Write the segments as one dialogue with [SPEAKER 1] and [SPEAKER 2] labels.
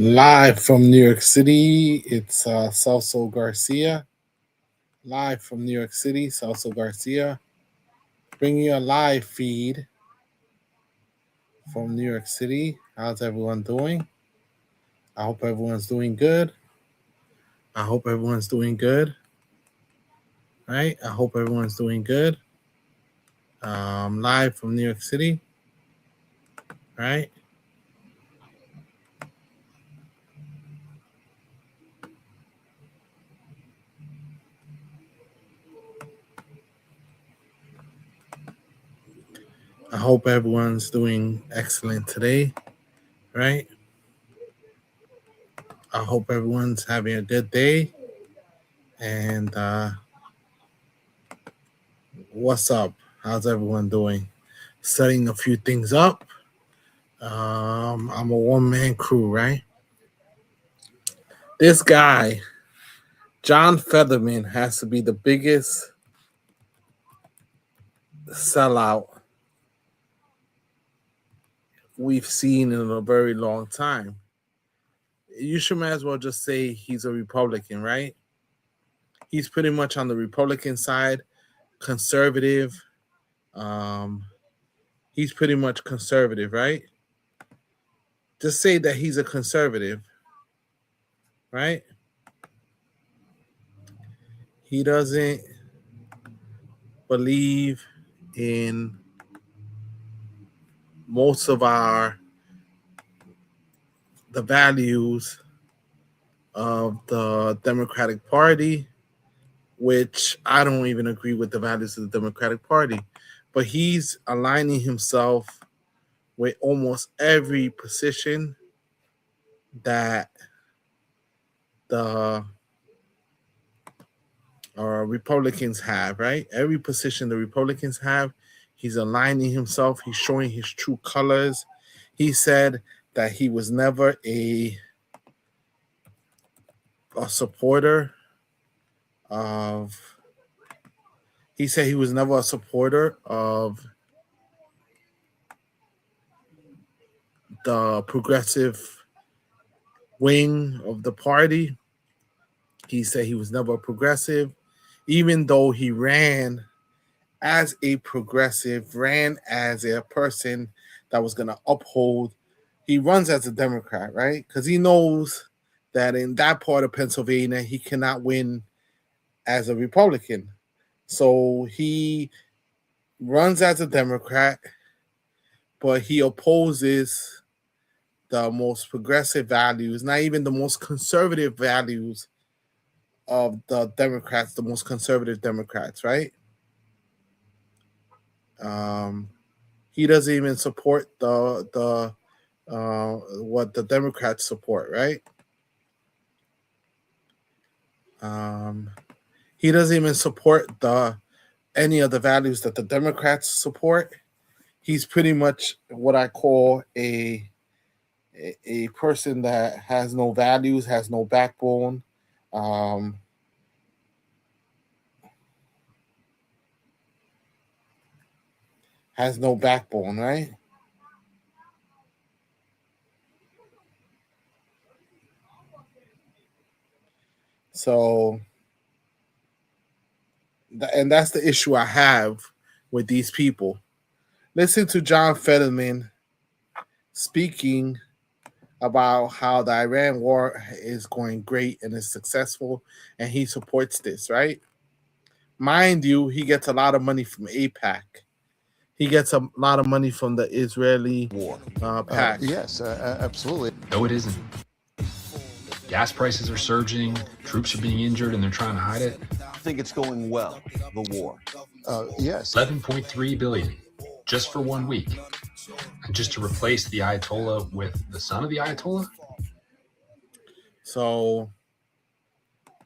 [SPEAKER 1] Live from New York City, it's Celso Garcia. Live from New York City, Celso Garcia. Bringing you a live feed from New York City. How's everyone doing? I hope everyone's doing good. I hope everyone's doing good. Right? I hope everyone's doing good. Live from New York City. Right? I hope everyone's doing excellent today. Right? I hope everyone's having a good day. And what's up? How's everyone doing? Setting a few things up. I'm a one-man crew, right? This guy, John Fetterman, has to be the biggest sellout we've seen in a very long time. You should might as well just say he's a Republican, right? He's pretty much on the Republican side, conservative. He's pretty much conservative, right? Just say that he's a conservative, right? He doesn't believe in most of the values of the Democratic Party, which I don't even agree with the values of the Democratic Party, but he's aligning himself with almost every position that the Republicans have, right? Every position the Republicans have, he's aligning himself. He's showing his true colors. He said that he was never a supporter of. He said he was never a supporter of the progressive wing of the party. He said he was never a progressive, even though he ran as a progressive, ran as a person that was going to uphold. He runs as a Democrat, right? Because he knows that in that part of Pennsylvania, he cannot win as a Republican. So he runs as a Democrat, but he opposes the most progressive values, not even the most conservative values of the Democrats, the most conservative Democrats, right? He doesn't even support the what the Democrats support, right? He doesn't even support any of the values that the Democrats support. He's pretty much what I call a person that has no values, has no backbone. Has no backbone, right? So, and that's the issue I have with these people. Listen to John Fetterman speaking about how the Iran war is going great and is successful, and he supports this, right? Mind you, he gets a lot of money from APAC. He gets a lot of money from the Israeli
[SPEAKER 2] war.
[SPEAKER 1] PAC.
[SPEAKER 2] Yes, absolutely.
[SPEAKER 3] No, it isn't. Gas prices are surging, troops are being injured, and they're trying to hide it.
[SPEAKER 4] I think it's going well, the war.
[SPEAKER 2] Yes.
[SPEAKER 3] 11.3 billion just for 1 week. And just to replace the Ayatollah with the son of the Ayatollah?
[SPEAKER 1] So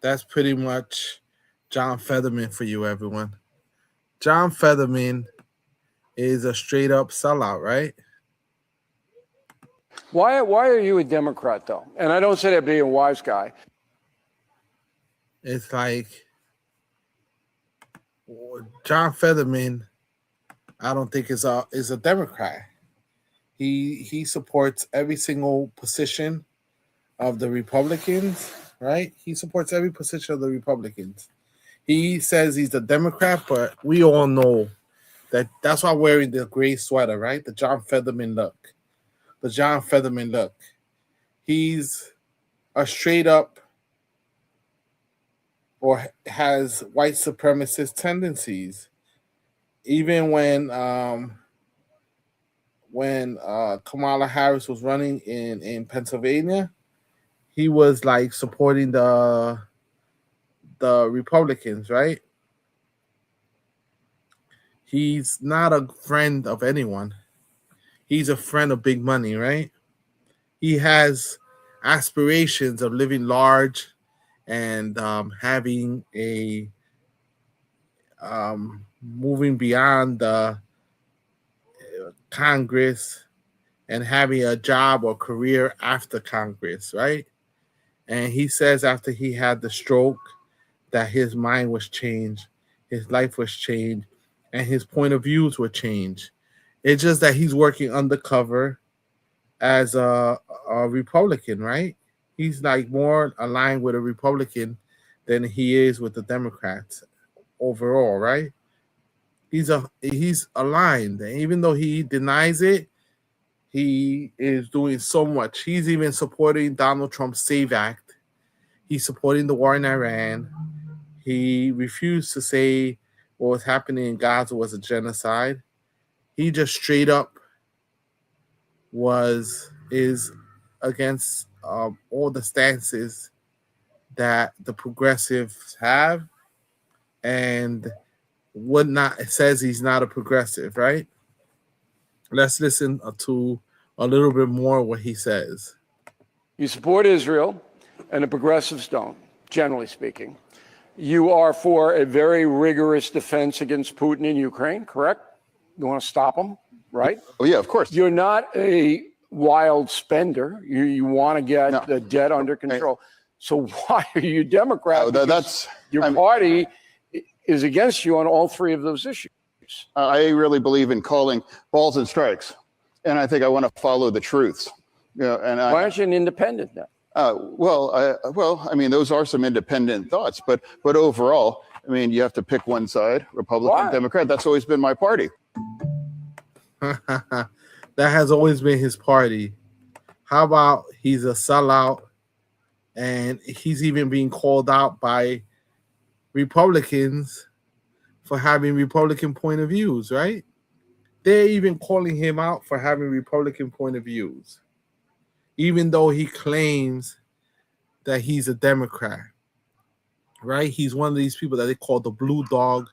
[SPEAKER 1] that's pretty much John Fetterman for you, everyone. John Fetterman is a straight up sellout, right?
[SPEAKER 5] Why are you a Democrat, though? And I don't say that being a wise guy.
[SPEAKER 1] It's like John Fetterman, I don't think is a Democrat. He supports every single position of the Republicans, right? He supports every position of the Republicans. He says he's a Democrat, but we all know that's why I'm wearing the gray sweater, right? The John Fetterman look. The John Fetterman look. He's a straight up or has white supremacist tendencies. Even when Kamala Harris was running in Pennsylvania, he was like supporting the Republicans, right? He's not a friend of anyone. He's a friend of big money, right? He has aspirations of living large and having a moving beyond the Congress and having a job or career after Congress, right? And he says after he had the stroke that his mind was changed, his life was changed, and his point of views were changed. It's just that he's working undercover as a Republican, right? He's like more aligned with a Republican than he is with the Democrats overall, right? He's aligned. And even though he denies it, he is doing so much. He's even supporting Donald Trump's SAVE Act. He's supporting the war in Iran. He refused to say what was happening in Gaza was a genocide. He just straight up is against all the stances that the progressives have, and it says he's not a progressive, right? Let's listen to a little bit more what he says.
[SPEAKER 5] You support Israel, and the progressives don't, generally speaking. You are for a very rigorous defense against Putin in Ukraine, correct? You want to stop him, right?
[SPEAKER 2] Oh, yeah, of course.
[SPEAKER 5] You're not a wild spender. You want to get the debt under control. So why are you Democrat? Your party is against you on all three of those issues.
[SPEAKER 2] I really believe in calling balls and strikes, and I think I want to follow the truths. And
[SPEAKER 5] why aren't you an independent then?
[SPEAKER 2] Well, I mean, those are some independent thoughts, but overall, I mean, you have to pick one side, Republican, Democrat. That's always been my party.
[SPEAKER 1] That has always been his party. How about he's a sellout, and he's even being called out by Republicans for having Republican point of views, right? They're even calling him out for having Republican point of views, even though he claims that he's a Democrat, right? He's one of these people that they call the blue dog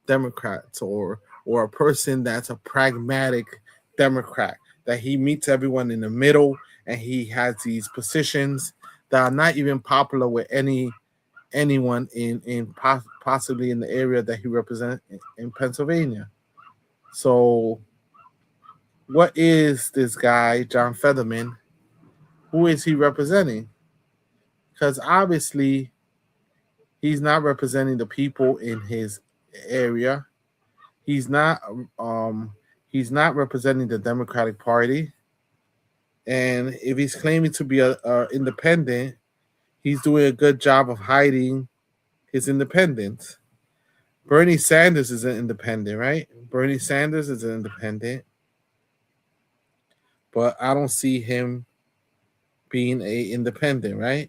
[SPEAKER 1] Democrats, or a person that's a pragmatic Democrat, that he meets everyone in the middle, and he has these positions that are not even popular with anyone in possibly in the area that he represents in Pennsylvania. So what is this guy, John Fetterman? Who is he representing? Because obviously he's not representing the people in his area. He's not representing the Democratic Party. And if he's claiming to be a independent, he's doing a good job of hiding his independence. Bernie Sanders is an independent, right? Bernie Sanders is an independent. But I don't see him being an independent, right?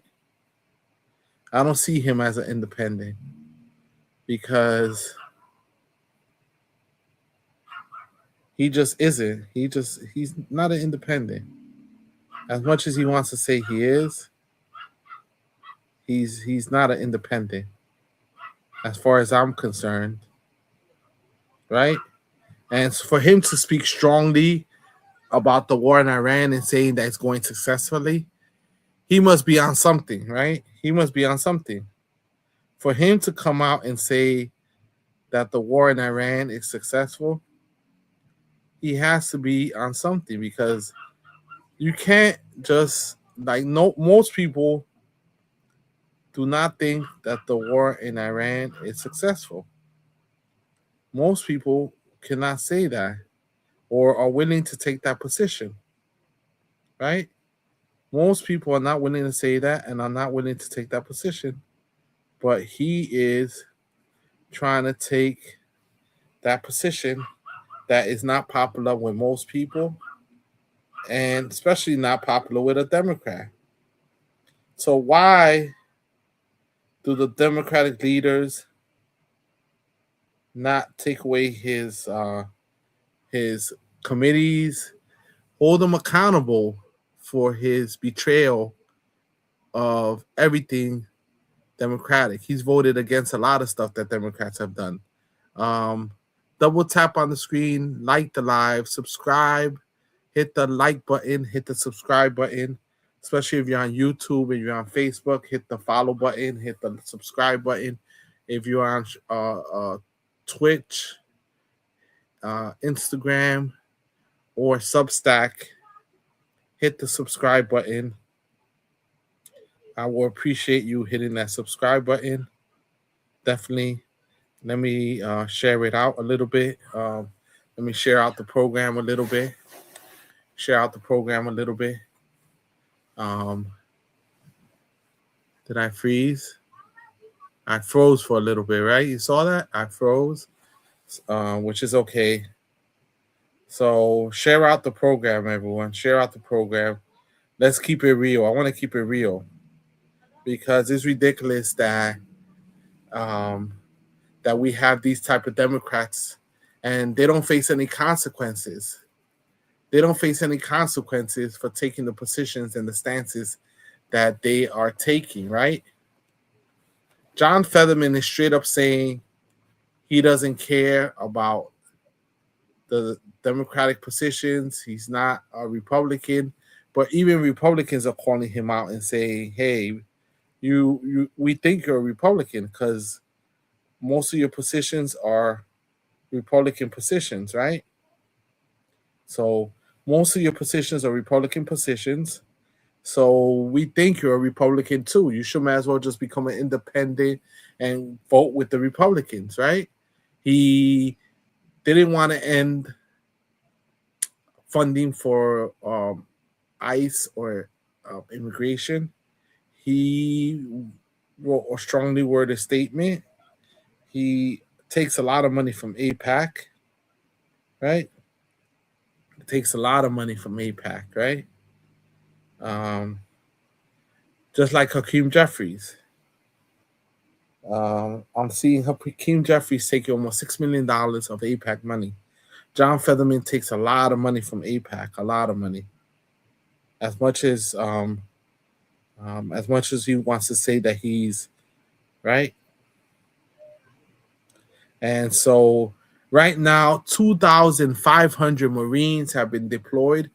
[SPEAKER 1] I don't see him as an independent because he just isn't. He's not an independent. As much as he wants to say he is, he's not an independent as far as I'm concerned, right? And for him to speak strongly about the war in Iran and saying that it's going successfully, he must be on something, right? He must be on something. For him to come out and say that the war in Iran is successful, he has to be on something, because you can't just most people do not think that the war in Iran is successful. Most people cannot say that or are willing to take that position, right? Most people are not willing to say that and are not willing to take that position. But he is trying to take that position that is not popular with most people, and especially not popular with a Democrat. So why do the Democratic leaders not take away his committees, hold him accountable for his betrayal of everything Democratic? He's voted against a lot of stuff that Democrats have done. Double tap on the screen, like the live, subscribe, hit the like button, hit the subscribe button, especially if you're on YouTube and you're on Facebook, hit the follow button, hit the subscribe button. If you're on Twitch, Instagram, or Substack, hit the subscribe button. I will appreciate you hitting that subscribe button. Definitely. Let me share it out a little bit. Let me share out the program a little bit. Did I freeze? I froze for a little bit, right? You saw that? I froze, which is okay. So share out the program, everyone. Share out the program. Let's keep it real. I want to keep it real because it's ridiculous that that we have these type of Democrats and they don't face any consequences. They don't face any consequences for taking the positions and the stances that they are taking, right? John Fetterman is straight up saying he doesn't care about the Democratic positions. He's not a Republican, but even Republicans are calling him out and saying, hey, we think you're a Republican because most of your positions are Republican positions, right? So most of your positions are Republican positions. So we think you're a Republican too. You should might as well just become an independent and vote with the Republicans, right? He didn't want to end funding for ICE or immigration. He wrote a strongly worded statement. He takes a lot of money from AIPAC, right? It takes a lot of money from AIPAC, right? Just like Hakeem Jeffries. I'm seeing Hakeem Jeffries taking almost $6 million of AIPAC money. John Fetterman takes a lot of money from AIPAC, a lot of money. As much as he wants to say that he's right. And so right now, 2,500 Marines have been deployed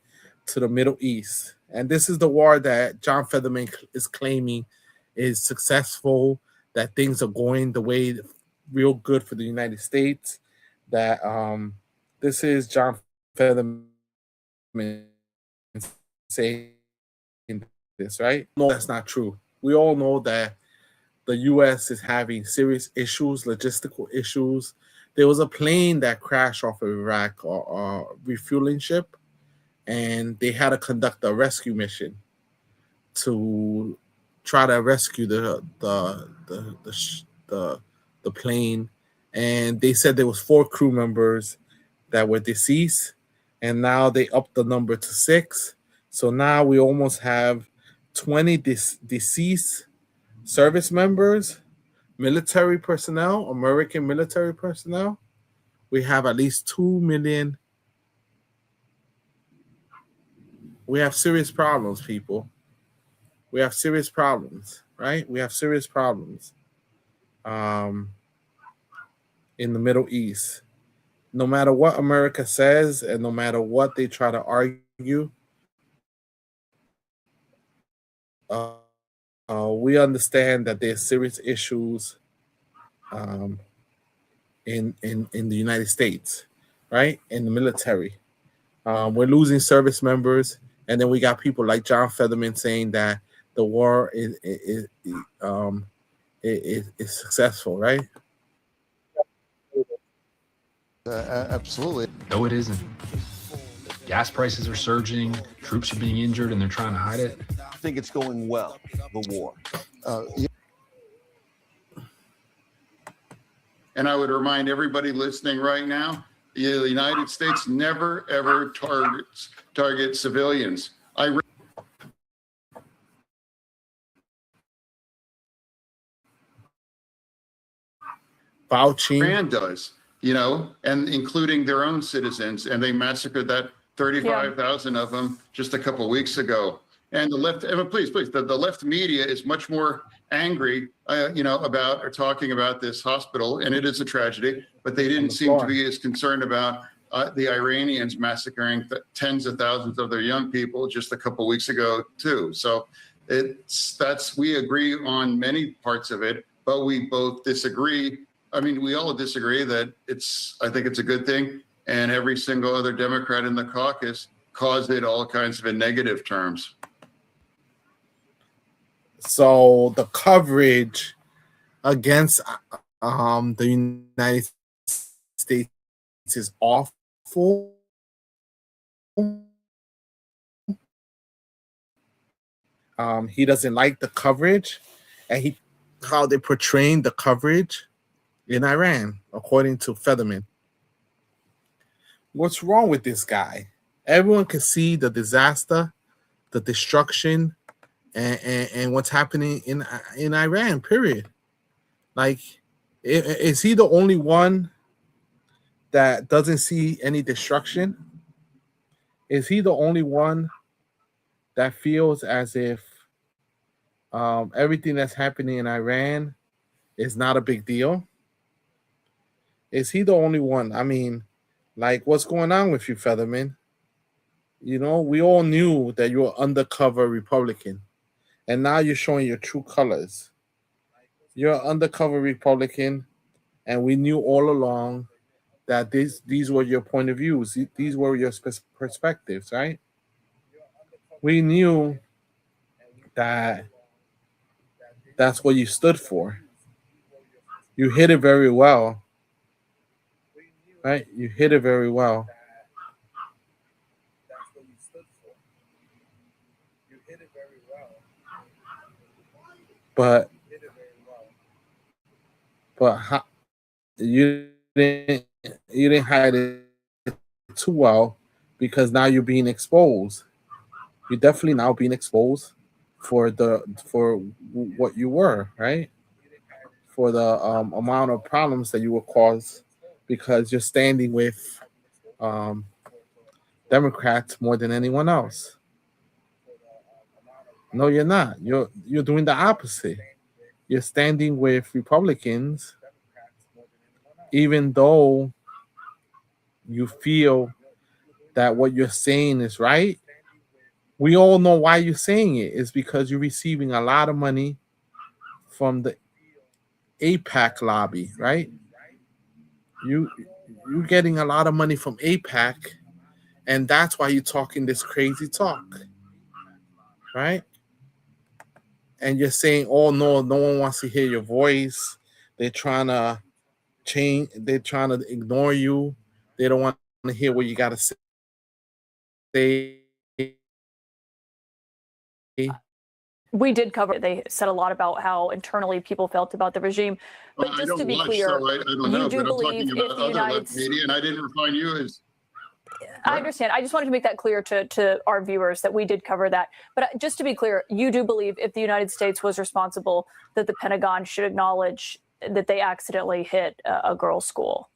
[SPEAKER 1] to the Middle East. And this is the war that John Fetterman is claiming is successful, that things are going the way real good for the United States, that this is John Fetterman saying this, right? No, that's not true. We all know that the U.S. is having serious issues, logistical issues. There was a plane that crashed off of Iraq, or refueling ship, and they had to conduct a rescue mission to try to rescue the plane. And they said there was 4 crew members that were deceased, and now they upped the number to 6. So now we almost have 20 deceased service members, military personnel, American military personnel. We have at least 2 million. We have serious problems, people. We have serious problems, right? We have serious problems in the Middle East. No matter what America says and no matter what they try to argue, we understand that there's serious issues in the United States, right? In the military. We're losing service members, and then we got people like John Fetterman saying that the war is successful, right?
[SPEAKER 2] Absolutely.
[SPEAKER 3] No, it isn't. gas prices are surging, troops are being injured, and they're trying to hide it.
[SPEAKER 4] I think it's going well, the war.
[SPEAKER 6] And I would remind everybody listening right now, the United States never, ever targets civilians. Iran does, and including their own citizens, and they massacred that 35,000 of them just a couple of weeks ago. And the left, please, the left media is much more angry, about or talking about this hospital, and it is a tragedy, but they didn't seem to be as concerned about the Iranians massacring tens of thousands of their young people just a couple of weeks ago too. So we agree on many parts of it, but we both disagree. I mean, we all disagree that I think it's a good thing, and every single other Democrat in the caucus caused it all kinds of in negative terms.
[SPEAKER 1] So the coverage against the United States is awful. He doesn't like the coverage, and how they're portraying the coverage in Iran, according to Fetterman. What's wrong with this guy? Everyone can see the disaster, the destruction, and what's happening in Iran, period. Like, is he the only one that doesn't see any destruction? Is he the only one that feels as if everything that's happening in Iran is not a big deal? Is he the only one? I mean, like, what's going on with you, Featherman? We all knew that you were undercover Republican, and now you're showing your true colors. You're an undercover Republican, and we knew all along that these were your point of views. These were your perspectives, right? We knew that that's what you stood for. You hid it very well. Right? You hit it very well. But you didn't hide it too well, because now you're being exposed. You're definitely now being exposed for what you were, right? For the amount of problems that you will cause, because you're standing with Democrats more than anyone else. No, you're not. You're doing the opposite. You're standing with Republicans, even though you feel that what you're saying is right. We all know why you're saying it. It's because you're receiving a lot of money from the AIPAC lobby, right? You're getting a lot of money from AIPAC, and that's why you're talking this crazy talk, right? And you're saying, oh, no one wants to hear your voice. They're trying to change. They're trying to ignore you. They don't want to hear what you got to say.
[SPEAKER 7] We did cover it. They said a lot about how internally people felt about the regime. But just to be clear,
[SPEAKER 6] so I don't know,
[SPEAKER 7] do
[SPEAKER 6] but I'm
[SPEAKER 7] believe
[SPEAKER 6] talking about
[SPEAKER 7] if the
[SPEAKER 6] other
[SPEAKER 7] United
[SPEAKER 6] left media, and I didn't refine you as...
[SPEAKER 7] I understand. I just wanted to make that clear to our viewers that we did cover that. But just to be clear, you do believe if the United States was responsible, that the Pentagon should acknowledge that they accidentally hit a girls' school.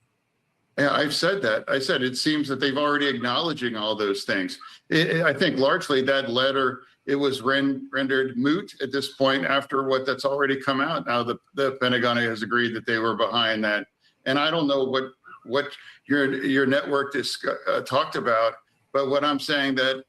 [SPEAKER 6] Yeah, I've said that. I said it seems that they've already acknowledging all those things. I think largely that letter, it was rendered moot at this point after that's already come out. Now the Pentagon has agreed that they were behind that. And I don't know what your network talked about, but what I'm saying that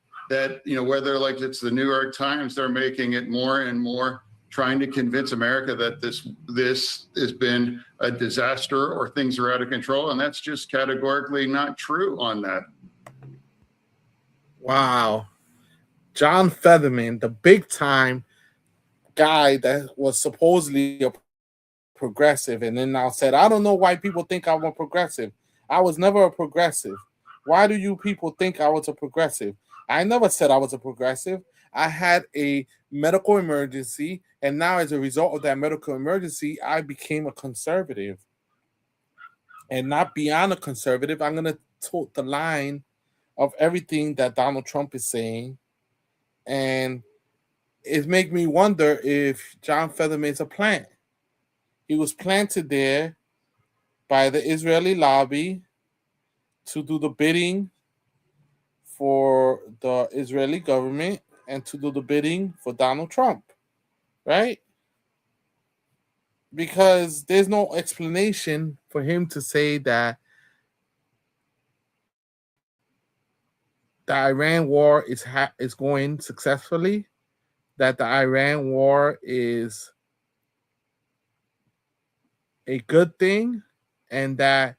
[SPEAKER 6] whether like it's the New York Times, they're making it more and more, trying to convince America that this has been a disaster or things are out of control, and that's just categorically not true on that.
[SPEAKER 1] Wow. John Featherman, the big time guy that was supposedly a progressive, and then now said, I don't know why people think I'm a progressive. I was never a progressive. Why do you people think I was a progressive? I never said I was a progressive. I had a medical emergency, and now as a result of that medical emergency, I became a conservative. And not beyond a conservative, I'm going to toe the line of everything that Donald Trump is saying. And it makes me wonder if John Fetterman is a plant. He was planted there by the Israeli lobby to do the bidding for the Israeli government and to do the bidding for Donald Trump, right? Because there's no explanation for him to say that the Iran war is going successfully, that the Iran war is a good thing, and that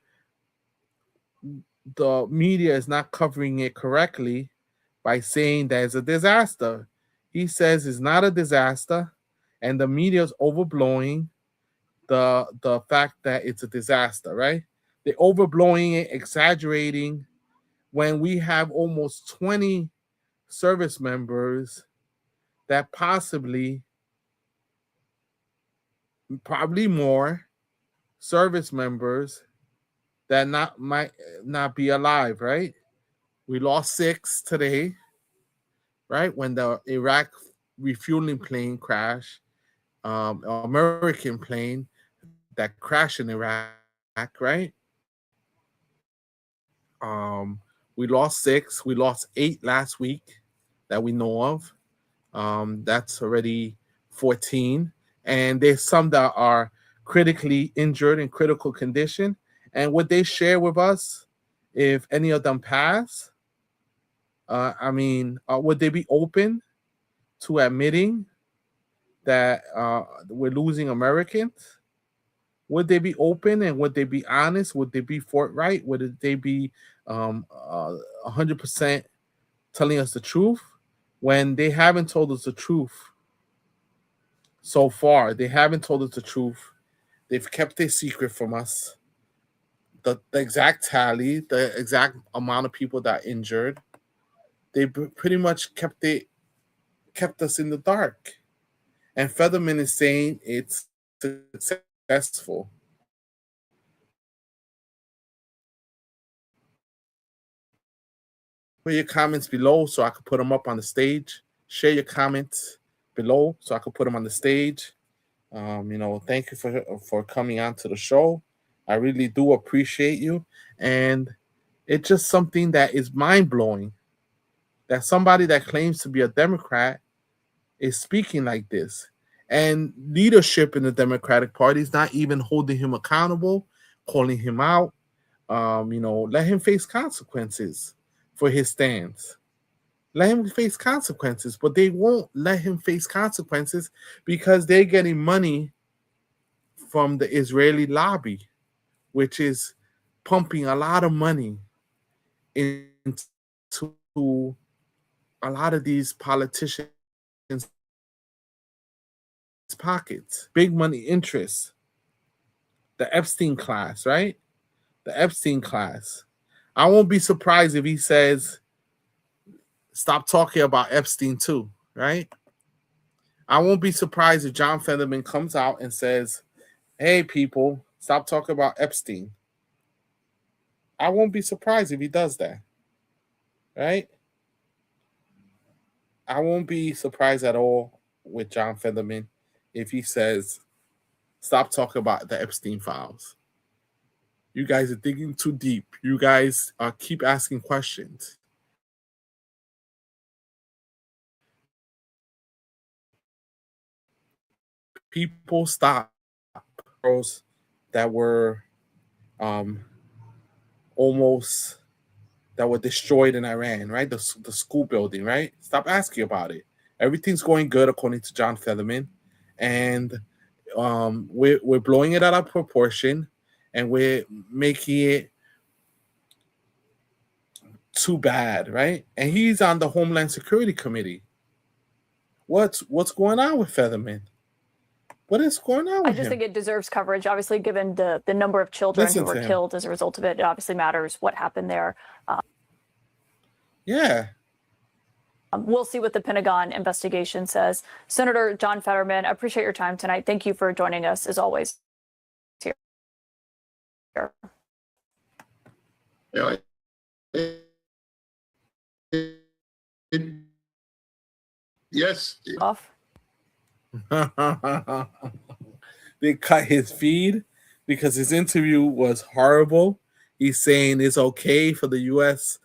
[SPEAKER 1] the media is not covering it correctly by saying that it's a disaster. He says it's not a disaster, and the media is overblowing the fact that it's a disaster, right? They're overblowing it, exaggerating, when we have almost 20 service members that probably more service members that might not be alive, right? We lost 6 today, right? When the Iraq refueling plane crashed, American plane that crashed in Iraq, right? We lost 6. We lost 8 last week that we know of. That's already 14. And there's some that are critically injured in critical condition. And would they share with us if any of them pass? Would they be open to admitting that we're losing Americans? Would they be open, and would they be honest? Would they be forthright? Would they be 100% telling us the truth when they haven't told us the truth so far? They haven't told us the truth. They've kept their secret from us. The exact tally, the exact amount of people that are injured, they pretty much kept us in the dark. And Fetterman is saying it's successful. Put your comments below so I can put them up on the stage. Share your comments below so I can put them on the stage. Thank you for coming on to the show. I really do appreciate you. And it's just something that is mind-blowing that somebody that claims to be a Democrat is speaking like this. And leadership in the Democratic Party is not even holding him accountable, calling him out. Let him face consequences for his stance. Let him face consequences, but they won't let him face consequences because they're getting money from the Israeli lobby, which is pumping a lot of money into a lot of these politicians' pockets. Big money interests. The Epstein class, right? The Epstein class. I won't be surprised if he says, stop talking about Epstein too, right? I won't be surprised if John Fetterman comes out and says, hey, people, stop talking about Epstein. I won't be surprised if he does that, right? I won't be surprised at all with John Fetterman if he says, stop talking about the Epstein files. You guys are digging too deep. You guys keep asking questions. People stop girls that were that were destroyed in Iran, right? The school building, right? Stop asking about it. Everything's going good according to John Fetterman, and we're blowing it out of proportion, and we're making it too bad, right? And he's on the Homeland Security Committee. What's going on with Fetterman? What is going on with
[SPEAKER 7] I just
[SPEAKER 1] him?
[SPEAKER 7] think it deserves coverage, obviously, given the number of children who were killed as a result of it. It obviously matters what happened there.
[SPEAKER 1] Yeah.
[SPEAKER 7] We'll see what the Pentagon investigation says. Senator John Fetterman, I appreciate your time tonight. Thank you for joining us, as always, here.
[SPEAKER 6] Yeah, yes.
[SPEAKER 7] Off.
[SPEAKER 1] They cut his feed because his interview was horrible. He's saying it's okay for the U.S.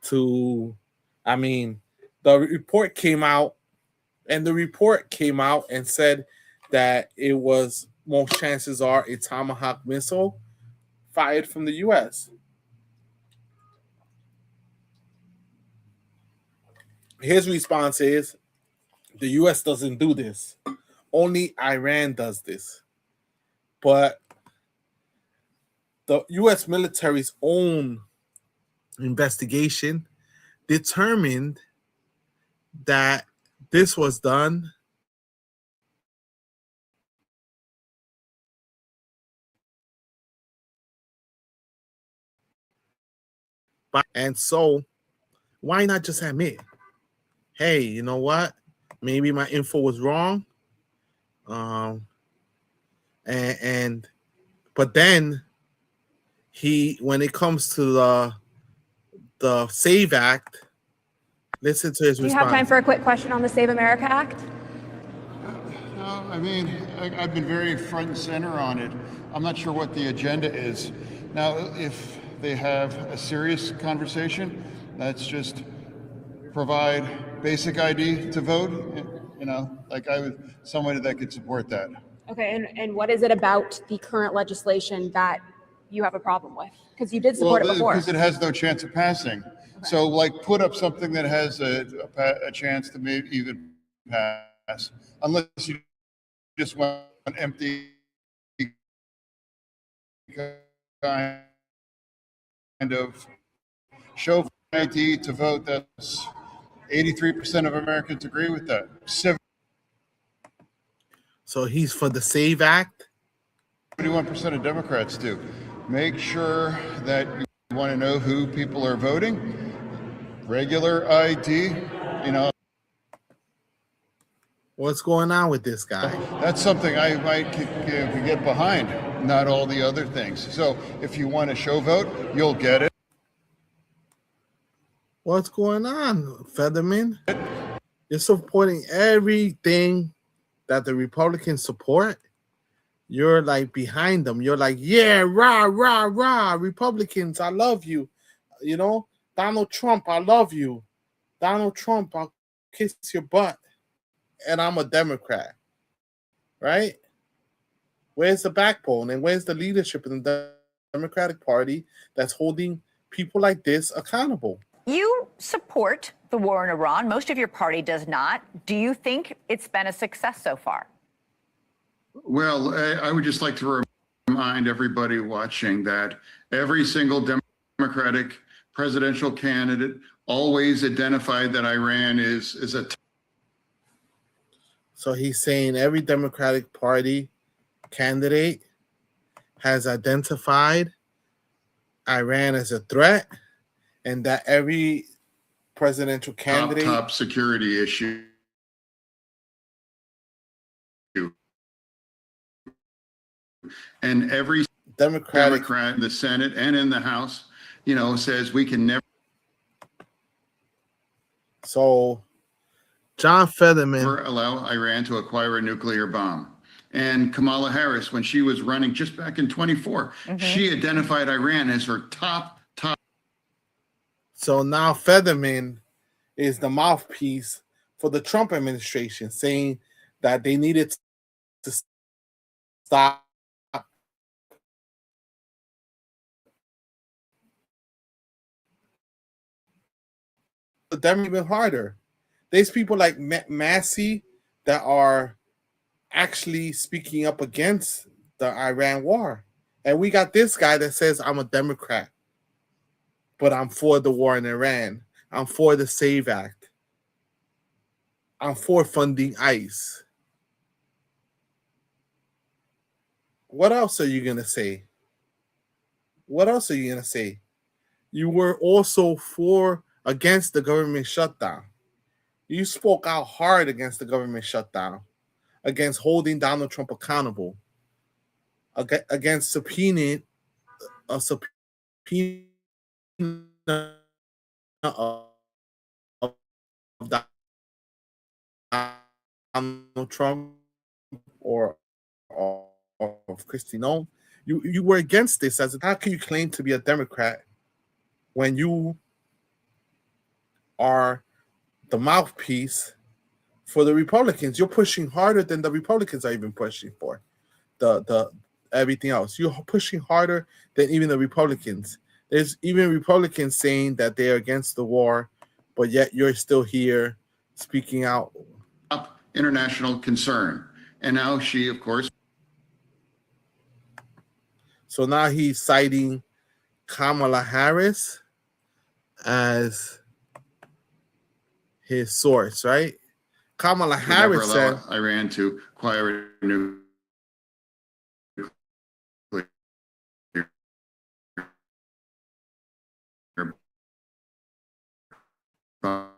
[SPEAKER 1] to, I mean, the report came out, and said that it was, most chances are, a Tomahawk missile fired from the U.S. His response is, the U.S. doesn't do this. Only Iran does this. But the U.S. military's own investigation determined that this was done by, and so why not just admit, hey, you know what? Maybe my info was wrong. But then when it comes to the SAVE Act, listen to his
[SPEAKER 8] Do you
[SPEAKER 1] response.
[SPEAKER 8] have time for a quick question on the Save America Act?
[SPEAKER 6] No, I mean, I've been very front and center on it. I'm not sure what the agenda is. Now, if they have a serious conversation, let's just provide basic ID to vote. You know, like somebody that could support that.
[SPEAKER 8] Okay, and what is it about the current legislation that you have a problem with? Because you did support it before.
[SPEAKER 6] Because it has no chance of passing. Okay. So, like, put up something that has a chance to maybe even pass, unless you just want an empty kind of show ID to vote. That's 83% of Americans agree with that.
[SPEAKER 1] So he's for the SAVE Act?
[SPEAKER 6] 71% of Democrats do. Make sure that you want to know who people are voting. Regular ID, you know.
[SPEAKER 1] What's going on with this guy?
[SPEAKER 6] That's something I might get behind, not all the other things. So if you want to show vote, you'll get it.
[SPEAKER 1] What's going on, Featherman? You're supporting everything that the Republicans support. You're like behind them. You're like, yeah, rah, rah, rah. Republicans, I love you. You know, Donald Trump, I love you. Donald Trump, I'll kiss your butt. And I'm a Democrat. Right? Where's the backbone and where's the leadership in the Democratic Party that's holding people like this accountable?
[SPEAKER 9] You support the war in Iran. Most of your party does not. Do you think it's been a success so far?
[SPEAKER 6] Well, I would just like to remind everybody watching that every single Democratic presidential candidate always identified that Iran is a.
[SPEAKER 1] So he's saying every Democratic Party candidate has identified Iran as a threat, and that every presidential candidate
[SPEAKER 6] top security issue. And every Democrat in the Senate and in the House, you know, says we can never.
[SPEAKER 1] So John Fetterman
[SPEAKER 6] allow Iran to acquire a nuclear bomb. And Kamala Harris, when she was running just back in 24, she identified Iran as her top.
[SPEAKER 1] So now Fetterman is the mouthpiece for the Trump administration, saying that they needed to stop them even harder. There's people like Massey that are actually speaking up against the Iran war. And we got this guy that says, I'm a Democrat, but I'm for the war in Iran. I'm for the SAVE Act. I'm for funding ICE. What else are you going to say? What else are you going to say? You were also for against the government shutdown. You spoke out hard against the government shutdown, against holding Donald Trump accountable, against subpoenaing a subpoena of Donald Trump or of Kristi Noem. You were against this. How can you claim to be a Democrat when you are the mouthpiece for the Republicans? You're pushing harder than the Republicans are even pushing for the everything else. You're pushing harder than even the Republicans. There's even Republicans saying that they're against the war, but yet you're still here speaking out.
[SPEAKER 6] International concern. And now she, of course.
[SPEAKER 1] So now he's citing Kamala Harris as his source, right? Kamala Harris said
[SPEAKER 6] Iran to acquire nuclear bomb.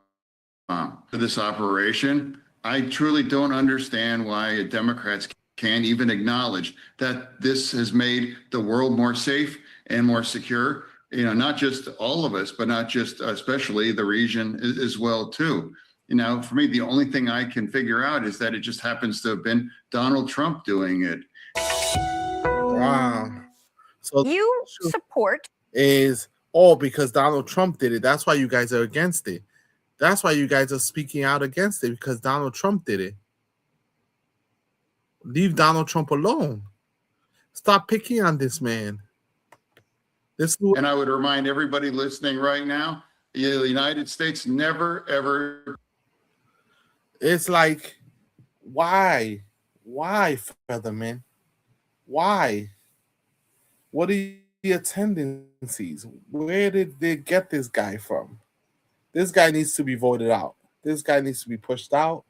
[SPEAKER 6] For this operation, I truly don't understand why Democrats can't even acknowledge that this has made the world more safe and more secure. You know, not just all of us, but not just especially the region as well too. You know, for me, the only thing I can figure out is that it just happens to have been Donald Trump doing it.
[SPEAKER 1] Wow. So
[SPEAKER 9] You support
[SPEAKER 1] is because Donald Trump did it. That's why you guys are against it. That's why you guys are speaking out against it, because Donald Trump did it. Leave Donald Trump alone. Stop picking on this man.
[SPEAKER 6] And I would remind everybody listening right now, the United States never, ever.
[SPEAKER 1] It's like, why? Why, Featherman? Why? What are your tendencies? Where did they get this guy from? This guy needs to be voted out. This guy needs to be pushed out.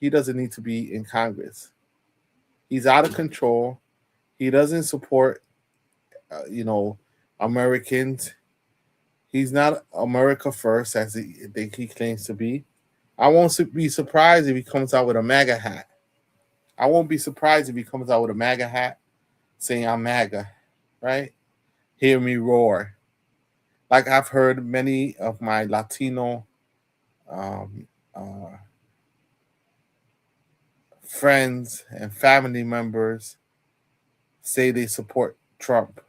[SPEAKER 1] He doesn't need to be in Congress. He's out of control. He doesn't support, Americans. He's not America first, as he claims to be. I won't be surprised if he comes out with a MAGA hat. I won't be surprised if he comes out with a MAGA hat saying, I'm MAGA, right? Hear me roar. Like I've heard many of my Latino friends and family members say they support Trump.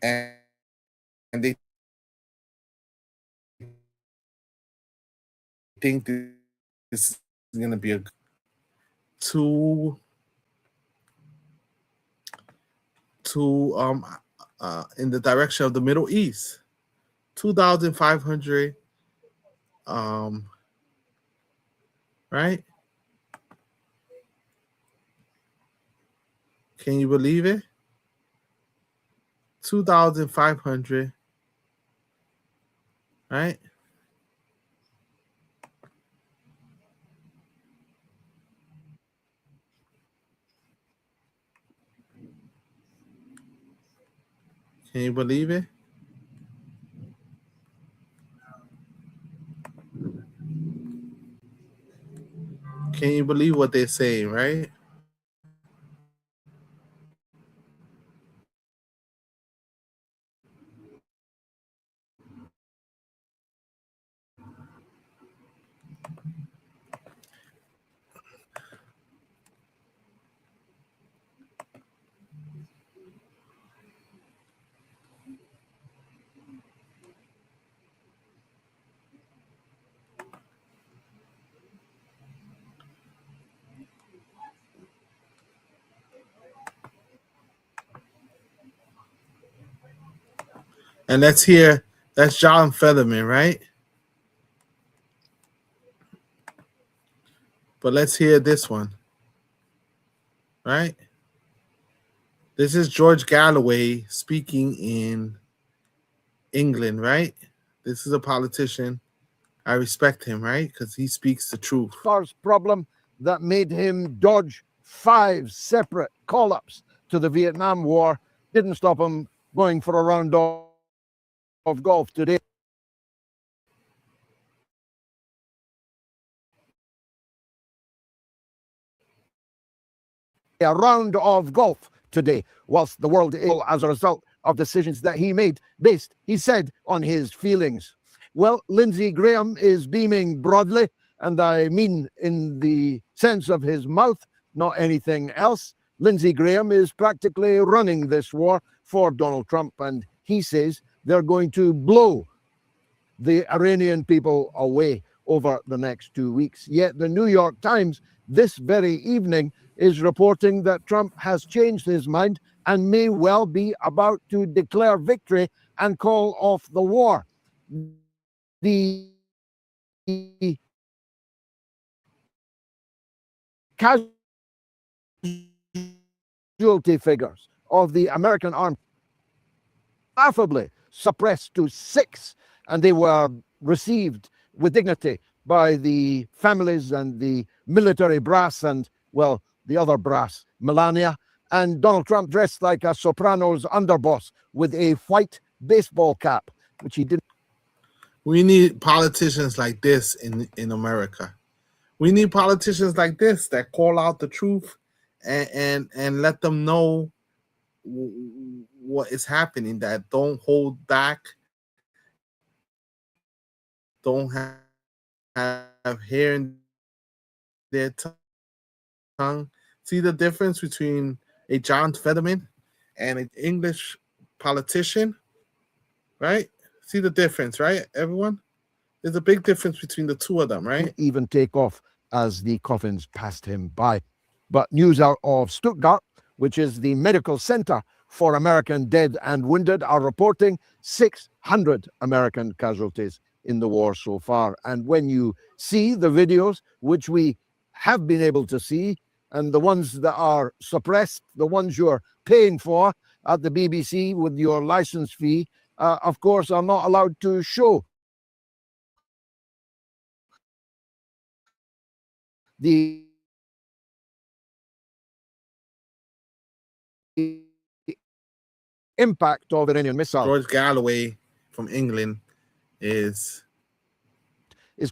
[SPEAKER 1] And they think this is going to be in the direction of the Middle East. 2,500 right? Can you believe it? 2,500, right? Can you believe it? Can you believe what they're saying, right? And let's hear, that's John Featherman, right? But let's hear this one, right? This is George Galloway speaking in England, right? This is a politician. I respect him, right? Because he speaks the truth.
[SPEAKER 10] SARS problem that made him dodge 5 separate call-ups to the Vietnam War didn't stop him going for a round of golf today. A round of golf today, whilst the world is ill as a result of decisions that he made based, he said, on his feelings. Well, Lindsey Graham is beaming broadly, and I mean in the sense of his mouth, not anything else. Lindsey Graham is practically running this war for Donald Trump, and he says they're going to blow the Iranian people away over the next 2 weeks. Yet the New York Times this very evening is reporting that Trump has changed his mind and may well be about to declare victory and call off the war. The casualty figures of the American army laughably suppressed to 6, and they were received with dignity by the families and the military brass and, well, the other brass, Melania, and Donald Trump dressed like a Sopranos underboss with a white baseball cap, which he didn't.
[SPEAKER 1] We need politicians like this in America. We need politicians like this that call out the truth and let them know what is happening, that don't hold back, don't have hair in their tongue. See the difference between a John Fetterman and an English politician, right? See the difference, right, everyone? There's a big difference between the two of them, right?
[SPEAKER 10] Even take off as the coffins passed him by. But news out of Stuttgart, which is the medical center for American dead and wounded, are reporting 600 American casualties in the war so far. And when you see the videos, which we have been able to see, and the ones that are suppressed, the ones you're paying for at the BBC with your license fee, of course, are not allowed to show the impact of Iranian missiles.
[SPEAKER 1] George Galloway from England is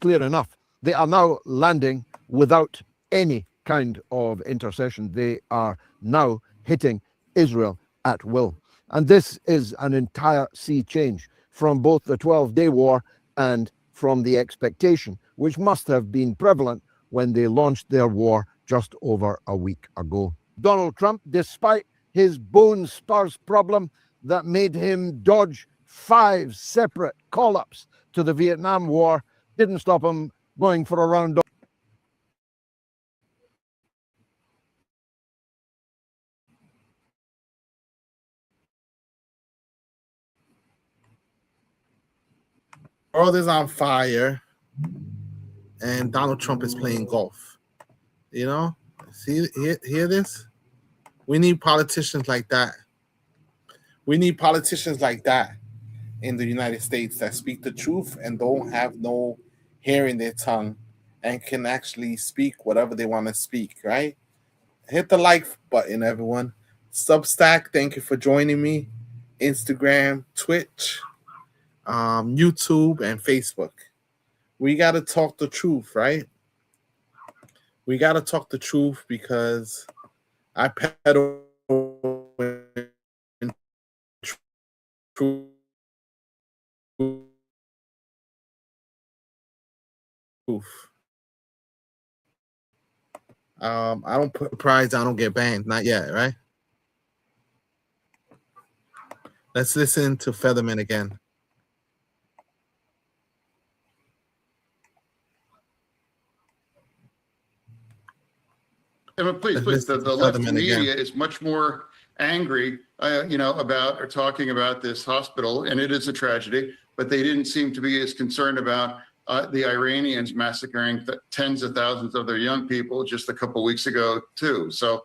[SPEAKER 10] clear enough. They are now landing without any kind of intercession. They are now hitting Israel at will. And this is an entire sea change from both the 12-day war and from the expectation, which must have been prevalent when they launched their war just over a week ago. Donald Trump, despite his bone spurs problem that made him dodge 5 separate call-ups to the Vietnam War, didn't stop him going for a round of
[SPEAKER 1] world is on fire and Donald Trump is playing golf. You know, see, hear this? We need politicians like that. We need politicians like that in the United States that speak the truth and don't have no hair in their tongue and can actually speak whatever they want to speak, right? Hit the like button, everyone. Substack, thank you for joining me. Instagram, Twitch, YouTube, and Facebook. We got to talk the truth, right? We got to talk the truth because I peddle truth. I don't put prize, I don't get banned. Not yet, right? Let's listen to Featherman again.
[SPEAKER 6] Please, the left media is much more angry, about or talking about this hospital, and it is a tragedy. But they didn't seem to be as concerned about the Iranians massacring tens of thousands of their young people just a couple weeks ago too. So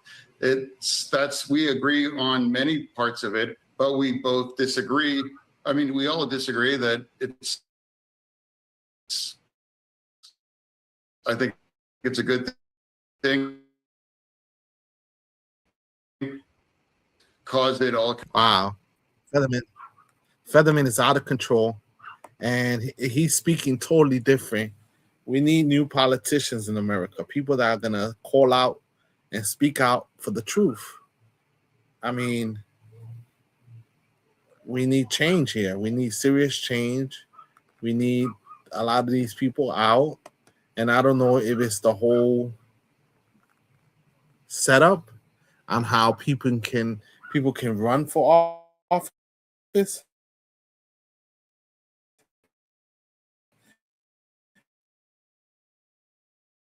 [SPEAKER 6] we agree on many parts of it, but we both disagree. I mean, we all disagree that I think it's a good thing cause it all.
[SPEAKER 1] Wow. Featherman is out of control, and he's speaking totally different. We need new politicians in America, people that are going to call out and speak out for the truth. I mean, we need change here. We need serious change. We need a lot of these people out. And I don't know if it's the whole setup on how people can run for office.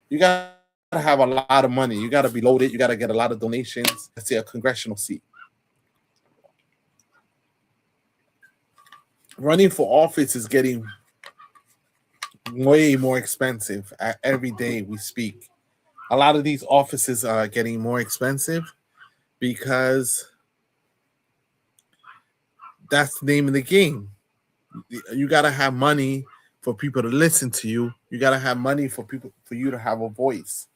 [SPEAKER 1] You got to have a lot of money. You got to be loaded. You got to get a lot of donations. Let's say a congressional seat. Running for office is getting way more expensive every day we speak. A lot of these offices are getting more expensive because that's the name of the game. You got to have money for people to listen to you. You got to have money for you to have a voice,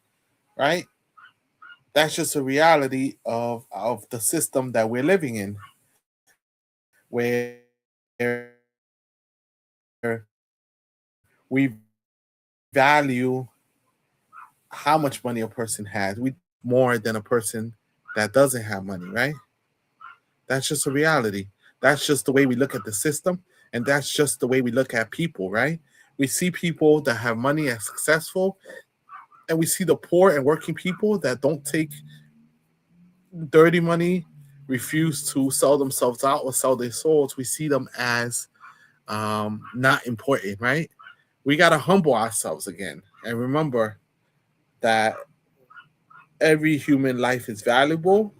[SPEAKER 1] right? That's just a reality of the system that we're living in, where we value how much money a person has more than a person that doesn't have money, right? That's just a reality. That's just the way we look at the system, and that's just the way we look at people, right? We see people that have money as successful, and we see the poor and working people that don't take dirty money, refuse to sell themselves out or sell their souls. We see them as not important, right? We got to humble ourselves again and remember that every human life is valuable,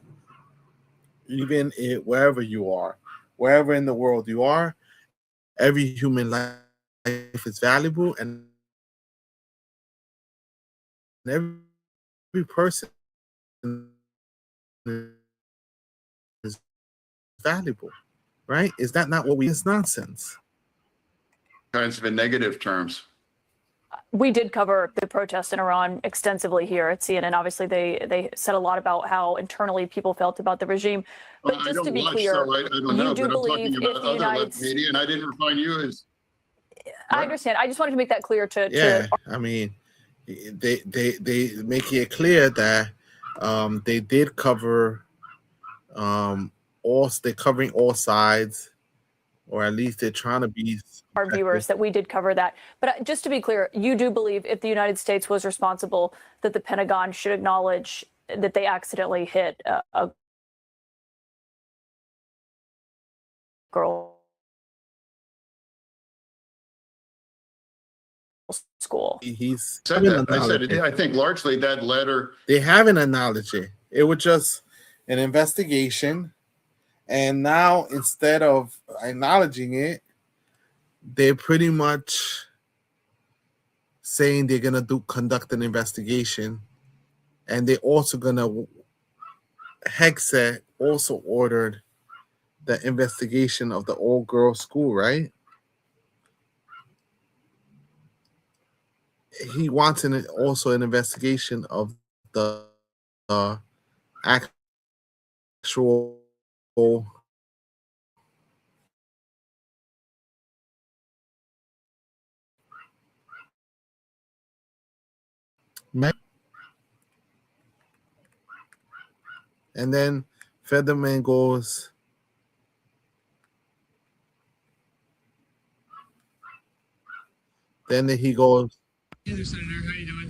[SPEAKER 1] even wherever you are, wherever in the world you are. Every human life is valuable, and every person is valuable, right? Is that not what it's nonsense?
[SPEAKER 6] Kinds of in negative terms.
[SPEAKER 7] We did cover the protests in Iran extensively here at CNN. Obviously, they said a lot about how internally people felt about the regime. But
[SPEAKER 6] I
[SPEAKER 7] just
[SPEAKER 6] don't
[SPEAKER 7] to be
[SPEAKER 6] watch,
[SPEAKER 7] clear,
[SPEAKER 6] so I don't know,
[SPEAKER 7] you do
[SPEAKER 6] but I'm
[SPEAKER 7] believe
[SPEAKER 6] talking
[SPEAKER 7] if
[SPEAKER 6] about
[SPEAKER 7] the
[SPEAKER 6] other
[SPEAKER 7] United
[SPEAKER 6] left
[SPEAKER 7] States...
[SPEAKER 6] media, and I didn't refine you as...
[SPEAKER 7] I understand. I just wanted to make that clear
[SPEAKER 1] Yeah, I mean, they make it clear that they did cover they're covering all sides, or at least they're trying to be
[SPEAKER 7] our viewers that we did cover that. But just to be clear, you do believe if the United States was responsible, that the Pentagon should acknowledge that they accidentally hit a girl school.
[SPEAKER 1] He's
[SPEAKER 6] said that. I said, I think largely that letter...
[SPEAKER 1] They haven't acknowledged it. It was just an investigation. And now, instead of acknowledging it, they're pretty much saying they're going to conduct an investigation. And they're also going to... Hegseth also ordered the investigation of the all-girls school, right? He wants also an investigation of the actual and then Featherman goes, then he goes,
[SPEAKER 11] Hey there, Senator. How you doing?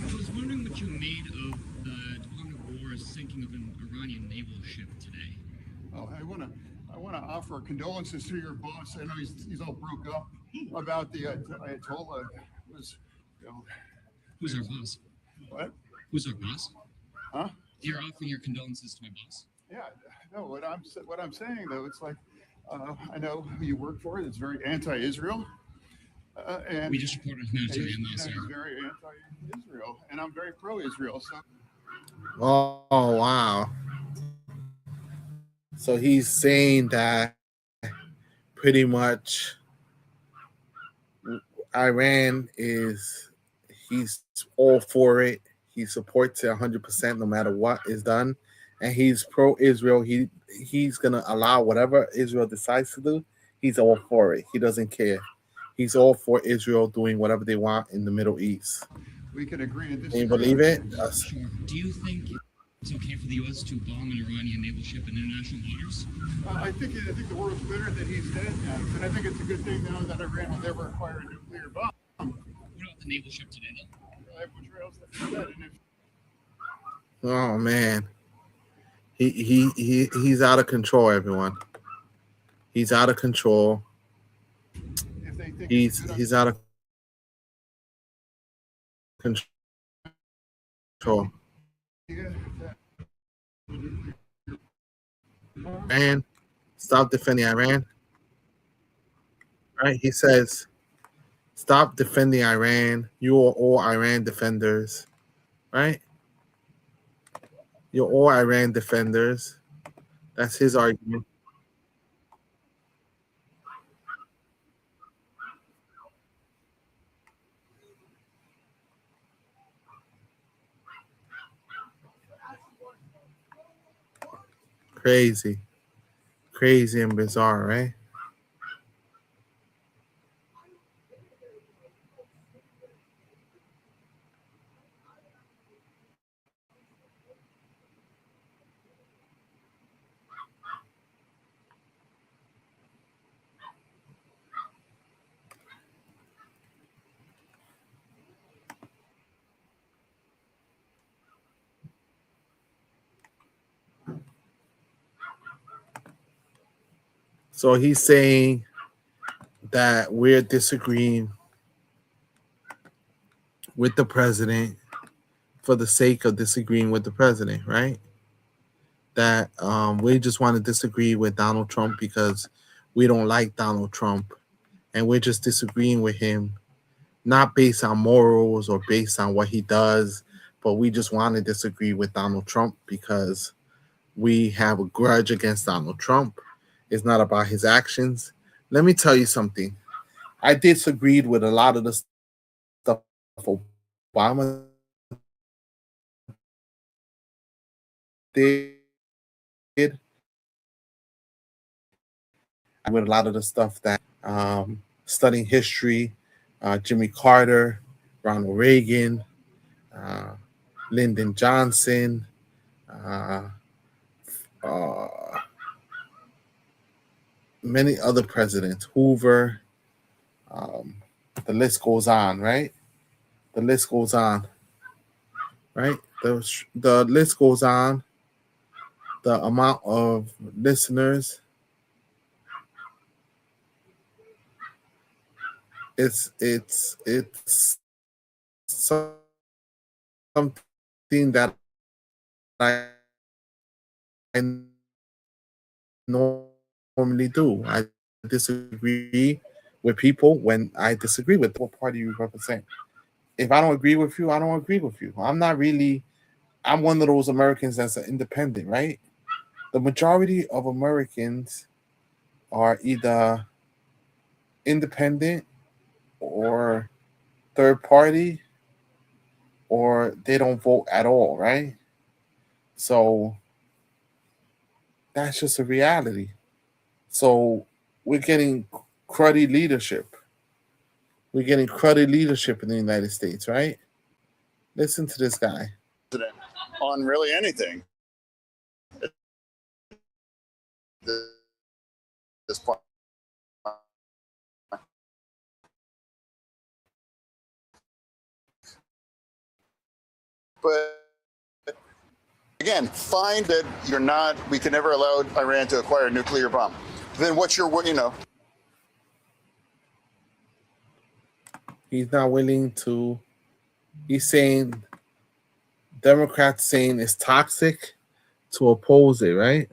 [SPEAKER 11] I was wondering what you made of the Department of War's sinking of an Iranian naval ship today.
[SPEAKER 6] Oh, I want to offer condolences to your boss. I know he's all broke up about the Ayatollah. Was, you know,
[SPEAKER 11] who's our boss?
[SPEAKER 6] What?
[SPEAKER 11] Who's our boss?
[SPEAKER 6] Huh?
[SPEAKER 11] You're offering your condolences to my boss.
[SPEAKER 6] Yeah. No. What I'm saying though, it's like I know who you work for. It's very anti-Israel. And
[SPEAKER 11] we just reported military in
[SPEAKER 6] he's
[SPEAKER 11] sir.
[SPEAKER 6] very anti-Israel, and I'm very pro-Israel. So.
[SPEAKER 1] Oh wow! So he's saying that pretty much Iran he's all for it. He supports it 100% no matter what is done. and he's pro-Israel, he's gonna allow whatever Israel decides to do. He's all for it. He doesn't care. He's all for Israel doing whatever they want in the Middle East.
[SPEAKER 6] We can agree and
[SPEAKER 1] Can you
[SPEAKER 6] disagree.
[SPEAKER 1] believe it?
[SPEAKER 11] Sure. Do you think it's okay for the U.S. to bomb an Iranian naval ship in international waters?
[SPEAKER 6] I think the world's better that he's dead now, and I think it's a good thing now that Iran will never acquire a nuclear bomb.
[SPEAKER 11] What about the naval ship today, though?
[SPEAKER 6] Which else is that? And if
[SPEAKER 1] Oh man, he's out of control. Everyone, he's out of control.
[SPEAKER 6] if they think
[SPEAKER 1] He's out of control. Iran, stop defending Iran. Right? He says, stop defending Iran. You are all Iran defenders. Right? You're all Iran defenders. That's his argument. Crazy. Crazy and bizarre, right? So he's saying that we're disagreeing with the president for the sake of disagreeing with the president, right? That we just want to disagree with Donald Trump because we don't like Donald Trump, and we're just disagreeing with him, not based on morals or based on what he does, but we just want to disagree with Donald Trump because we have a grudge against Donald Trump. It's not about his actions. Let me tell you something. I disagreed with a lot of the stuff Obama did, with a lot of the stuff that studying history, Jimmy Carter, Ronald Reagan, Lyndon Johnson, many other presidents, Hoover, the list goes on, right? The list goes on, right? The list goes on. The amount of listeners, it's something that I normally do. I disagree with people when I disagree with what party you represent. If I don't agree with you, I don't agree with you. I'm one of those Americans that's an independent, right? The majority of Americans are either independent or third party, or they don't vote at all, right? So that's just a reality. So we're getting cruddy leadership. We're getting cruddy leadership in the United States, right? Listen to this guy.
[SPEAKER 2] On really anything. This point. But again, find that we can never allow Iran to acquire a nuclear bomb. Then what's your,
[SPEAKER 1] He's not willing to, he's saying, Democrats saying it's toxic to oppose it, right?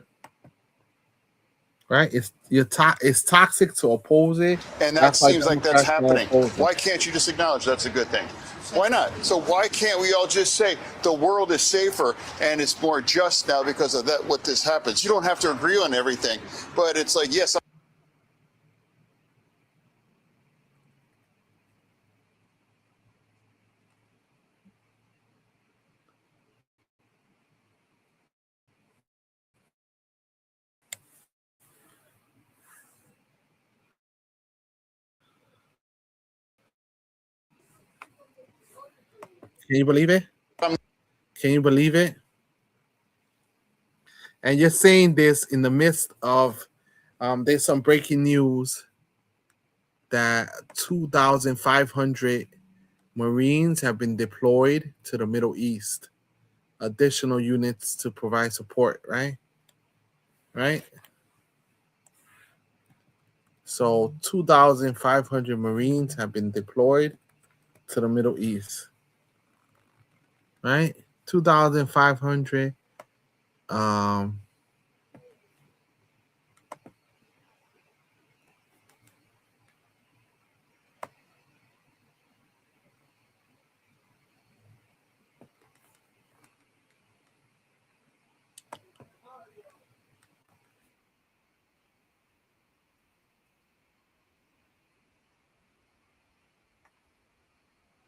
[SPEAKER 1] Right? It's toxic to oppose it.
[SPEAKER 2] And that seems like that's happening. Why can't you just acknowledge that's a good thing? Why not? So why can't we all just say the world is safer and it's more just now because of that? What this happens? You don't have to agree on everything, but it's like, yes.
[SPEAKER 1] Can you believe it? Can you believe it? And you're saying this in the midst of there's some breaking news that 2,500 Marines have been deployed to the Middle East. Additional units to provide support, right? Right? So 2,500 Marines have been deployed to the Middle East, right? 2,500.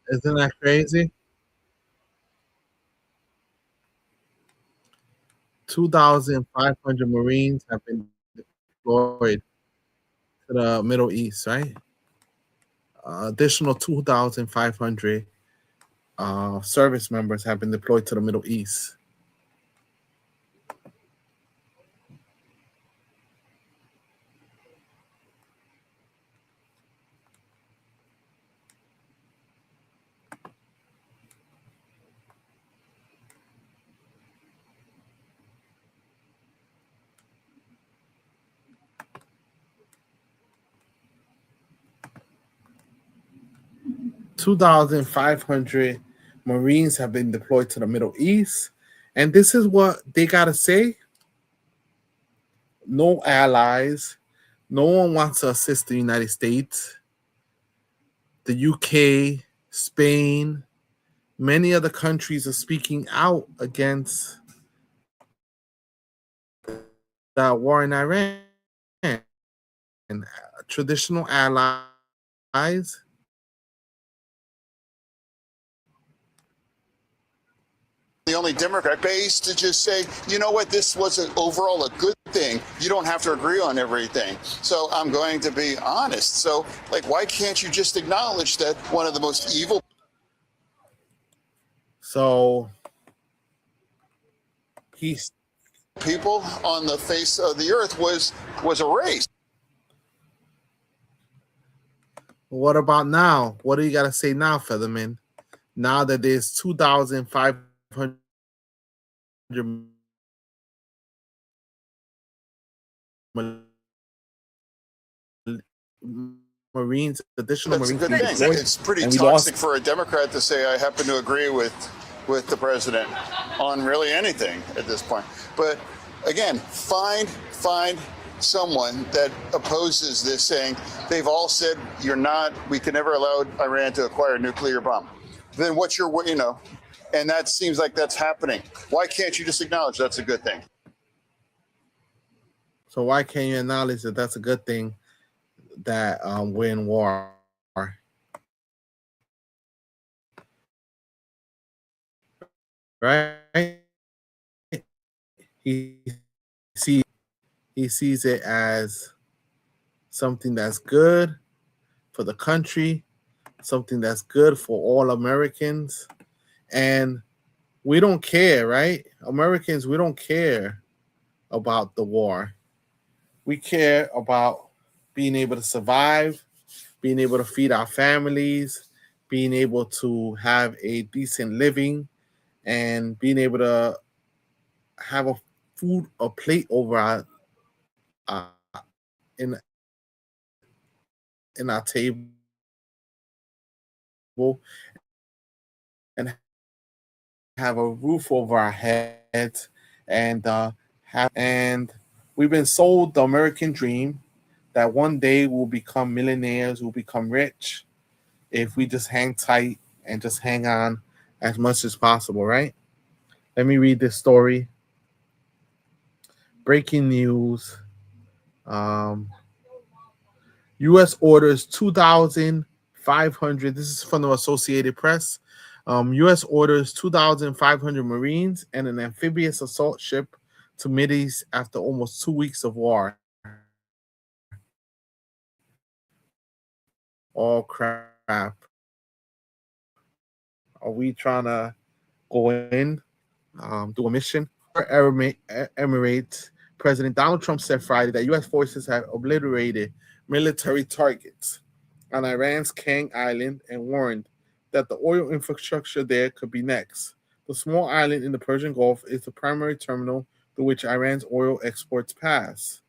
[SPEAKER 1] Isn't that crazy? 2,500 Marines have been deployed to the Middle East, right? Additional 2,500 service members have been deployed to the Middle East. $2,500 Marines have been deployed to the Middle East. And this is what they got to say. No allies. No one wants to assist the United States. The UK, Spain, many other countries are speaking out against the war in Iran. And traditional allies.
[SPEAKER 2] The only Democrat base to just say, you know what, this was overall a good thing. You don't have to agree on everything. So I'm going to be honest. So, like, why can't you just acknowledge that one of the most evil people on the face of the earth was erased?
[SPEAKER 1] What about now? What do you got to say now, Featherman? Now that there's 2,500 Marines, additional
[SPEAKER 2] That's
[SPEAKER 1] Marines.
[SPEAKER 2] a good thing.
[SPEAKER 1] Deployed,
[SPEAKER 2] it's pretty toxic for a Democrat to say, I happen to agree with the president on really anything at this point. But again, find someone that opposes this, saying they've all said we can never allow Iran to acquire a nuclear bomb. Then what's your, and that seems like that's happening. Why can't you just acknowledge that's a good thing?
[SPEAKER 1] So why can't you acknowledge that that's a good thing that we're in war? Right? He sees it as something that's good for the country, something that's good for all Americans. And we don't care, right? Americans, we don't care about the war. We care about being able to survive, being able to feed our families, being able to have a decent living, and being able to have a plate over our in our table, and have a roof over our heads, and we've been sold the American dream that one day we'll become millionaires, we'll become rich if we just hang tight and just hang on as much as possible, right? Let me read this story. Breaking news. U.S. orders 2,500. This is from the Associated Press. U.S. orders 2,500 Marines and an amphibious assault ship to Mideast after almost 2 weeks of war. All crap. Are we trying to go in, do a mission? Emirates President Donald Trump said Friday that U.S. forces have obliterated military targets on Iran's Kang Island and warned that the oil infrastructure there could be next. The small island in the Persian Gulf is the primary terminal through which Iran's oil exports pass.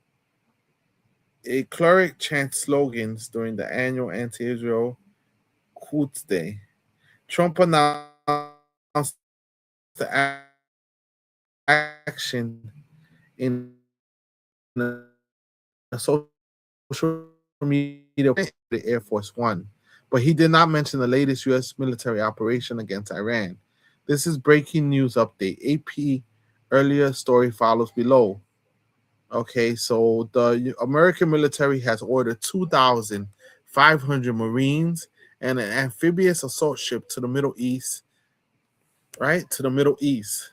[SPEAKER 1] A cleric chants slogans during the annual anti-Israel Quds Day. Trump announced the action in a social media, the Air Force One, but he did not mention the latest U.S. military operation against Iran. This is breaking news update. AP earlier story follows below. Okay, so the American military has ordered 2,500 Marines and an amphibious assault ship to the Middle East, right? To the Middle East.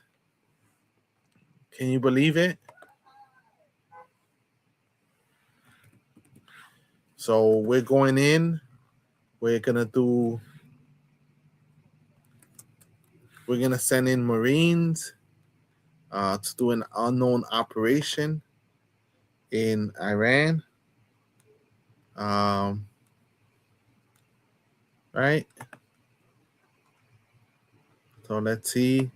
[SPEAKER 1] Can you believe it? So we're going in. We're gonna send in Marines to do an unknown operation in Iran. Right. So let's see.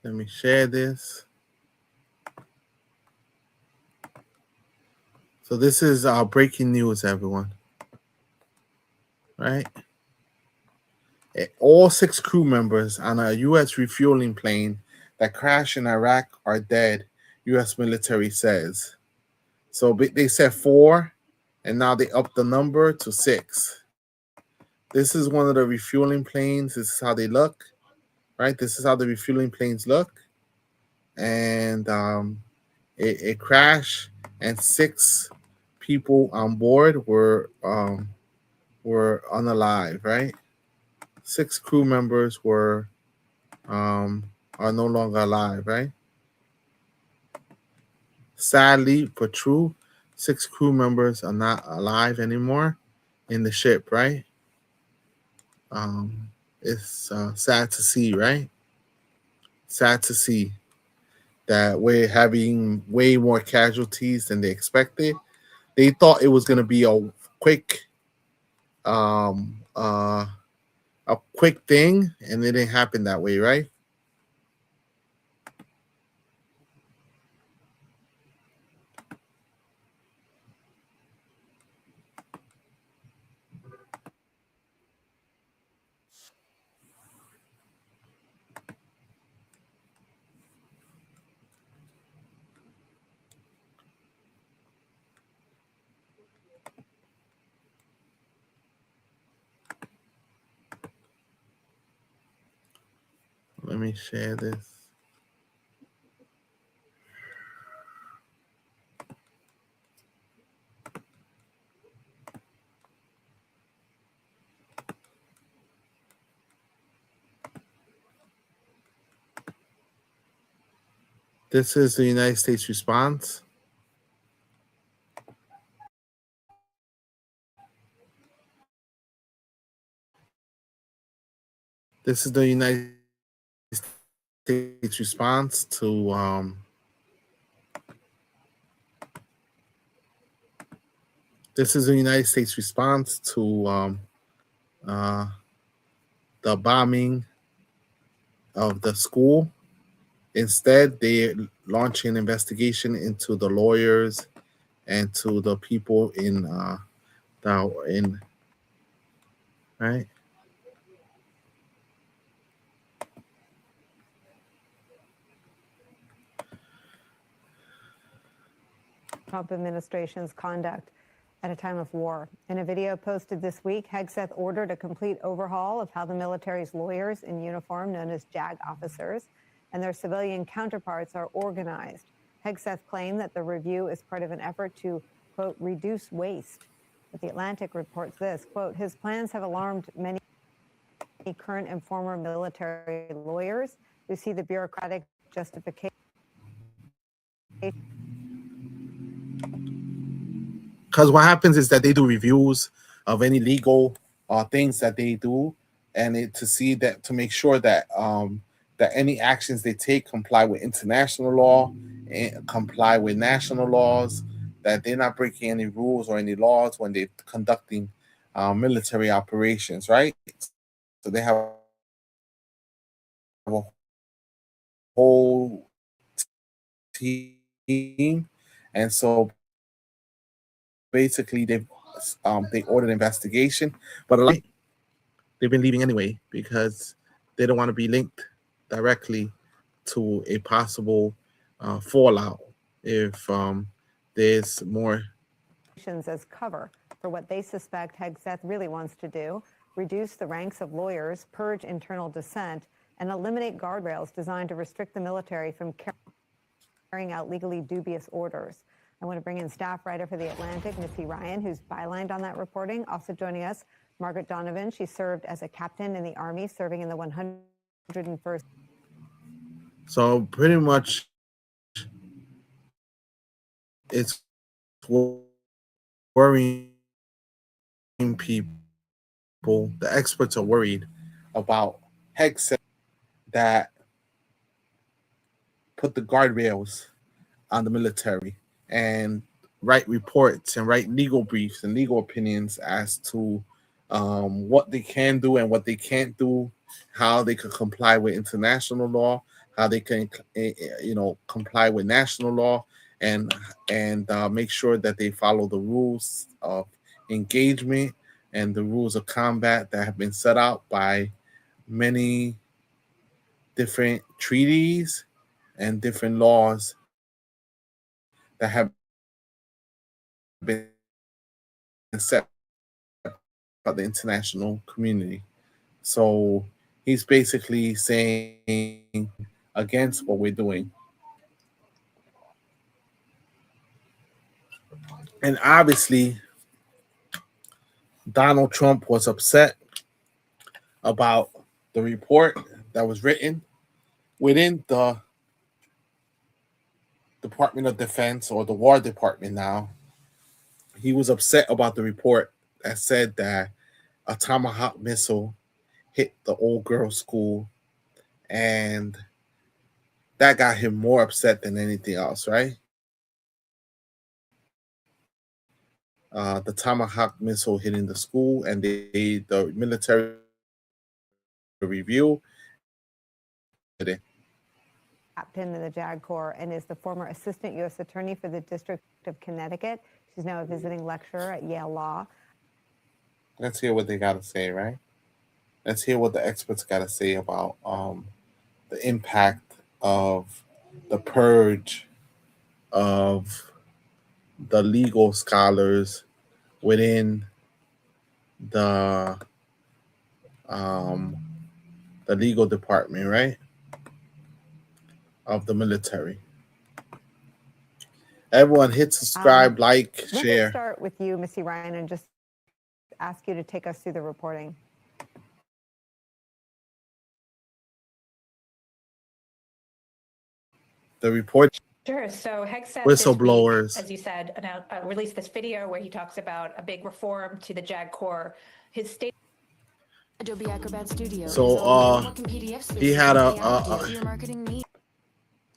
[SPEAKER 1] Let me share this. So this is breaking news, everyone. Right? All 6 crew members on a U.S. refueling plane that crashed in Iraq are dead, U.S. military says. So they said 4, and now they upped the number to 6. This is one of the refueling planes. This is how they look. Right? This is how the refueling planes look. And it crashed, and 6 people on board were unalive, right? 6 crew members are no longer alive, right? Sadly but true, 6 crew members are not alive anymore in the ship, right? It's sad to see, right? Sad to see that we're having way more casualties than they expected. They thought it was going to be a quick thing, and it didn't happen that way, right? Let me share this. This is the United States response. This is the United States response to this is the United States response to the bombing of the school. Instead, they launch an investigation into the lawyers and to the people in right.
[SPEAKER 12] Trump administration's conduct. at a time of war. In a video posted this week, Hegseth ordered a complete overhaul of how the military's lawyers in uniform, known as JAG officers, and their civilian counterparts are organized. Hegseth claimed that the review is part of an effort to, quote, reduce waste. But The Atlantic reports this, quote, his plans have alarmed many current and former military lawyers who see the bureaucratic justification.
[SPEAKER 1] Because what happens is that they do reviews of any legal things that they do, and to make sure that that any actions they take comply with international law and comply with national laws, that they're not breaking any rules or any laws when they're conducting military operations, right? So they have a whole team, and so basically they ordered investigation, but a lot they've been leaving anyway because they don't want to be linked directly to a possible fallout if there's more
[SPEAKER 12] As cover for what they suspect Hegseth really wants to do, reduce the ranks of lawyers, purge internal dissent, and eliminate guardrails designed to restrict the military from carrying out legally dubious orders. I want to bring in staff writer for The Atlantic, Missy Ryan, who's bylined on that reporting. Also joining us, Margaret Donovan. She served as a captain in the Army, serving in the 101st.
[SPEAKER 1] So pretty much it's worrying people. The experts are worried about Hegseth that put the guardrails on the military and write reports and write legal briefs and legal opinions as to what they can do and what they can't do, how they could comply with international law, how they can, comply with national law, and make sure that they follow the rules of engagement and the rules of combat that have been set out by many different treaties and different laws that have been set by the international community. So he's basically saying against what we're doing. And obviously, Donald Trump was upset about the report that was written within the Department of Defense, or the War Department now. He was upset about the report that said that a Tomahawk missile hit the old girls' school, and that got him more upset than anything else, right? The Tomahawk missile hitting the school, and the military review.
[SPEAKER 12] Captain in the JAG Corps and is the former assistant U.S. attorney for the District of Connecticut. She's now a visiting lecturer at Yale Law.
[SPEAKER 1] Let's hear what they got to say, right? Let's hear what the experts got to say about the impact of the purge of the legal scholars within the legal department, right, of the military. Everyone hit subscribe, like, share.
[SPEAKER 12] Let's start with you, Missy Ryan, and just ask you to take us through the reporting.
[SPEAKER 1] The report.
[SPEAKER 13] Sure. So Hegseth,
[SPEAKER 1] whistleblowers,
[SPEAKER 13] as you said, released this video where he talks about a big reform to the JAG Corps. His state.
[SPEAKER 14] Adobe Acrobat Studio.
[SPEAKER 1] So he had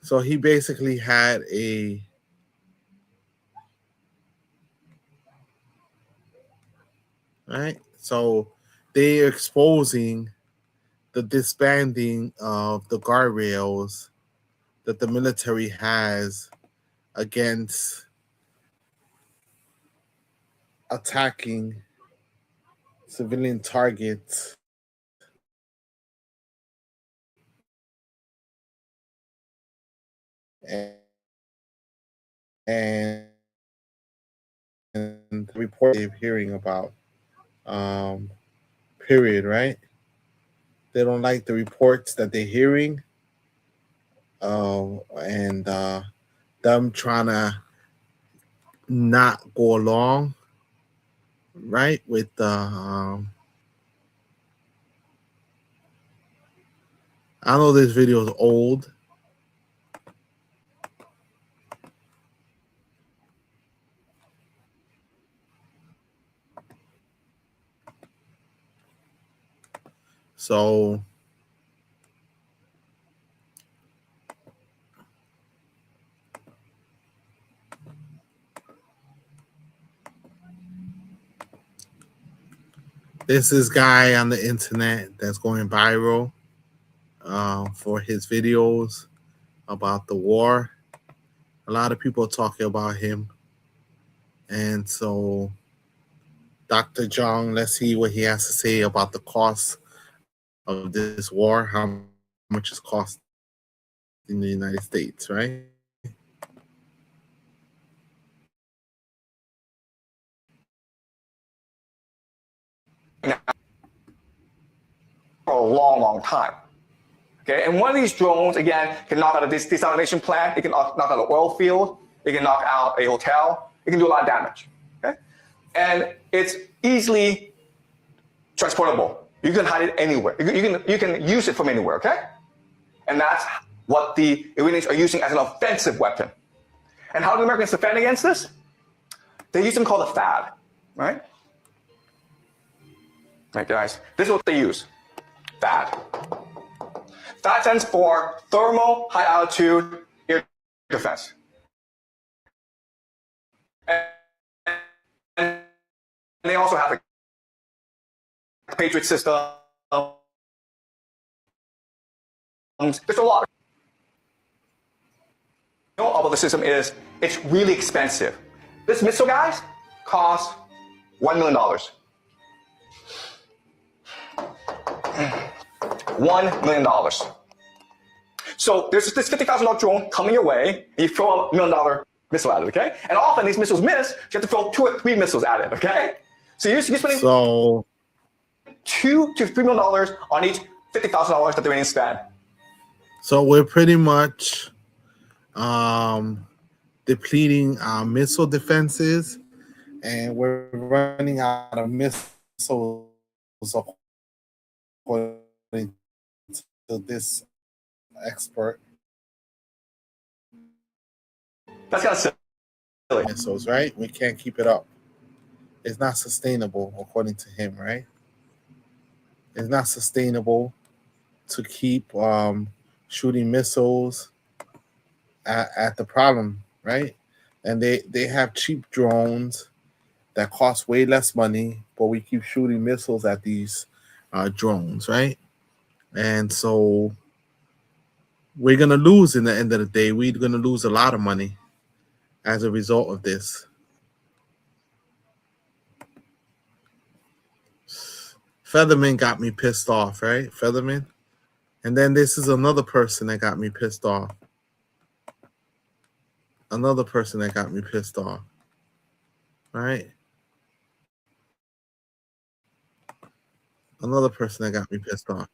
[SPEAKER 1] so he basically had a right. So they're exposing the disbanding of the guardrails that the military has against attacking civilian targets and the report they're hearing about. Period, right? They don't like the reports that they're hearing, and them trying to not go along, right, with the I know this video is old. So this is guy on the internet that's going viral for his videos about the war. A lot of people are talking about him. And so Dr. Jong, let's see what he has to say about the cost of this war, how much it's costing in the United States, right?
[SPEAKER 15] For a long, long time. Okay, and one of these drones, again, can knock out a desalination plant, it can knock out an oil field, it can knock out a hotel, it can do a lot of damage. Okay, and it's easily transportable. You can hide it anywhere. You can use it from anywhere. Okay, and that's what the Iranians are using as an offensive weapon. And how do the Americans defend against this? They use something called a THAAD, right? Right, guys, this is what they use. THAAD. THAAD stands for Thermal High Altitude Air Defense. And they also have the Patriot system. There's a lot. You know about the system is it's really expensive. This missile, guys, costs $1 million. $1 million. So there's this $50,000 drone coming your way, and you throw a $1 million missile at it, okay? And often these missiles miss, so you have to throw 2 or 3 missiles at it, okay? So you're spending $2 to $3 million on each $50,000 that the Iranians spend.
[SPEAKER 1] So we're pretty much depleting our missile defenses, and we're running out of missiles according to this expert.
[SPEAKER 15] That's kind of silly.
[SPEAKER 1] Missiles, right? We can't keep it up. It's not sustainable, according to him, right? It's not sustainable to keep shooting missiles at the problem, right? And they have cheap drones that cost way less money, but we keep shooting missiles at these drones, right? And so we're going to lose in the end of the day. We're going to lose a lot of money as a result of this. Featherman got me pissed off, right? Featherman. And then this is another person that got me pissed off. Another person that got me pissed off. Right? Another person that got me pissed off.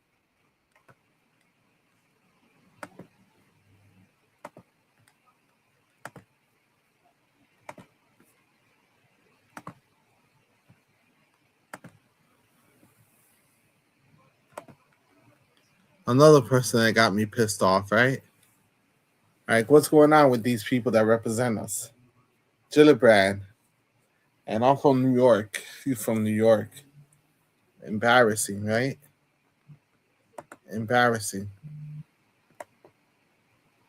[SPEAKER 1] Another person that got me pissed off, right? Like, what's going on with these people that represent us? Gillibrand. And I'm from New York. She's from New York. Embarrassing, right? Embarrassing.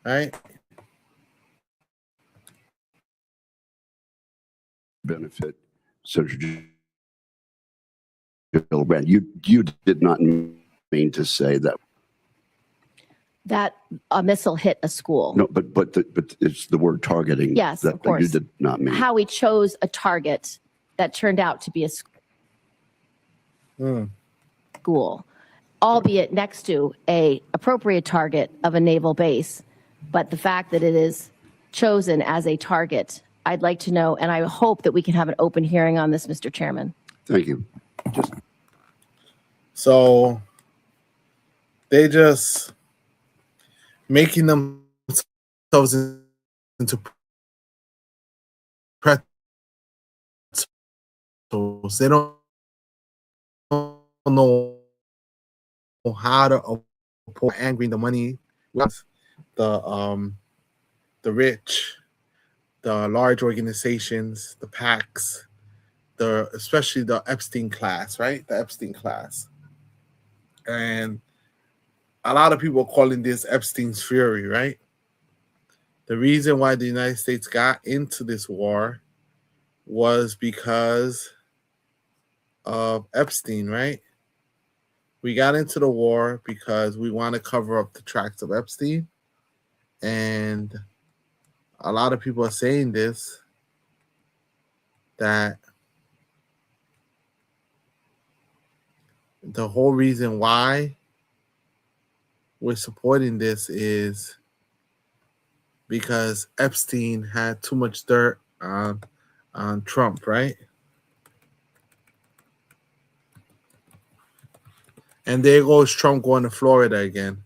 [SPEAKER 1] Right?
[SPEAKER 16] Benefit Senator Gillibrand. You did not mean to say that.
[SPEAKER 17] That a missile hit a school.
[SPEAKER 16] No, but it's the word targeting.
[SPEAKER 17] Yes,
[SPEAKER 16] that
[SPEAKER 17] of course.
[SPEAKER 16] You did not mean.
[SPEAKER 17] How he chose a target that turned out to be a school, albeit next to a appropriate target of a naval base. But the fact that it is chosen as a target I'd like to know, and I hope that we can have an open hearing on this, Mr. Chairman.
[SPEAKER 16] Thank you.
[SPEAKER 1] So they just making themselves into pretzels. They don't know how to report angry the money with the rich, the large organizations, the PACs, especially the Epstein class, right? The Epstein class. And a lot of people are calling this Epstein's fury, right? The reason why the United States got into this war was because of Epstein, right? We got into the war because we want to cover up the tracks of Epstein. And a lot of people are saying this, that the whole reason why we're supporting this is because Epstein had too much dirt on Trump, right? And there goes Trump going to Florida again.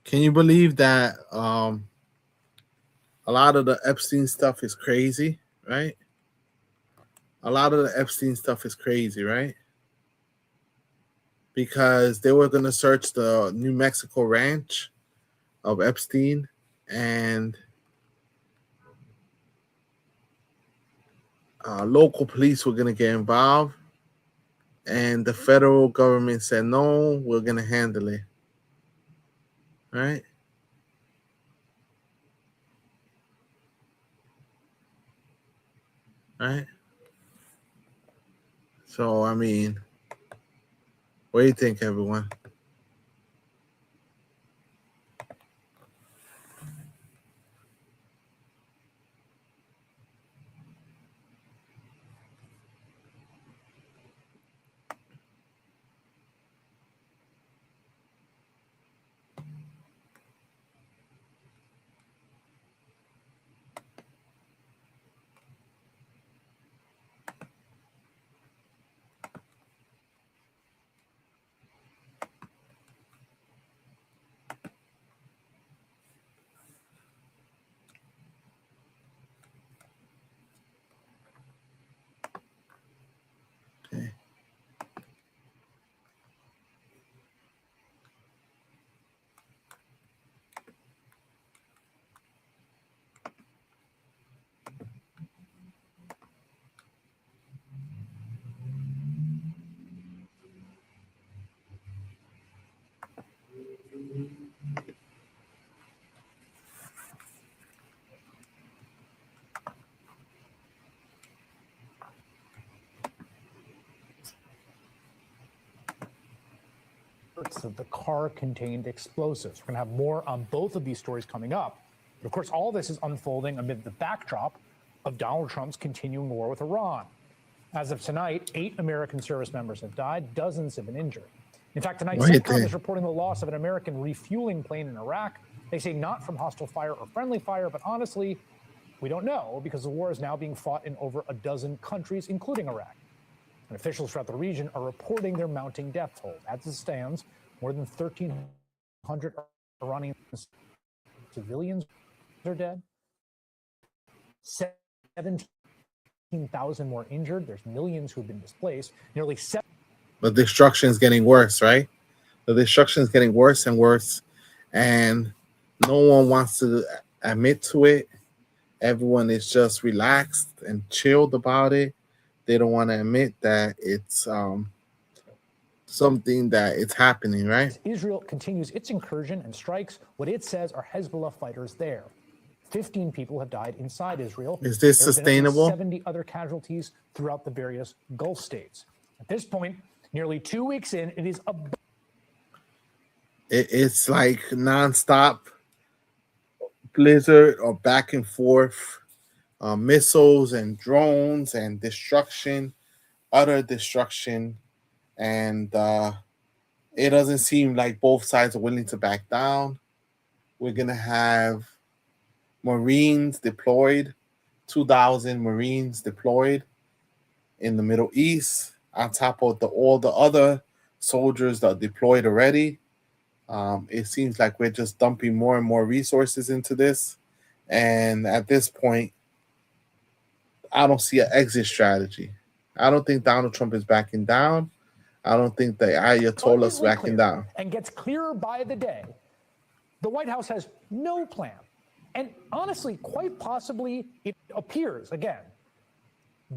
[SPEAKER 1] Can you believe that a lot of the Epstein stuff is crazy, right? A lot of the Epstein stuff is crazy, right? Because they were going to search the New Mexico ranch of Epstein, and local police were going to get involved, and the federal government said, no, we're going to handle it. Right? Right? So, I mean, what do you think, everyone? Okay.
[SPEAKER 18] That the car contained explosives. We're going to have more on both of these stories coming up. But of course, all this is unfolding amid the backdrop of Donald Trump's continuing war with Iran. As of tonight, 8 American service members have died, dozens have been injured. In fact, tonight, CENTCOM is reporting the loss of an American refueling plane in Iraq. They say not from hostile fire or friendly fire, but honestly, we don't know because the war is now being fought in over a dozen countries, including Iraq. And officials throughout the region are reporting their mounting death toll. As it stands, more than 1,300 Iranian civilians are dead. 17,000 more injured. There's millions who've been displaced. Nearly 7.
[SPEAKER 1] The destruction is getting worse, right? The destruction is getting worse and worse, and no one wants to admit to it. Everyone is just relaxed and chilled about it. They don't want to admit that it's something that it's happening, right?
[SPEAKER 18] Israel continues its incursion and strikes what it says are Hezbollah fighters there. 15 people have died inside Israel.
[SPEAKER 1] Is this
[SPEAKER 18] There have been at least
[SPEAKER 1] sustainable?
[SPEAKER 18] 70 other casualties throughout the various Gulf states. At this point, nearly 2 weeks in, it is
[SPEAKER 1] It's like nonstop blizzard or back and forth missiles and drones and destruction, utter destruction. And it doesn't seem like both sides are willing to back down. We're going to have Marines deployed, 2,000 Marines deployed in the Middle East, on top of all the other soldiers that are deployed already. It seems like we're just dumping more and more resources into this. And at this point, I don't see an exit strategy. I don't think Donald Trump is backing down. I don't think the Ayatollah is backing down.
[SPEAKER 18] and gets clearer by the day. The White House has no plan. And honestly, quite possibly, it appears, again,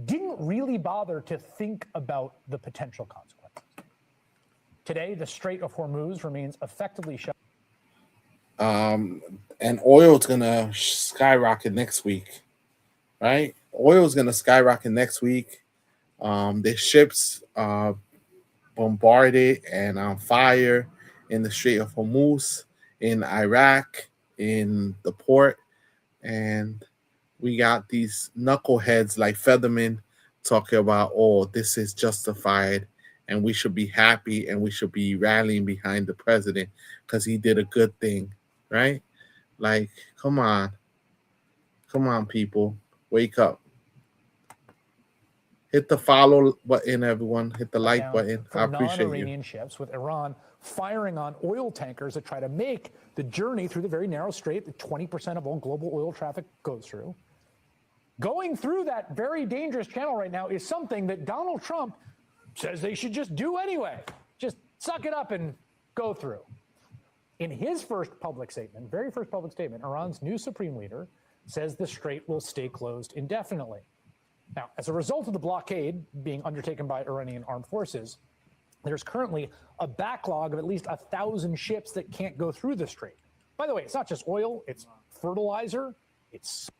[SPEAKER 18] didn't really bother to think about the potential consequences. Today, the Strait of Hormuz remains effectively shut.
[SPEAKER 1] And oil is going to skyrocket next week, right? Oil is going to skyrocket next week. The ships bombarded and on fire in the Strait of Hormuz, in Iraq, in the port. And we got these knuckleheads like Featherman talking about, oh, this is justified and we should be happy and we should be rallying behind the president because he did a good thing, right? Like, come on. Come on, people. Wake up. Hit the follow button, everyone. Hit the like button. I appreciate
[SPEAKER 18] non-Iranian
[SPEAKER 1] you.
[SPEAKER 18] ships, with Iran firing on oil tankers that try to make the journey through the very narrow strait that 20% of all global oil traffic goes through. Going through that very dangerous channel right now is something that Donald Trump says they should just do anyway. Just suck it up and go through. In his first public statement, very first public statement, Iran's new supreme leader says the strait will stay closed indefinitely. Now, as a result of the blockade being undertaken by Iranian armed forces, there's currently a backlog of at least 1,000 ships that can't go through the strait. By the way, it's not just oil, it's fertilizer, it's...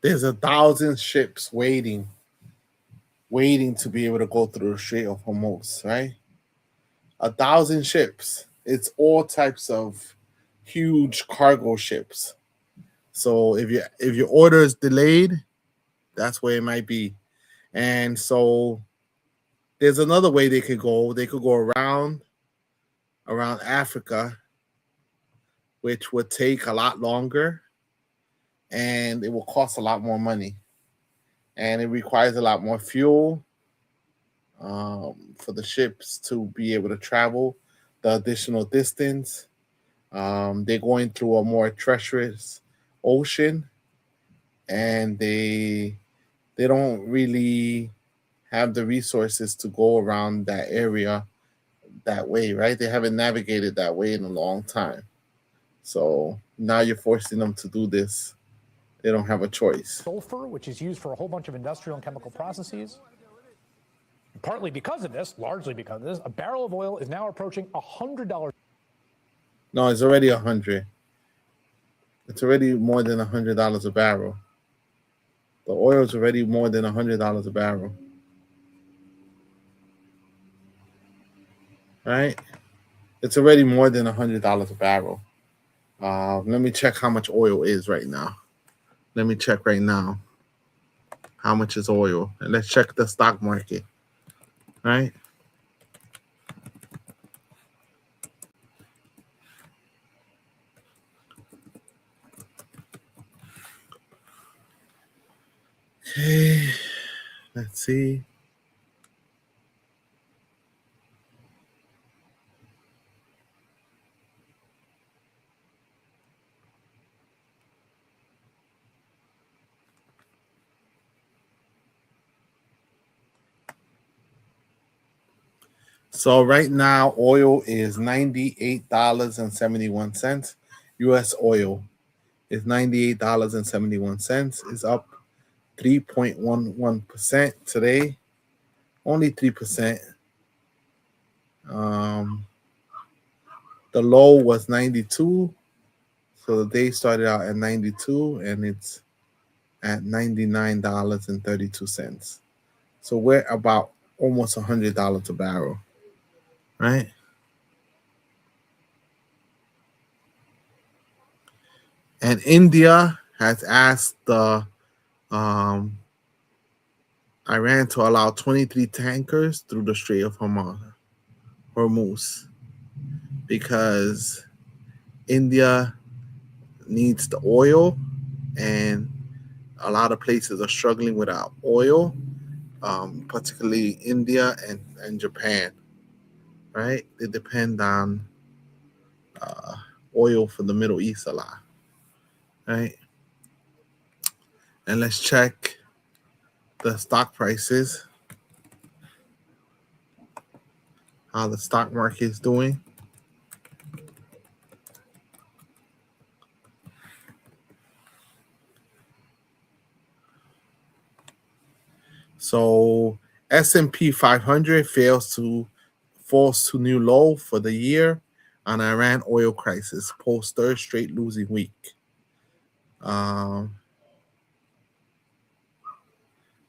[SPEAKER 1] There's 1,000 ships waiting to be able to go through the Strait of Hormuz, right? 1,000 ships. It's all types of huge cargo ships. So if your order is delayed, that's where it might be. And so there's another way they could go. They could go around Africa, which would take a lot longer and it will cost a lot more money. And it requires a lot more fuel for the ships to be able to travel the additional distance. They're going through a more treacherous ocean, and they don't really have the resources to go around that area that way, right? They haven't navigated that way in a long time. So now you're forcing them to do this. They don't have a choice.
[SPEAKER 18] sulfur, which is used for a whole bunch of industrial and chemical processes. Partly because of this, largely because of this, a barrel of oil is now approaching $100.
[SPEAKER 1] No, it's already 100. It's already more than $100 a barrel. The oil is already more than $100 a barrel. Right? It's already more than $100 a barrel. Let me check how much oil is right now. Let me check right now. How much is oil? And let's check the stock market. Right? Okay. Let's see. So right now, oil is $98.71. U.S. oil is $98.71. It's up 3.11% today. Only 3%. The low was 92. So the day started out at 92 and it's at $99.32. So we're about almost $100 a barrel, right? And India has asked the Iran to allow 23 tankers through the Strait of Hormuz because India needs the oil, and a lot of places are struggling without oil, particularly India and Japan, right? They depend on oil for the Middle East a lot, right? And let's check the stock prices, how the stock market is doing. So S&P 500 falls to new low for the year on Iran oil crisis, post third straight losing week.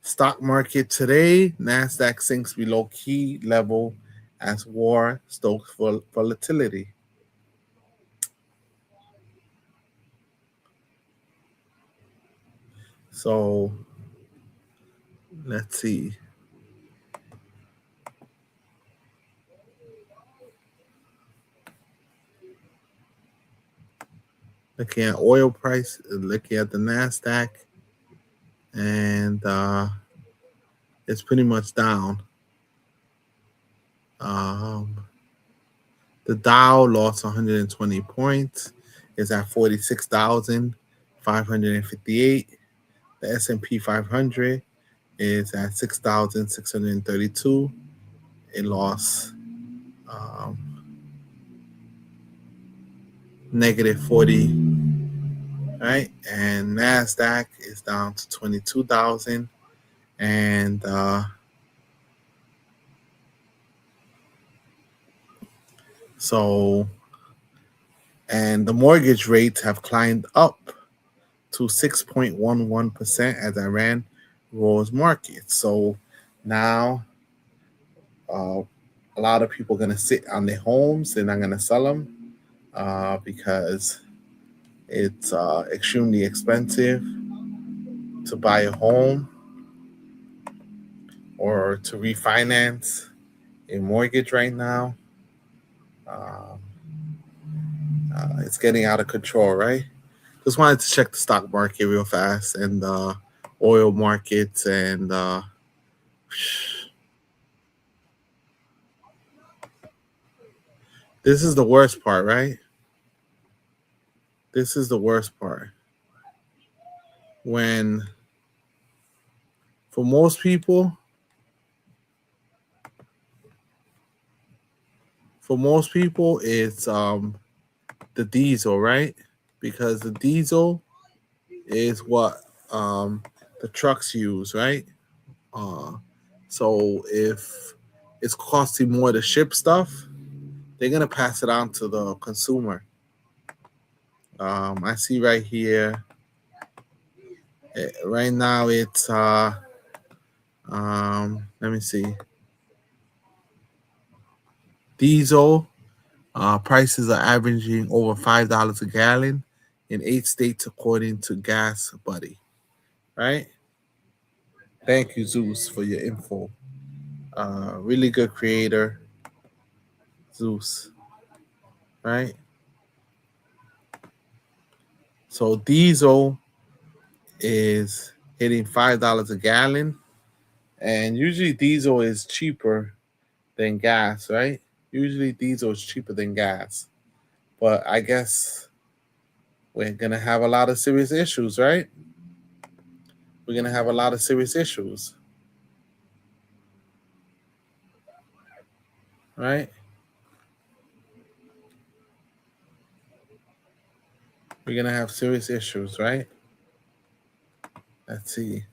[SPEAKER 1] Stock market today, NASDAQ sinks below key level as war stokes volatility. So let's see. Looking at oil price, looking at the NASDAQ, and it's pretty much down. The Dow lost 120 points. It's at 46,558. The S&P 500 is at 6,632. It lost negative 40, right? And NASDAQ is down to 22,000. And and the mortgage rates have climbed up to 6.11% as Iran roars markets. So now a lot of people are going to sit on their homes. They're not going to sell them because it's extremely expensive to buy a home or to refinance a mortgage right now. It's getting out of control, right? Just wanted to check the stock market real fast and the oil markets and this is the worst part, right? This is the worst part. When for most people, it's the diesel, right? Because the diesel is what the trucks use, right? So if it's costing more to ship stuff, they're gonna pass it on to the consumer. I see right here. Right now it's let me see. Diesel prices are averaging over $5 a gallon in 8 states, according to Gas Buddy. Right? Thank you, Zeus, for your info. Really good creator, Zeus. Right? So diesel is hitting $5 a gallon, and usually diesel is cheaper than gas, right? Usually diesel is cheaper than gas, but I guess we're gonna have a lot of serious issues, right? We're gonna have a lot of serious issues, right? We're gonna have serious issues, right? Let's see.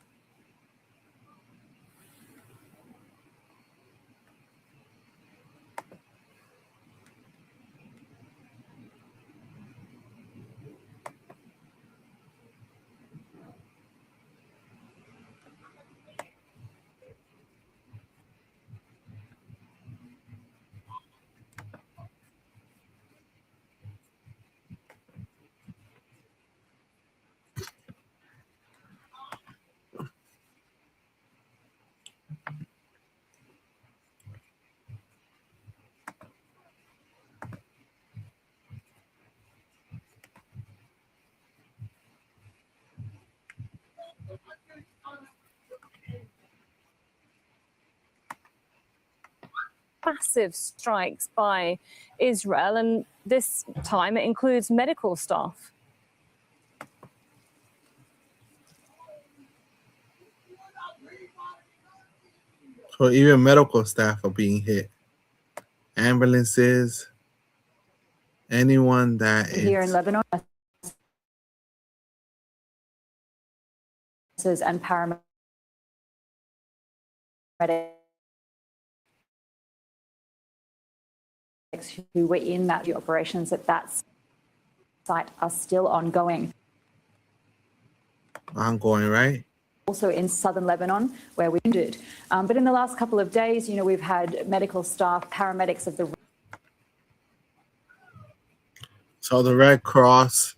[SPEAKER 7] massive strikes by Israel, and this time it includes medical staff.
[SPEAKER 1] So even medical staff are being hit. Ambulances, anyone that
[SPEAKER 19] Here in
[SPEAKER 1] is
[SPEAKER 19] Lebanon, and paramedics who were in that operations at that site are still ongoing.
[SPEAKER 1] ongoing, right?
[SPEAKER 19] Also in southern Lebanon, where we did. But in the last couple of days, we've had medical staff, paramedics of the.
[SPEAKER 1] So the Red Cross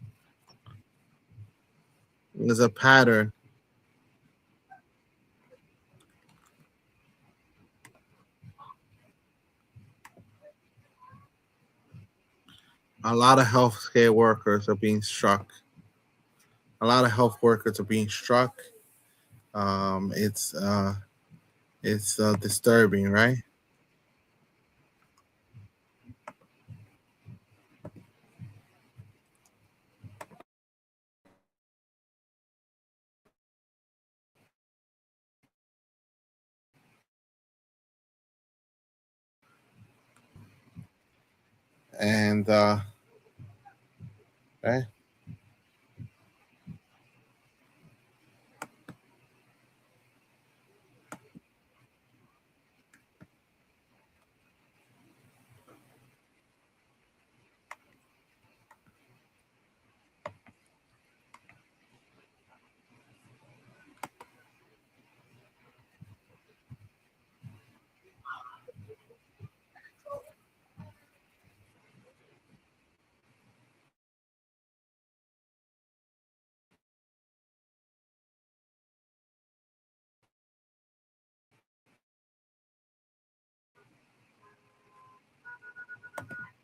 [SPEAKER 1] is a pattern. A lot of healthcare workers are being struck. A lot of health workers are being struck. It's disturbing, right? And right.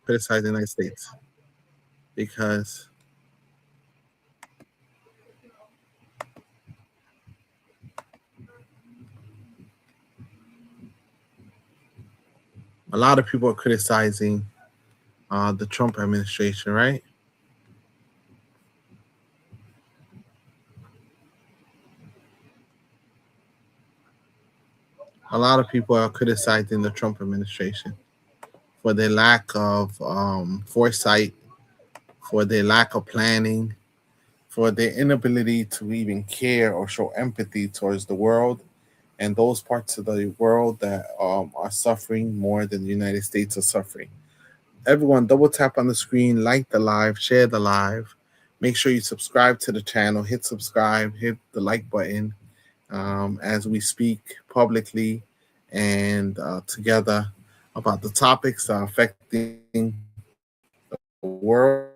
[SPEAKER 1] Criticize the United States because a lot of people are criticizing the Trump administration, right? A lot of people are criticizing the Trump administration for their lack of foresight, for their lack of planning, for their inability to even care or show empathy towards the world and those parts of the world that are suffering more than the United States are suffering. Everyone, double tap on the screen, like the live, share the live. Make sure you subscribe to the channel, hit subscribe, hit the like button as we speak publicly and together about the topics that are affecting the world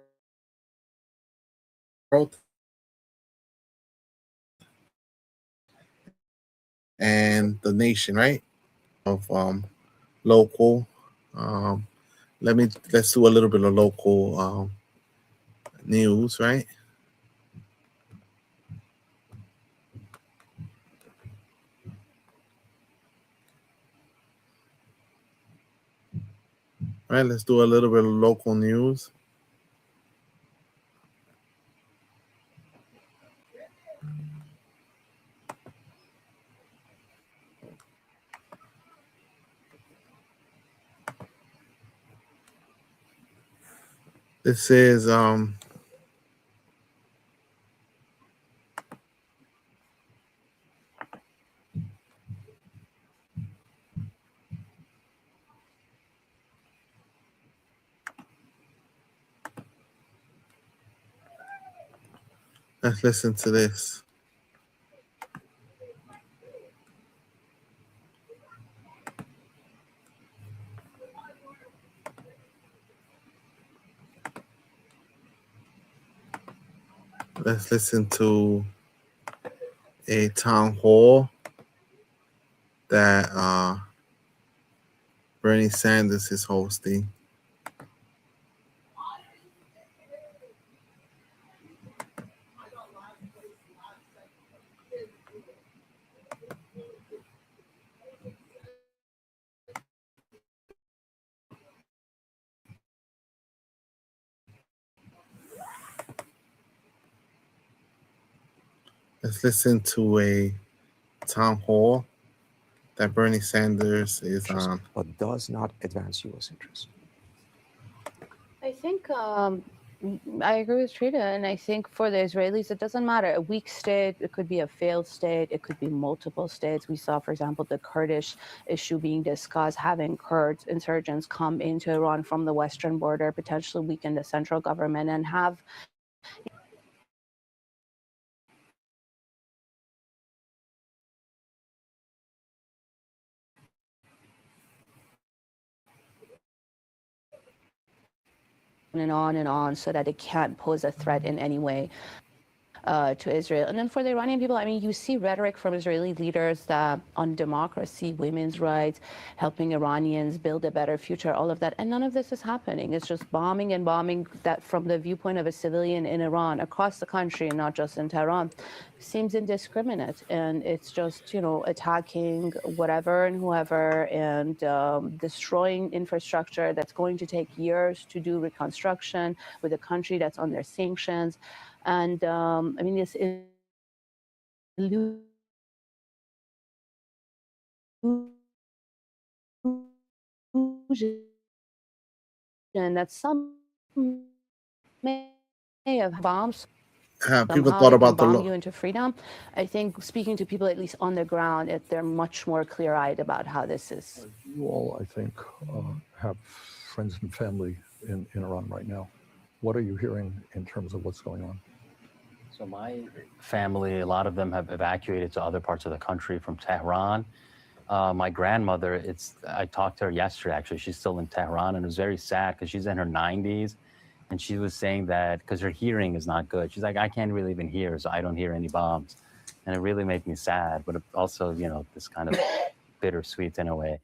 [SPEAKER 1] and the nation, right? Of local. Let's do a little bit of local news, right? All right, let's do a little bit of local news. This is let's listen to this. Let's listen to a town hall that Bernie Sanders is hosting. Let's listen to a town hall that Bernie Sanders is on.
[SPEAKER 20] But does not advance U.S. interests.
[SPEAKER 21] I think I agree with Trita, and I think for the Israelis, it doesn't matter. A weak state, it could be a failed state, it could be multiple states. We saw, for example, the Kurdish issue being discussed, having Kurds insurgents come into Iran from the western border, potentially weaken the central government, and have and on so that it can't pose a threat in any way to Israel. And then for the Iranian people, I mean, you see rhetoric from Israeli leaders that on democracy, women's rights, helping Iranians build a better future, all of that. And none of this is happening. It's just bombing and bombing that from the viewpoint of a civilian in Iran, across the country, and not just in Tehran, seems indiscriminate. And it's just, you know, attacking whatever and whoever and destroying infrastructure that's going to take years to do reconstruction with a country that's under sanctions. And I mean, this illusion that some may have bombs.
[SPEAKER 1] People thought about the
[SPEAKER 21] bomb you into freedom. I think speaking to people, at least on the ground, they're much more clear-eyed about how this is.
[SPEAKER 22] You all, I think, have friends and family in Iran right now. What are you hearing in terms of what's going on?
[SPEAKER 23] So my family, a lot of them have evacuated to other parts of the country from Tehran. My grandmother, I talked to her yesterday, actually. She's still in Tehran, and it was very sad because she's in her 90s. And she was saying that because her hearing is not good. She's like, I can't really even hear, so I don't hear any bombs. And it really made me sad, but also, you know, this kind of bittersweet in a way.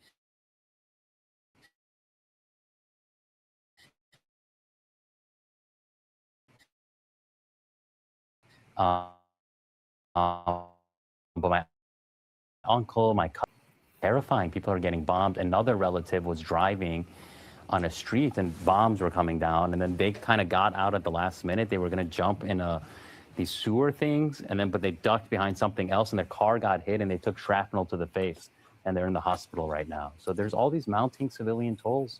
[SPEAKER 23] But my uncle, my cousin, terrifying. People are getting bombed. Another relative was driving on a street and bombs were coming down, and then they kind of got out at the last minute. They were going to jump in these sewer things, but they ducked behind something else, and their car got hit, and they took shrapnel to the face, and they're in the hospital right now. So there's all these mounting civilian tolls.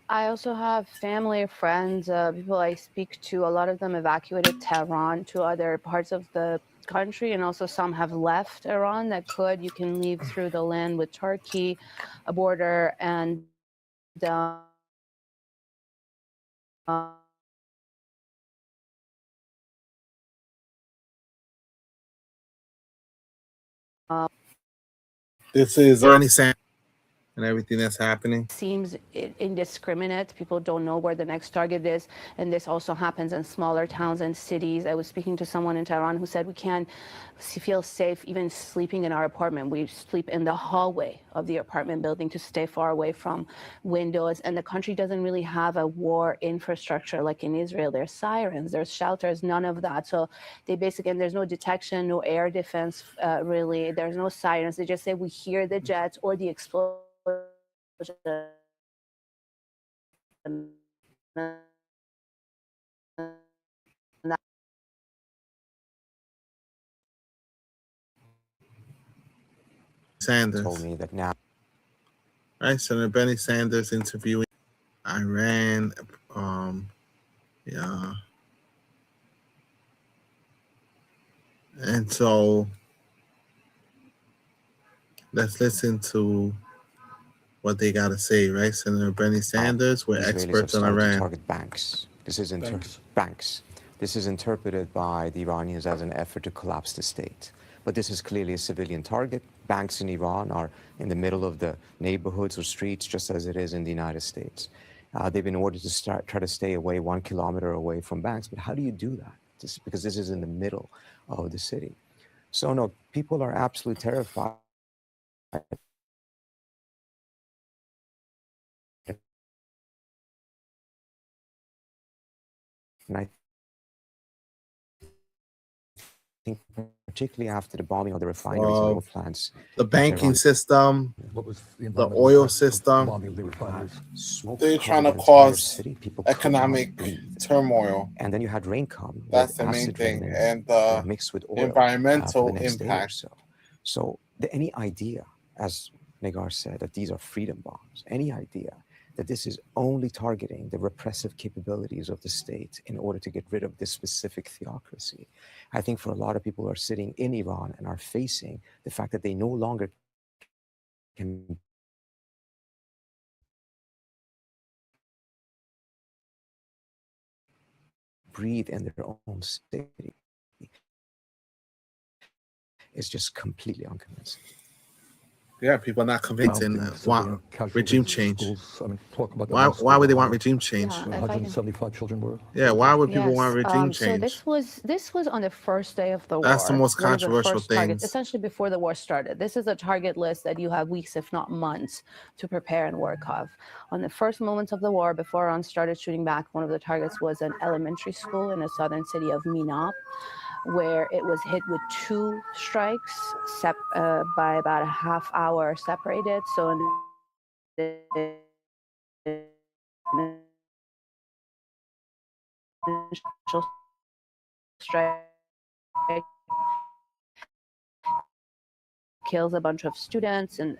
[SPEAKER 21] I also have family, friends, people I speak to. A lot of them evacuated Tehran to other parts of the country, and also some have left Iran that could. You can leave through the land with Turkey, a border, and
[SPEAKER 1] This is Bernie Sanders and everything that's happening.
[SPEAKER 21] Seems indiscriminate. People don't know where the next target is. And this also happens in smaller towns and cities. I was speaking to someone in Tehran who said we can't feel safe even sleeping in our apartment. We sleep in the hallway of the apartment building to stay far away from windows. And the country doesn't really have a war infrastructure like in Israel. There's sirens, there's shelters, none of that. So they basically, and there's no detection, no air defense, really. There's no sirens. They just say we hear the jets or the explosion.
[SPEAKER 1] Sanders
[SPEAKER 20] told me that now.
[SPEAKER 1] Right, Senator Bernie Sanders interviewing Iran. Yeah. And so let's listen to what they got to say, right? Senator Bernie Sanders, we're
[SPEAKER 20] Israelis
[SPEAKER 1] experts
[SPEAKER 20] have
[SPEAKER 1] on
[SPEAKER 20] started to
[SPEAKER 1] Iran.
[SPEAKER 20] target banks. This is banks. This is interpreted by the Iranians as an effort to collapse the state. But this is clearly a civilian target. Banks in Iran are in the middle of the neighborhoods or streets, just as it is in the United States. They've been ordered to try to stay away 1 kilometer away from banks. But how do you do that? Because this is in the middle of the city. So no, people are absolutely terrified. And I think particularly after the bombing of the refineries and oil plants.
[SPEAKER 1] The banking system,
[SPEAKER 22] What was
[SPEAKER 1] the oil system.
[SPEAKER 22] bombing of the refineries?
[SPEAKER 1] They're trying to cause economic turmoil.
[SPEAKER 20] And then you had rain come.
[SPEAKER 1] That's the main thing. And the
[SPEAKER 20] mixed with oil
[SPEAKER 1] environmental
[SPEAKER 20] for the next day or
[SPEAKER 1] impact.
[SPEAKER 20] So any idea, as Negar said, that these are freedom bombs, any idea that this is only targeting the repressive capabilities of the state in order to get rid of this specific theocracy. I think for a lot of people who are sitting in Iran and are facing the fact that they no longer can breathe in their own state, it's just completely unconvincing.
[SPEAKER 1] Yeah, people are not convinced and want regime change.
[SPEAKER 22] Talk about
[SPEAKER 1] Why would they want regime change?
[SPEAKER 22] 175 children were.
[SPEAKER 1] Yeah, why would people want regime change?
[SPEAKER 21] So this was on the first day of the war.
[SPEAKER 1] That's the most
[SPEAKER 21] one of the
[SPEAKER 1] controversial
[SPEAKER 21] first targets,
[SPEAKER 1] things.
[SPEAKER 21] essentially before the war started. This is a target list that you have weeks, if not months, to prepare and work off. On the first moments of the war, before Iran started shooting back, one of the targets was an elementary school in the southern city of Minab, where it was hit with 2 strikes by about a half hour separated. So in the initial strike kills a bunch of students, and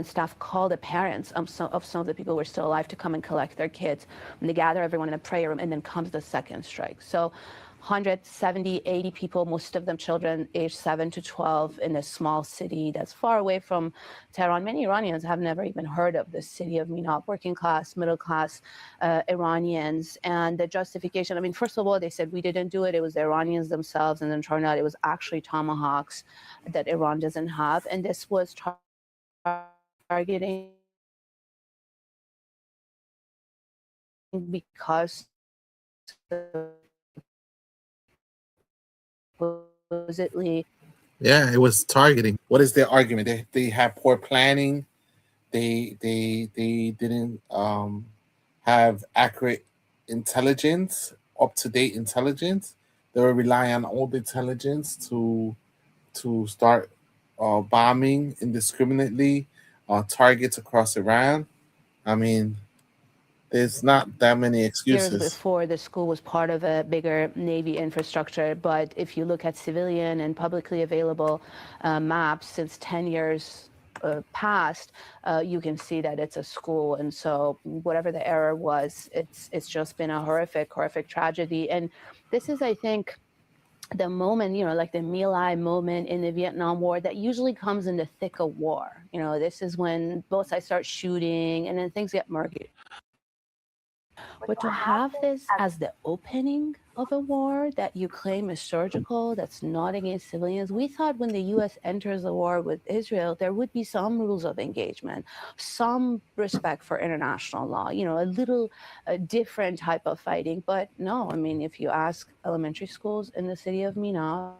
[SPEAKER 21] staff call the parents of some of the people who are still alive to come and collect their kids. And they gather everyone in a prayer room, and then comes the second strike. So 170, 80 people, most of them children aged 7 to 12 in a small city that's far away from Tehran. Many Iranians have never even heard of the city of Minab, working class, middle class Iranians. And the justification, I mean, first of all, they said we didn't do it. It was the Iranians themselves. And then turned out it was actually Tomahawks that Iran doesn't have. And this was targeting because supposedly.
[SPEAKER 1] Yeah, it was targeting. What is their argument? They had poor planning. They didn't have accurate intelligence, up-to-date intelligence. They were relying on old intelligence to start bombing indiscriminately targets across Iran. I mean, there's not that many excuses.
[SPEAKER 21] Years before, the school was part of a bigger Navy infrastructure. But if you look at civilian and publicly available maps since 10 years past, you can see that it's a school. And so whatever the error was, it's just been a horrific tragedy. And this is, I think, the moment, like the My Lai moment in the Vietnam War that usually comes in the thick of war. This is when both sides start shooting and then things get murky. But to have this as the opening of a war that you claim is surgical, that's not against civilians, we thought when the U.S. enters a war with Israel, there would be some rules of engagement, some respect for international law, a little different type of fighting. But no, I mean, if you ask elementary schools in the city of Minab,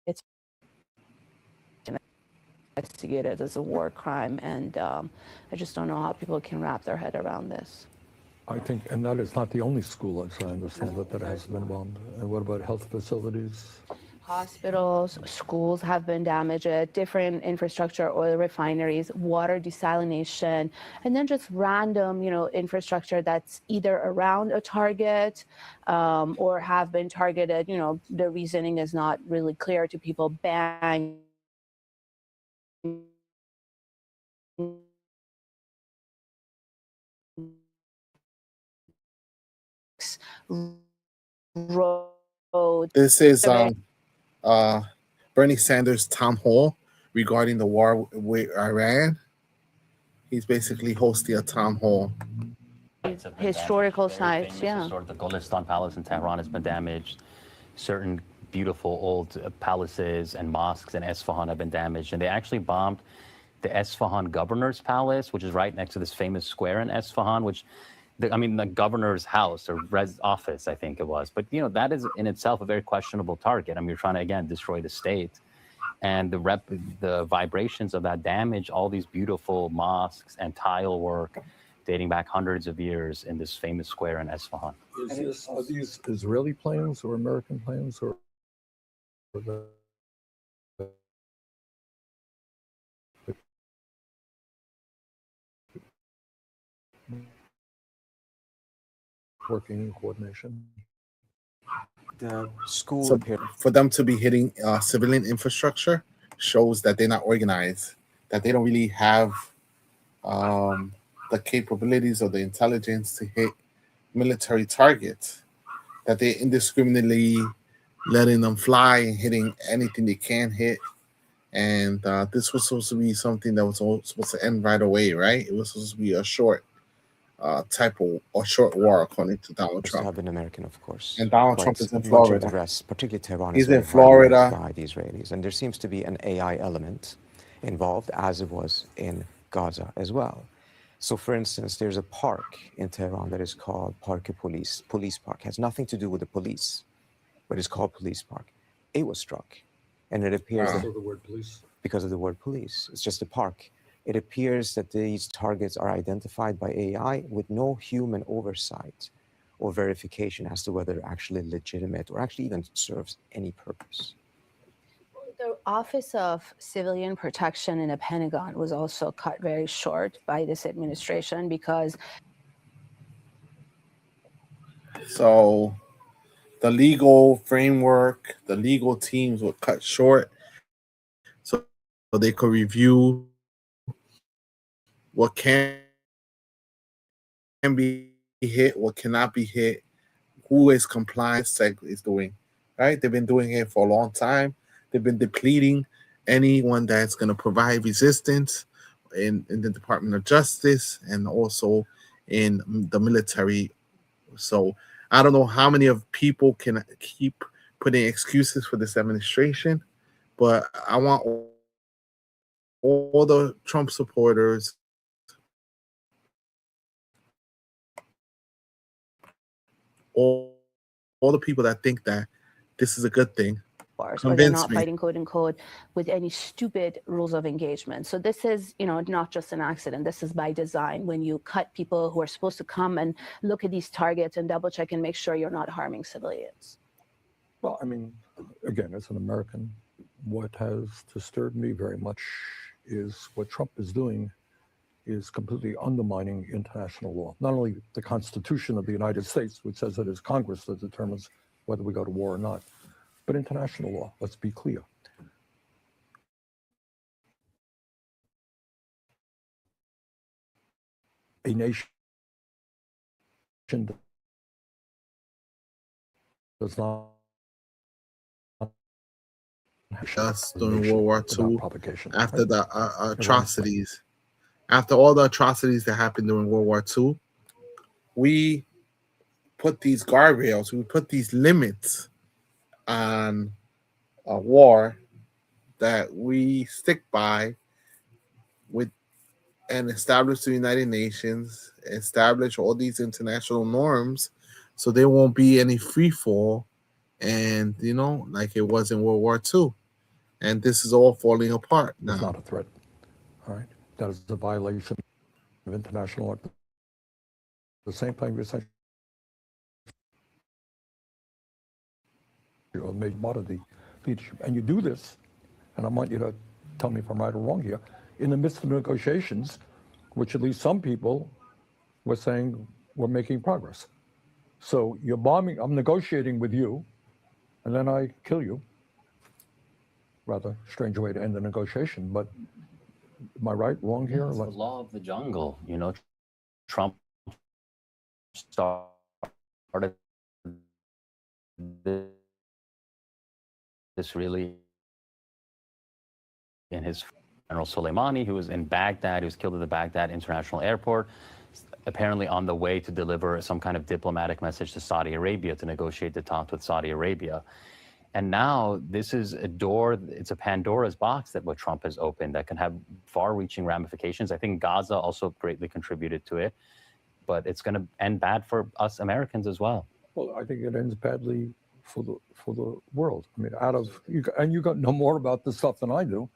[SPEAKER 21] it's investigated as a war crime, and I just don't know how people can wrap their head around this.
[SPEAKER 22] I think, and that is not the only school, as I understand, that has been bombed. And what about health facilities?
[SPEAKER 21] Hospitals, schools have been damaged, different infrastructure, oil refineries, water desalination, and then just random, infrastructure that's either around a target or have been targeted. The reasoning is not really clear to people. Bang. Road.
[SPEAKER 1] This is Bernie Sanders' town hall regarding the war with Iran. He's basically hosting a town hall.
[SPEAKER 21] Historical sites, yeah.
[SPEAKER 23] The Golistan Palace in Tehran has been damaged. Certain beautiful old palaces and mosques in Esfahan have been damaged. And they actually bombed the Esfahan governor's palace, which is right next to this famous square in Esfahan, which, the governor's house or office, I think it was. But, that is in itself a very questionable target. You're trying to, again, destroy the state. And the vibrations of that damage all these beautiful mosques and tile work dating back hundreds of years in this famous square in Isfahan.
[SPEAKER 22] Are these Israeli planes or American planes or the working in coordination?
[SPEAKER 20] The school
[SPEAKER 1] So for them to be hitting civilian infrastructure shows that they're not organized, that they don't really have the capabilities or the intelligence to hit military targets, that they're indiscriminately letting them fly and hitting anything they can hit. And this was supposed to be something that was supposed to end right away, right? It was supposed to be a short type of or short war, according to Donald Trump.
[SPEAKER 20] Have been American, of course.
[SPEAKER 1] And Donald
[SPEAKER 20] But
[SPEAKER 1] Trump is in
[SPEAKER 20] much of
[SPEAKER 1] Florida.
[SPEAKER 20] the rest, particularly Tehran,
[SPEAKER 1] He's
[SPEAKER 20] is very
[SPEAKER 1] in Florida.
[SPEAKER 20] highly used by the Israelis, and there seems to be an AI element involved, as it was in Gaza as well. So, for instance, there's a park in Tehran that is called Park Police Park. It has nothing to do with the police, but it's called Police Park. It was struck, and it appears
[SPEAKER 22] Because
[SPEAKER 20] that
[SPEAKER 22] of the word police.
[SPEAKER 20] because of the word police. It's just a park. It appears that these targets are identified by AI with no human oversight or verification as to whether they're actually legitimate or actually even serves any purpose.
[SPEAKER 21] The Office of Civilian Protection in the Pentagon was also cut very short by this administration because
[SPEAKER 1] So the legal framework, the legal teams were cut short so they could review what can be hit, what cannot be hit, who is compliance is doing, right? They've been doing it for a long time. They've been depleting anyone that's going to provide resistance in the Department of Justice and also in the military. So I don't know how many of people can keep putting excuses for this administration, but I want all the Trump supporters, all the people that think that this is a good thing,
[SPEAKER 21] or they're
[SPEAKER 1] convince
[SPEAKER 21] not
[SPEAKER 1] me.
[SPEAKER 21] fighting quote unquote with any stupid rules of engagement. So this is, not just an accident. This is by design when you cut people who are supposed to come and look at these targets and double check and make sure you're not harming civilians.
[SPEAKER 22] Well, I mean, again, as an American, what has disturbed me very much is what Trump is doing is completely undermining international law. Not only the Constitution of the United States, which says it is Congress that determines whether we go to war or not, but international law. Let's be clear. A nation does not
[SPEAKER 1] Just during World War II,
[SPEAKER 22] provocation,
[SPEAKER 1] after
[SPEAKER 22] right?
[SPEAKER 1] the atrocities, after all the atrocities that happened during World War II, we put these guardrails, we put these limits on a war that we stick by with and establish the United Nations, establish all these international norms so there won't be any free fall and like it was in World War II. And this is all falling apart now.
[SPEAKER 22] It's not a threat. All right. That is a violation of international law. At the same time, you're saying you're made part of the leadership. And you do this, and I want you to tell me if I'm right or wrong here, in the midst of negotiations, which at least some people were saying we're making progress. So you're bombing, I'm negotiating with you, and then I kill you. Rather strange way to end the negotiation, but am I right, wrong here?
[SPEAKER 23] It's the law of the jungle. Trump started this really in his General Soleimani, who was in Baghdad, who was killed at the Baghdad International Airport, apparently on the way to deliver some kind of diplomatic message to Saudi Arabia to negotiate the talks with Saudi Arabia. And now this is it's a Pandora's box that what Trump has opened that can have far-reaching ramifications. I think Gaza also greatly contributed to it, but it's going to end bad for us Americans as well.
[SPEAKER 22] Well, I think it ends badly for the world. I mean, and you got know more about this stuff than I do.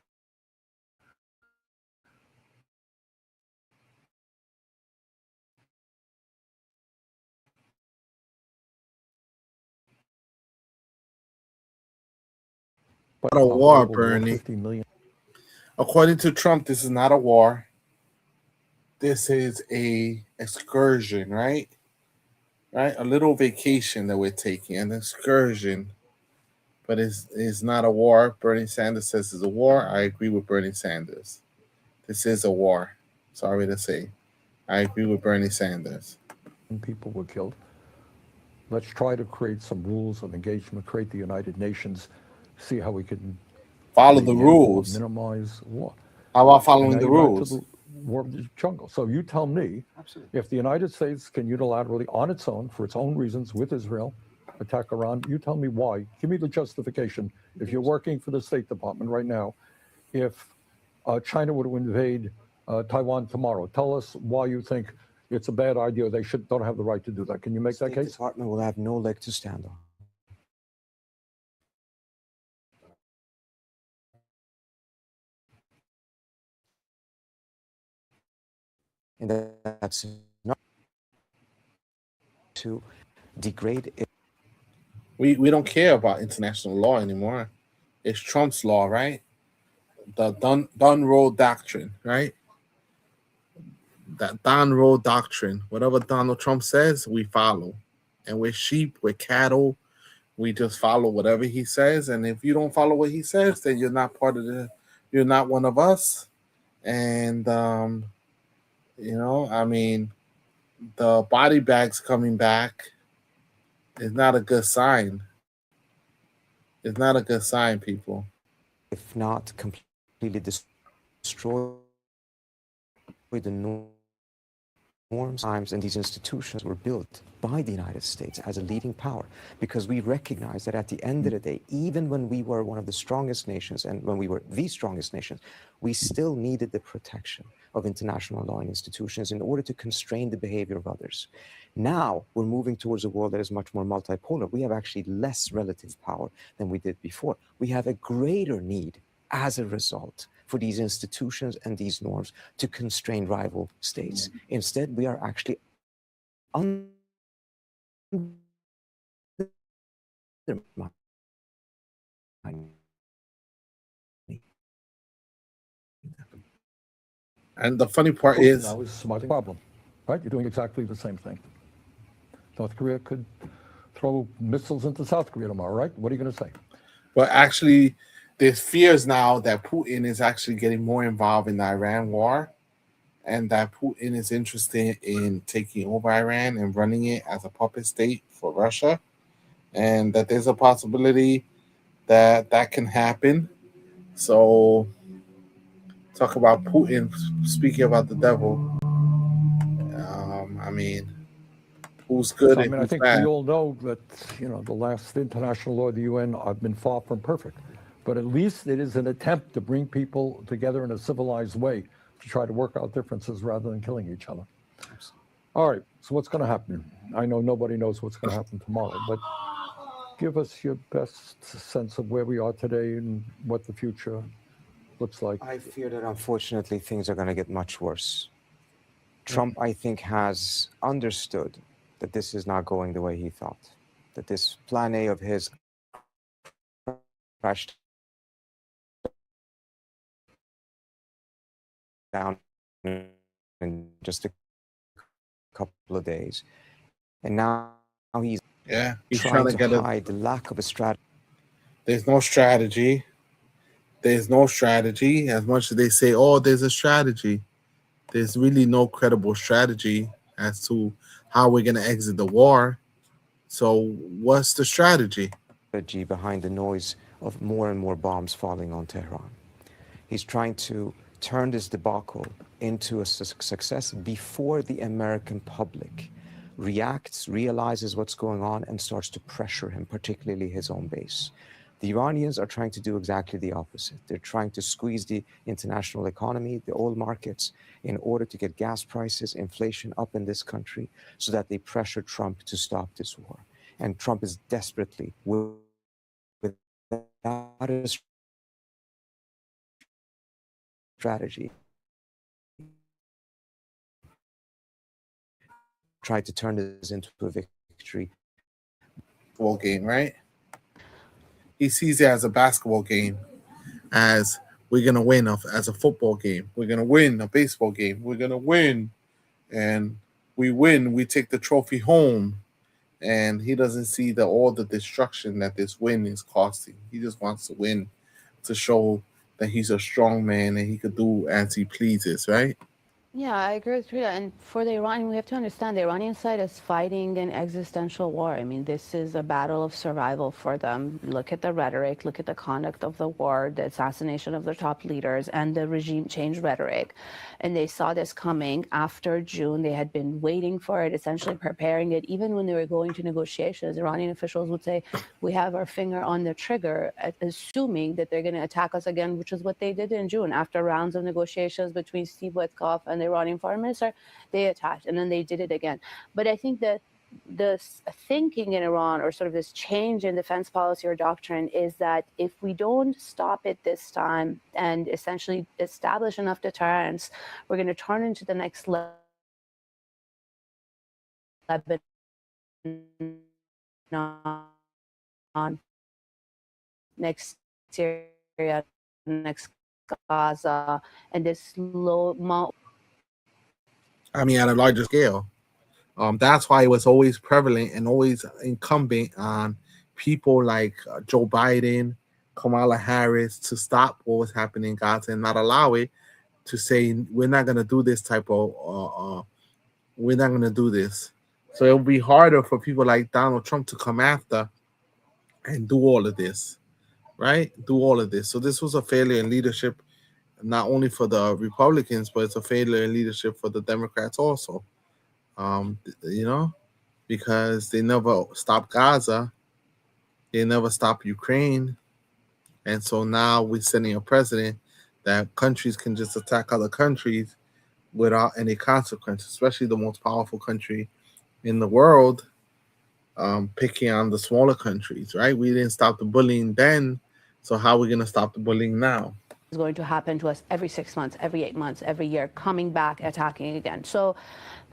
[SPEAKER 1] Not a war, Bernie. According to Trump, this is not a war. This is a excursion, right? Right? A little vacation that we're taking, an excursion. But it's not a war. Bernie Sanders says it's a war. I agree with Bernie Sanders. This is a war. Sorry to say. I agree with Bernie Sanders.
[SPEAKER 22] People were killed. Let's try to create some rules of engagement, create the United Nations, see how we can
[SPEAKER 1] follow the rules,
[SPEAKER 22] minimize war.
[SPEAKER 1] How about following the rules?
[SPEAKER 22] The war of the jungle. So you tell me, if the United States can unilaterally, on its own, for its own reasons, with Israel, attack Iran, you tell me why. Give me the justification. If you're working for the State Department right now, if China were to invade Taiwan tomorrow, tell us why you think it's a bad idea. They don't have the right to do that. Can you make that case?
[SPEAKER 20] The State Department will have no leg to stand on. And that's not to degrade it.
[SPEAKER 1] We don't care about international law anymore. It's Trump's law, right? The Don Road Doctrine, right? That Don Road Doctrine. Whatever Donald Trump says, we follow. And we're sheep, we're cattle. We just follow whatever he says. And if you don't follow what he says, then you're not part of you're not one of us. And you know, I mean, the body bags coming back is not a good sign. It's not a good sign, people.
[SPEAKER 20] If not completely destroy the norms, times, and these institutions were built by the United States as a leading power, because we recognize that at the end of the day, even when we were one of the strongest nations and when we were the strongest nation, we still needed the protection of international law and institutions in order to constrain the behavior of others. Now we're moving towards a world that is much more multipolar. We have actually less relative power than we did before. We have a greater need as a result for these institutions and these norms to constrain rival states. Instead, we are actually
[SPEAKER 1] and the funny part is,
[SPEAKER 22] that was my problem, right? You're doing exactly the same thing. North Korea could throw missiles into South Korea tomorrow, right? What are you going to say?
[SPEAKER 1] But actually, there's fears now that Putin is actually getting more involved in the Iran war, and that Putin is interested in taking over Iran and running it as a puppet state for Russia, and that there's a possibility that that can happen. So, talk about Putin speaking about the devil. I mean, who's good and
[SPEAKER 22] I
[SPEAKER 1] who's
[SPEAKER 22] think
[SPEAKER 1] bad?
[SPEAKER 22] we all know that, you know, the last international law of the UN have been far from perfect, but at least it is an attempt to bring people together in a civilized way to try to work out differences rather than killing each other. All right, so what's going to happen? I know nobody knows what's going to happen tomorrow, but give us your best sense of where we are today and what the future looks like.
[SPEAKER 20] I fear that unfortunately things are going to get much worse. Trump, I think, has understood that this is not going the way he thought, that this plan A of his crashed down in just a couple of days. And now he's
[SPEAKER 1] trying to
[SPEAKER 20] get hide the lack of a strategy.
[SPEAKER 1] There's no strategy. There's no strategy. As much as they say, oh, there's a strategy, there's really no credible strategy as to how we're going to exit the war. So what's the strategy?
[SPEAKER 20] Behind the noise of more and more bombs falling on Tehran. He's trying to turn this debacle into a success before the American public reacts, realizes what's going on, and starts to pressure him, particularly his own base. The Iranians are trying to do exactly the opposite. They're trying to squeeze the international economy, the oil markets, in order to get gas prices, inflation up in this country so that they pressure Trump to stop this war. And Trump is desperately, without a strategy, tried to turn this into a victory.
[SPEAKER 1] Football game, right? He sees it as a basketball game, as we're gonna win, as a football game. We're gonna win a baseball game. We're gonna win, and we win. We take the trophy home, and he doesn't see all the destruction that this win is costing. He just wants to win to show that he's a strong man and he could do as he pleases, right?
[SPEAKER 21] Yeah, I agree with Rita. And for the Iranian, we have to understand the Iranian side is fighting an existential war. I mean, this is a battle of survival for them. Look at the rhetoric, look at the conduct of the war, the assassination of the top leaders, and the regime change rhetoric. And they saw this coming after June. They had been waiting for it, essentially preparing it. Even when they were going to negotiations, Iranian officials would say, we have our finger on the trigger, assuming that they're going to attack us again, which is what they did in June. After rounds of negotiations between Steve Witkoff and the Iranian foreign minister, they attacked, and then they did it again. But I think that the thinking in Iran, or sort of this change in defense policy or doctrine, is that if we don't stop it this time and essentially establish enough deterrence, we're going to turn into the next Lebanon, next Syria, next Gaza, and this
[SPEAKER 1] I mean, at a larger scale. That's why it was always prevalent and always incumbent on people like Joe Biden, Kamala Harris to stop what was happening in Gaza and not allow it, to say, we're not going to do this type of, we're not going to do this. So it'll be harder for people like Donald Trump to come after and do all of this, right? Do all of this. So this was a failure in leadership, not only for the Republicans, but it's a failure in leadership for the Democrats also. Because they never stopped Gaza, they never stopped Ukraine, and so now we're sending a president that countries can just attack other countries without any consequence, especially the most powerful country in the world, picking on the smaller countries, right? We didn't stop the bullying then, so how are we going to stop the bullying now?
[SPEAKER 21] Is going to happen to us every 6 months, every 8 months, every year, coming back, attacking again. So,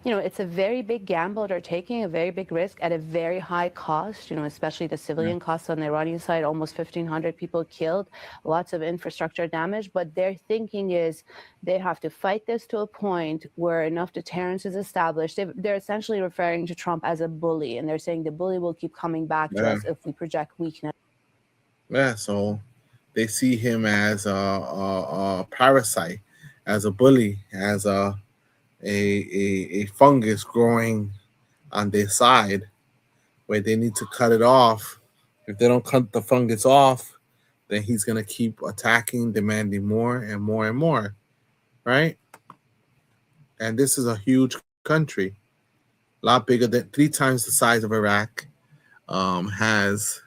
[SPEAKER 21] it's a very big gamble they're taking, a very big risk at a very high cost, especially the civilian costs on the Iranian side, almost 1,500 people killed, lots of infrastructure damage. But their thinking is they have to fight this to a point where enough deterrence is established. They're essentially referring to Trump as a bully, and they're saying the bully will keep coming back to us if we project weakness.
[SPEAKER 1] Yeah, so they see him as a parasite, as a bully, as a fungus growing on their side, where they need to cut it off. If they don't cut the fungus off, then he's going to keep attacking, demanding more and more and more, right? And this is a huge country, a lot bigger than 3 times the size of Iraq, has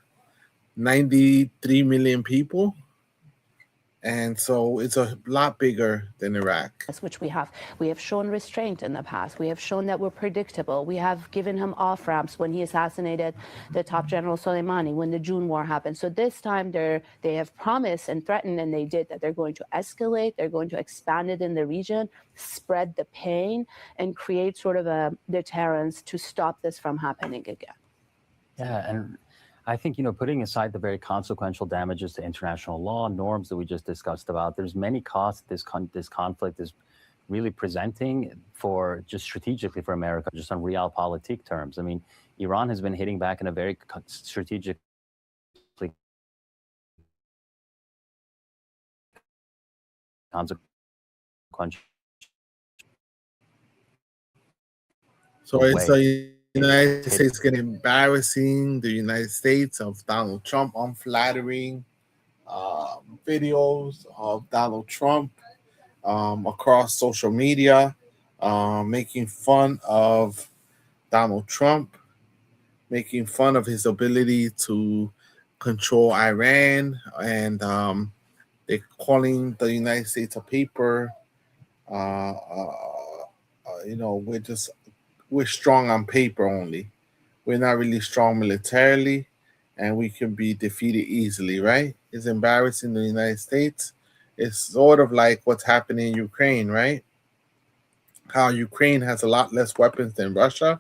[SPEAKER 1] 93 million people. And so it's a lot bigger than Iraq.
[SPEAKER 21] Which we have shown restraint in the past. We have shown that we're predictable. We have given him off-ramps when he assassinated the top general Soleimani, when the June war happened. So this time they have promised and threatened, and they did, that they're going to escalate, they're going to expand it in the region, spread the pain, and create sort of a deterrence to stop this from happening again.
[SPEAKER 23] Yeah, and I think, putting aside the very consequential damages to international law norms that we just discussed about, there's many costs this conflict is really presenting for just strategically for America, just on realpolitik terms. I mean, Iran has been hitting back in a very strategic consequential.
[SPEAKER 1] So it's the United States getting embarrassing the United States of Donald Trump, unflattering videos of Donald Trump across social media, making fun of Donald Trump, making fun of his ability to control Iran, and they're calling the United States a paper. We're strong on paper only. we're not really strong militarily, and we can be defeated easily, right? It's embarrassing in the United States. It's sort of like what's happening in Ukraine, right? How Ukraine has a lot less weapons than Russia,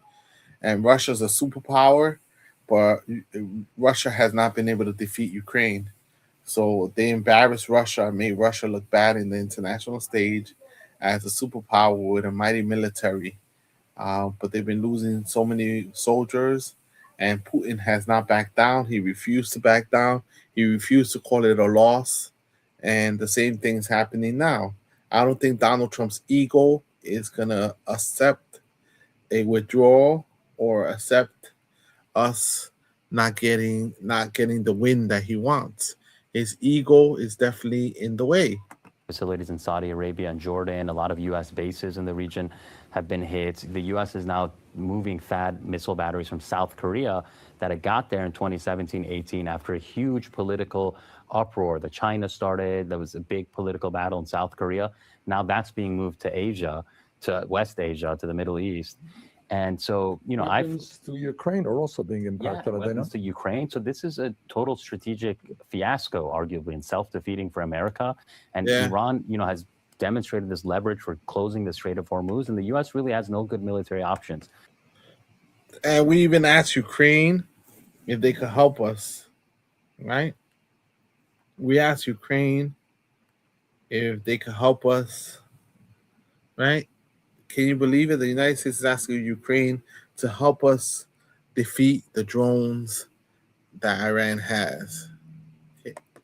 [SPEAKER 1] and Russia's a superpower, but Russia has not been able to defeat Ukraine. So they embarrassed Russia and made Russia look bad in the international stage as a superpower with a mighty military. But they've been losing so many soldiers, and Putin has not backed down. He refused to back down. He refused to call it a loss. And the same thing's happening now. I don't think Donald Trump's ego is going to accept a withdrawal or accept us not getting the win that he wants. His ego is definitely in the way.
[SPEAKER 23] Facilities in Saudi Arabia and Jordan, a lot of U.S. bases in the region have been hit. The U.S. is now moving THAAD missile batteries from South Korea that it got there in 2017-18 after a huge political uproar that China started. There was a big political battle in South Korea. Now that's being moved to Asia, to West Asia, to the Middle East. And so,
[SPEAKER 22] weapons to Ukraine are also being impacted.
[SPEAKER 23] Weapons to Ukraine. So this is a total strategic fiasco, arguably, and self-defeating for America. And Iran, has demonstrated this leverage for closing the Strait of Hormuz, and the U.S. really has no good military options.
[SPEAKER 1] And we even asked Ukraine if they could help us, right? We asked Ukraine if they could help us, right? Can you believe it? The United States is asking Ukraine to help us defeat the drones that Iran has.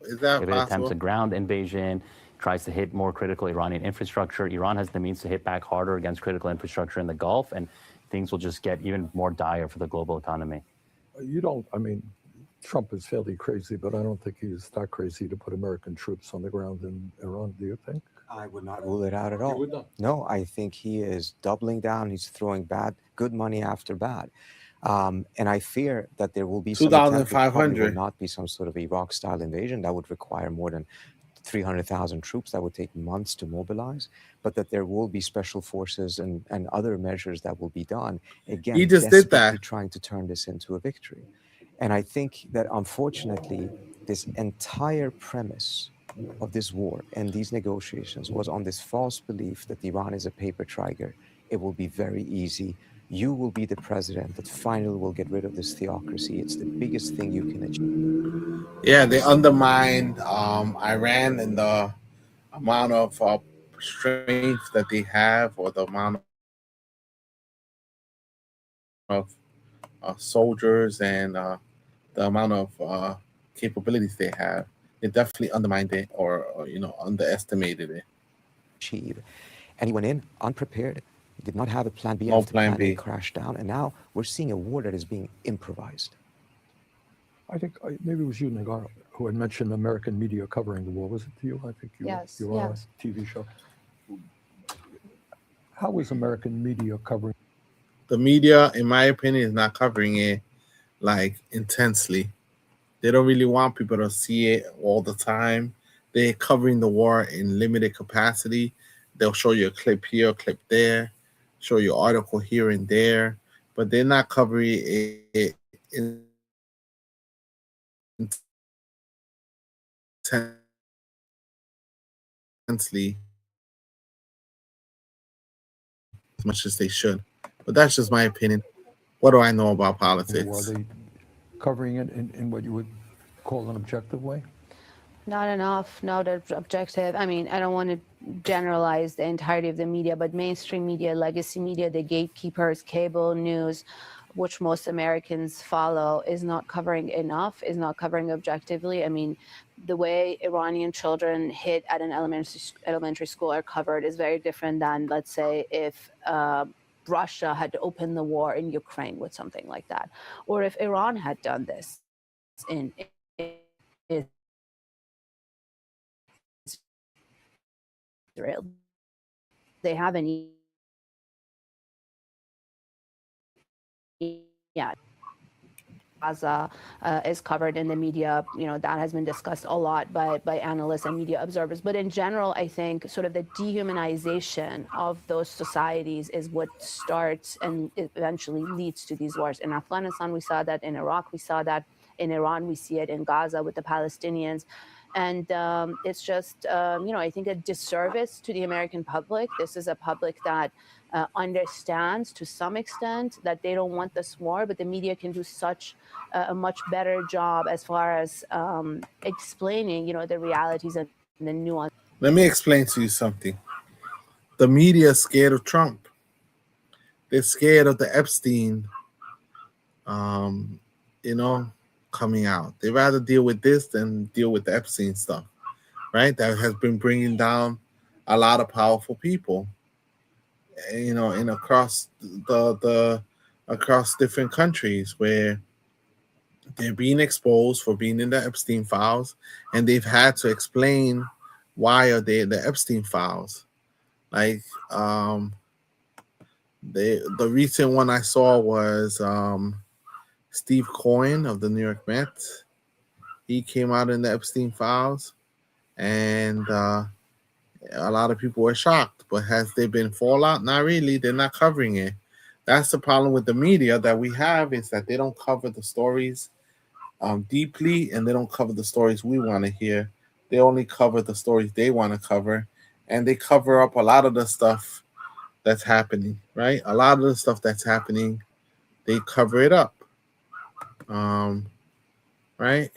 [SPEAKER 1] Is that
[SPEAKER 23] If it attempts a ground invasion, tries to hit more critical Iranian infrastructure, Iran has the means to hit back harder against critical infrastructure in the Gulf, and things will just get even more dire for the global economy.
[SPEAKER 22] Trump is fairly crazy, but I don't think he's that crazy to put American troops on the ground in Iran. Do you think?
[SPEAKER 20] I would not rule it out at all.
[SPEAKER 22] You would not?
[SPEAKER 20] No, I think he is doubling down. He's throwing good money after bad. And I fear that there will be some attempt. It probably will not be some sort of Iraq-style invasion that would require more than 300,000 troops. That would take months to mobilize, but that there will be special forces and other measures that will be done. Again,
[SPEAKER 1] he just did that,
[SPEAKER 20] trying to turn this into a victory. And I think that unfortunately, this entire premise of this war and these negotiations was on this false belief that Iran is a paper tiger. It will be very easy. You will be the president that finally will get rid of this theocracy. It's the biggest thing you can achieve.
[SPEAKER 1] Yeah, they undermined Iran and the amount of strength that they have, or the amount of soldiers and the amount of capabilities they have. They definitely undermined it or underestimated it.
[SPEAKER 20] And he went in unprepared. He did not have a plan B.
[SPEAKER 1] No
[SPEAKER 20] after
[SPEAKER 1] plan B.
[SPEAKER 20] A crashed down. And now we're seeing a war that is being improvised.
[SPEAKER 22] I think maybe it was you, Nagara, who had mentioned American media covering the war. Was it you? I think you were on a TV show. How is American media covering?
[SPEAKER 1] The media, in my opinion, is not covering it intensely. They don't really want people to see it all the time. They're covering the war in limited capacity. They'll show you a clip here, a clip there, show you an article here and there, but they're not covering it intensely as much as they should. But that's just my opinion. What do I know about politics?
[SPEAKER 22] Are they covering it in what you would call an objective way?
[SPEAKER 21] Not enough, not objective. I mean, I don't want to generalize the entirety of the media, but mainstream media, legacy media, the gatekeepers, cable news, which most Americans follow, is not covering enough, is not covering objectively. I mean, the way Iranian children hit at an elementary school are covered is very different than, let's say, if Russia had opened the war in Ukraine with something like that, or if Iran had done this in Israel. They haven't yet. Gaza is covered in the media. You know, that has been discussed a lot by analysts and media observers. But in general, I think sort of the dehumanization of those societies is what starts and eventually leads to these wars. In Afghanistan, we saw that. In Iraq, we saw that. In Iran, we see it. In Gaza with the Palestinians. And it's just, you know, I think a disservice to the American public. This is a public that understands to some extent that they don't want this war, but the media can do such a much better job as far as explaining, you know, the realities and the nuance.
[SPEAKER 1] Let me explain to you something. The media is scared of Trump. They're scared of the Epstein, you know, coming out. They'd rather deal with this than deal with the Epstein stuff, right? That has been bringing down a lot of powerful people, you know, in across across different countries where they're being exposed for being in the Epstein files, and they've had to explain why are they in the Epstein files. Like the recent one I saw was Steve Cohen of the New York Mets. He came out in the Epstein files, and a lot of people were shocked. But has there been fallout? Not really. They're not covering it. That's the problem with the media that we have, is that they don't cover the stories deeply, and they don't cover the stories we want to hear. They only cover the stories they want to cover, and they cover up a lot of the stuff that's happening, right? A lot of the stuff that's happening, they cover it up. Right?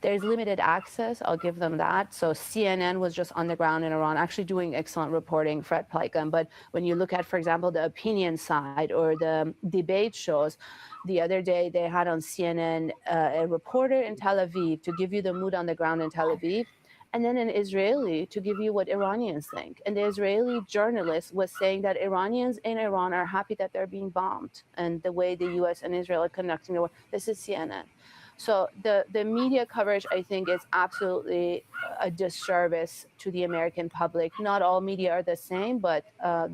[SPEAKER 21] There's limited access, I'll give them that. So CNN was just on the ground in Iran, actually doing excellent reporting, Fred Pleitgen. But when you look at, for example, the opinion side or the debate shows, the other day they had on CNN a reporter in Tel Aviv to give you the mood on the ground in Tel Aviv, and then an Israeli to give you what Iranians think. And the Israeli journalist was saying that Iranians in Iran are happy that they're being bombed and the way the US and Israel are conducting the war. This is CNN. So the media coverage, I think, is absolutely a disservice to the American public. Not all media are the same, but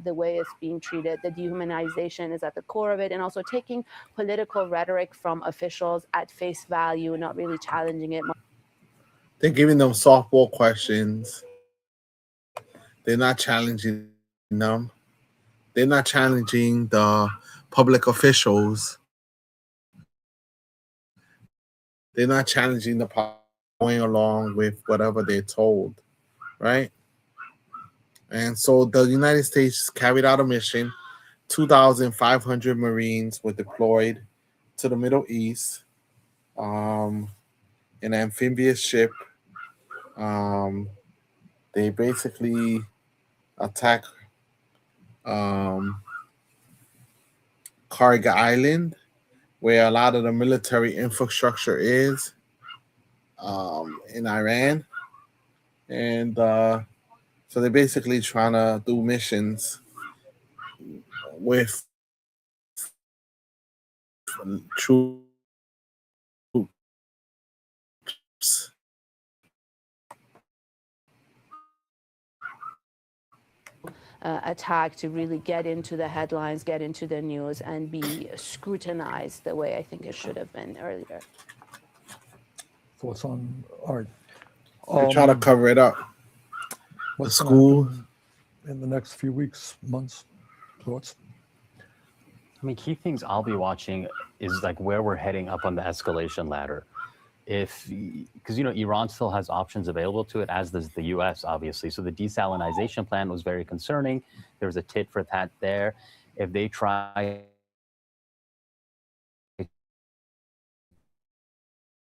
[SPEAKER 21] the way it's being treated, the dehumanization is at the core of it, and also taking political rhetoric from officials at face value, not really challenging it.
[SPEAKER 1] They're giving them softball questions. They're not challenging them. They're not challenging the public officials. They're not challenging the public, going along with whatever they're told, right? And so the United States carried out a mission. 2,500 Marines were deployed to the Middle East in an amphibious ship. They basically attack Karga Island, where a lot of the military infrastructure is in Iran. And so they're basically trying to do missions with troops.
[SPEAKER 21] Attack to really get into the headlines, get into the news, and be scrutinized the way I think it should have been earlier.
[SPEAKER 22] Thoughts on art?
[SPEAKER 1] They try to cover it up. The school
[SPEAKER 22] in the next few weeks, months. Thoughts?
[SPEAKER 23] I mean, key things I'll be watching is like where we're heading up on the escalation ladder. Because, you know, Iran still has options available to it, as does the U.S., obviously. So the desalinization plan was very concerning. There was a tit for tat there. If they try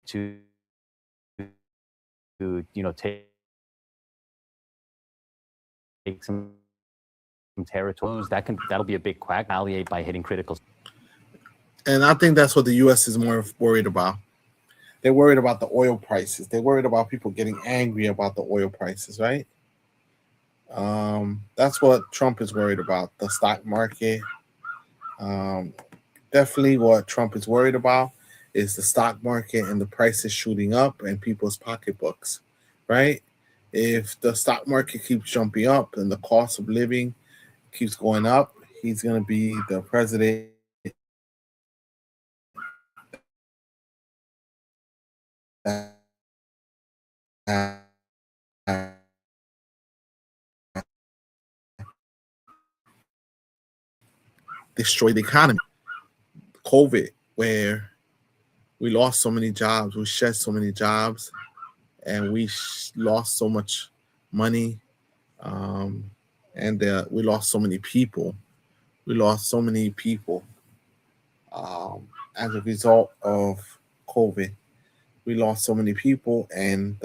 [SPEAKER 23] to you know, take some territories, that'll be a big quack. Retaliate by hitting critical.
[SPEAKER 1] And I think that's what the U.S. is more worried about. They're worried about the oil prices. They're worried about people getting angry about the oil prices, right? That's what Trump is worried about, the stock market. Definitely what Trump is worried about is the stock market and the prices shooting up and people's pocketbooks, right? If the stock market keeps jumping up and the cost of living keeps going up, he's going to be the president destroy the economy. COVID, where we lost so many jobs, we shed so many jobs, and we lost so much money, and we lost so many people. We lost so many people as a result of COVID. We lost so many people, and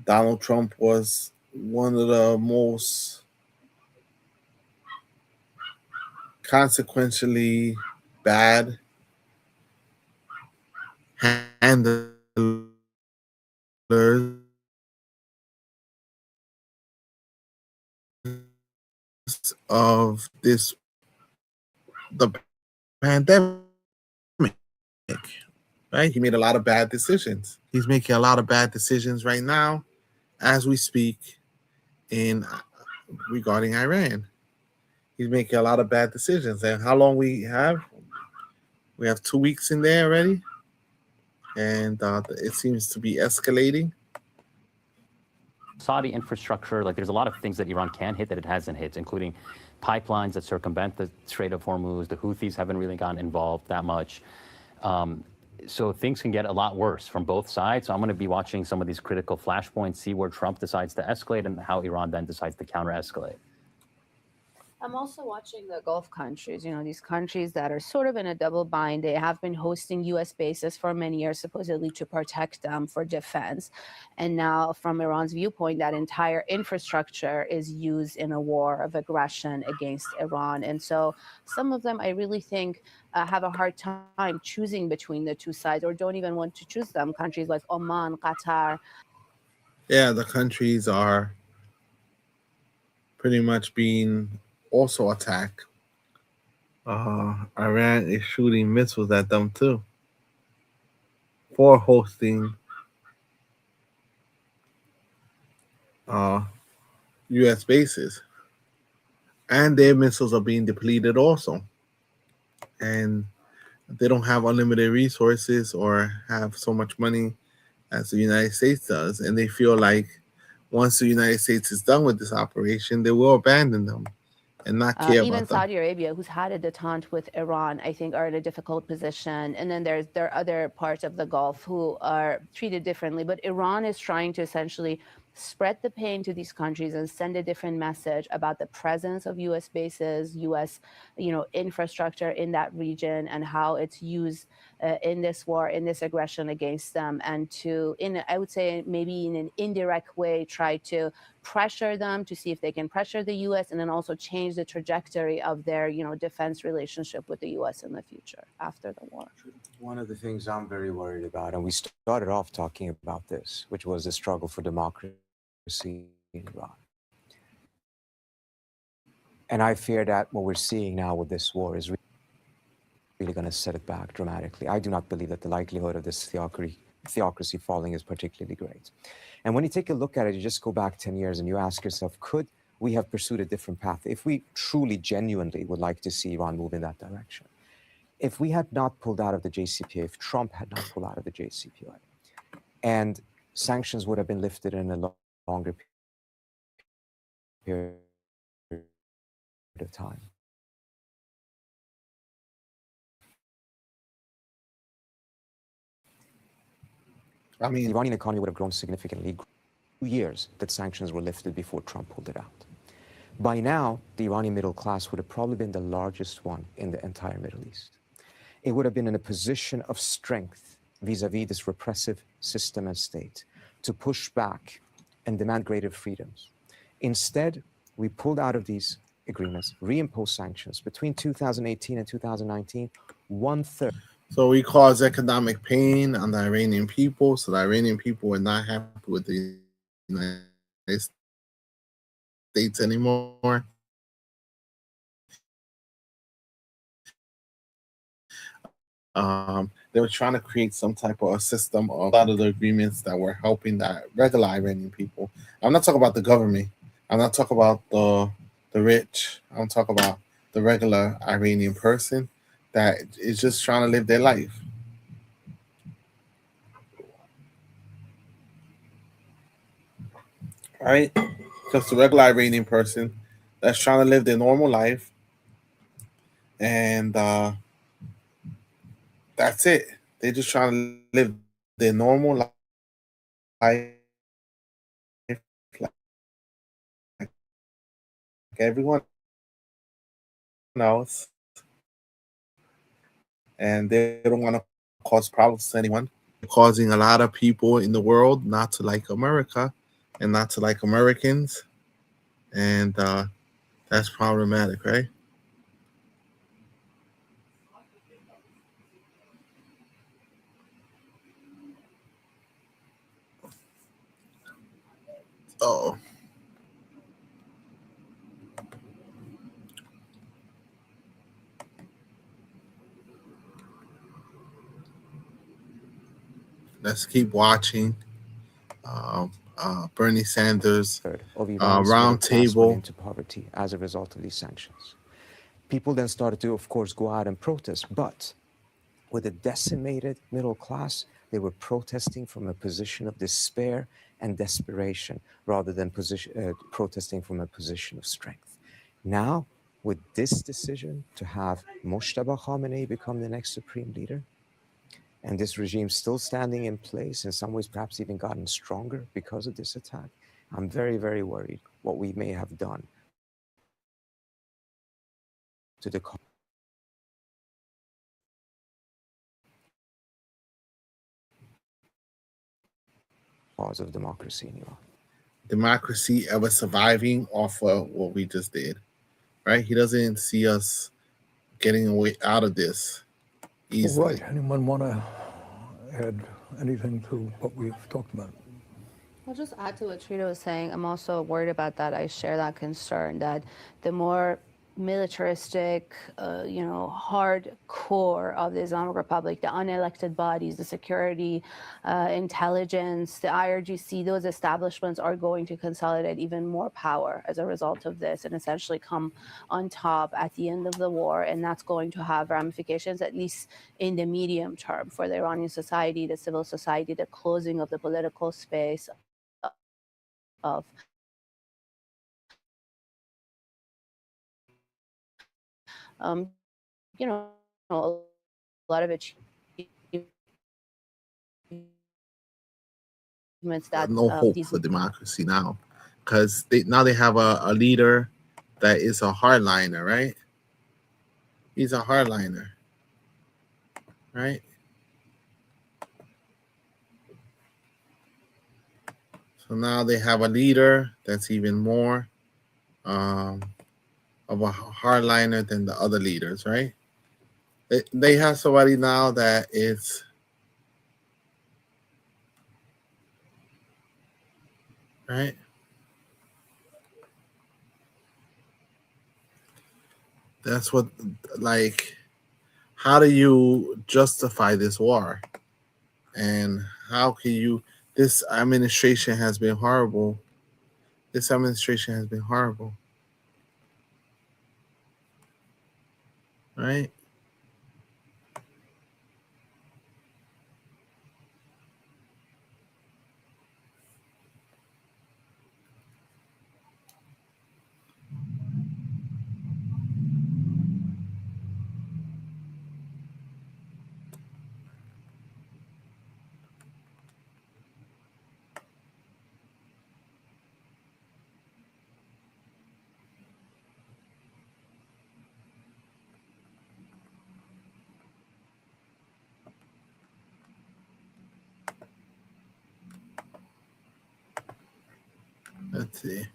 [SPEAKER 1] Donald Trump was one of the most consequentially bad handlers of the pandemic, right? He made a lot of bad decisions. He's making a lot of bad decisions right now as we speak regarding Iran. He's making a lot of bad decisions. And how long we have? We have 2 weeks in there already. And it seems to be escalating.
[SPEAKER 23] Saudi infrastructure, like there's a lot of things that Iran can hit that it hasn't hit, including pipelines that circumvent the Strait of Hormuz. The Houthis haven't really gotten involved that much. So things can get a lot worse from both sides. So I'm going to be watching some of these critical flashpoints, see where Trump decides to escalate and how Iran then decides to counter-escalate.
[SPEAKER 21] I'm also watching the Gulf countries, these countries that are sort of in a double bind. They have been hosting U.S. bases for many years, supposedly to protect them for defense. And now, from Iran's viewpoint, that entire infrastructure is used in a war of aggression against Iran. And so some of them, I really think, have a hard time choosing between the two sides or don't even want to choose them. Countries like Oman, Qatar.
[SPEAKER 1] Yeah, the countries are pretty much being also attacked. Iran is shooting missiles at them too for hosting U.S. bases, and their missiles are being depleted also, and they don't have unlimited resources or have so much money as the United States does, and they feel like once the United States is done with this operation, they will abandon them and not care
[SPEAKER 21] Even
[SPEAKER 1] about them.
[SPEAKER 21] Saudi Arabia, who's had a detente with Iran, I think are in a difficult position. And then there are other parts of the Gulf who are treated differently. But Iran is trying to essentially spread the pain to these countries and send a different message about the presence of U.S. bases, U.S. Infrastructure in that region, and how it's used in this war, in this aggression against them, and to, I would say, maybe in an indirect way, try to pressure them to see if they can pressure the U.S. and then also change the trajectory of their, defense relationship with the U.S. in the future after the war.
[SPEAKER 20] One of the things I'm very worried about, and we started off talking about this, which was the struggle for democracy in Iran. And I fear that what we're seeing now with this war is really going to set it back dramatically. I do not believe that the likelihood of this theocracy falling is particularly great. And when you take a look at it, you just go back 10 years and you ask yourself, could we have pursued a different path if we truly, genuinely would like to see Iran move in that direction? If we had not pulled out of the JCPOA, if Trump had not pulled out of the JCPOA, and sanctions would have been lifted in a longer period of time.
[SPEAKER 1] I mean,
[SPEAKER 20] the Iranian economy would have grown significantly. 2 years that sanctions were lifted before Trump pulled it out. By now, the Iranian middle class would have probably been the largest one in the entire Middle East. It would have been in a position of strength vis-a-vis this repressive system and state to push back and demand greater freedoms. Instead, we pulled out of these agreements, reimposed sanctions. Between 2018 and 2019, 1/3.
[SPEAKER 1] So we caused economic pain on the Iranian people. So the Iranian people were not happy with the United States anymore. They were trying to create some type of a system of a lot of the agreements that were helping that regular Iranian people. I'm not talking about the government. I'm not talking about the rich. I'm talking about the regular Iranian person that is just trying to live their life. right? Just a regular Iranian person that's trying to live their normal life, and that's it. They're just trying to live their normal life like everyone else, and they don't want to cause problems to anyone. Causing a lot of people in the world not to like America and not to like Americans, and that's problematic, right? Oh, let's keep watching. Bernie Sanders
[SPEAKER 20] of Iran's
[SPEAKER 1] round
[SPEAKER 20] middle class went
[SPEAKER 1] table.
[SPEAKER 20] into poverty as a result of these sanctions. People then started to, of course, go out and protest, but with a decimated middle class, they were protesting from a position of despair and desperation rather than protesting from a position of strength. Now, with this decision to have Mojtaba Khamenei become the next supreme leader, and this regime still standing in place, in some ways perhaps even gotten stronger because of this attack, I'm very, very worried what we may have done to the cause of democracy in Iran.
[SPEAKER 1] Democracy ever surviving off of what we just did, right? He doesn't see us getting away out of this easily.
[SPEAKER 22] Right. Anyone want to add anything to what we've talked about?
[SPEAKER 21] I'll just add to what Trina was saying. I'm also worried about that. I share that concern that the more militaristic, hardcore of the Islamic Republic, the unelected bodies, the security, intelligence, the IRGC, those establishments are going to consolidate even more power as a result of this and essentially come on top at the end of the war. And that's going to have ramifications, at least in the medium term, for the Iranian society, the civil society, the closing of the political space of a lot of achievements that
[SPEAKER 1] No hope for democracy now, because now they have a leader that is a hardliner, right? He's a hardliner, right? So now they have a leader that's even more of a hardliner than the other leaders, right? They have somebody now that is right. That's what, like, how do you justify this war? And how can you, this administration has been horrible. This administration has been horrible. Right? Let's see.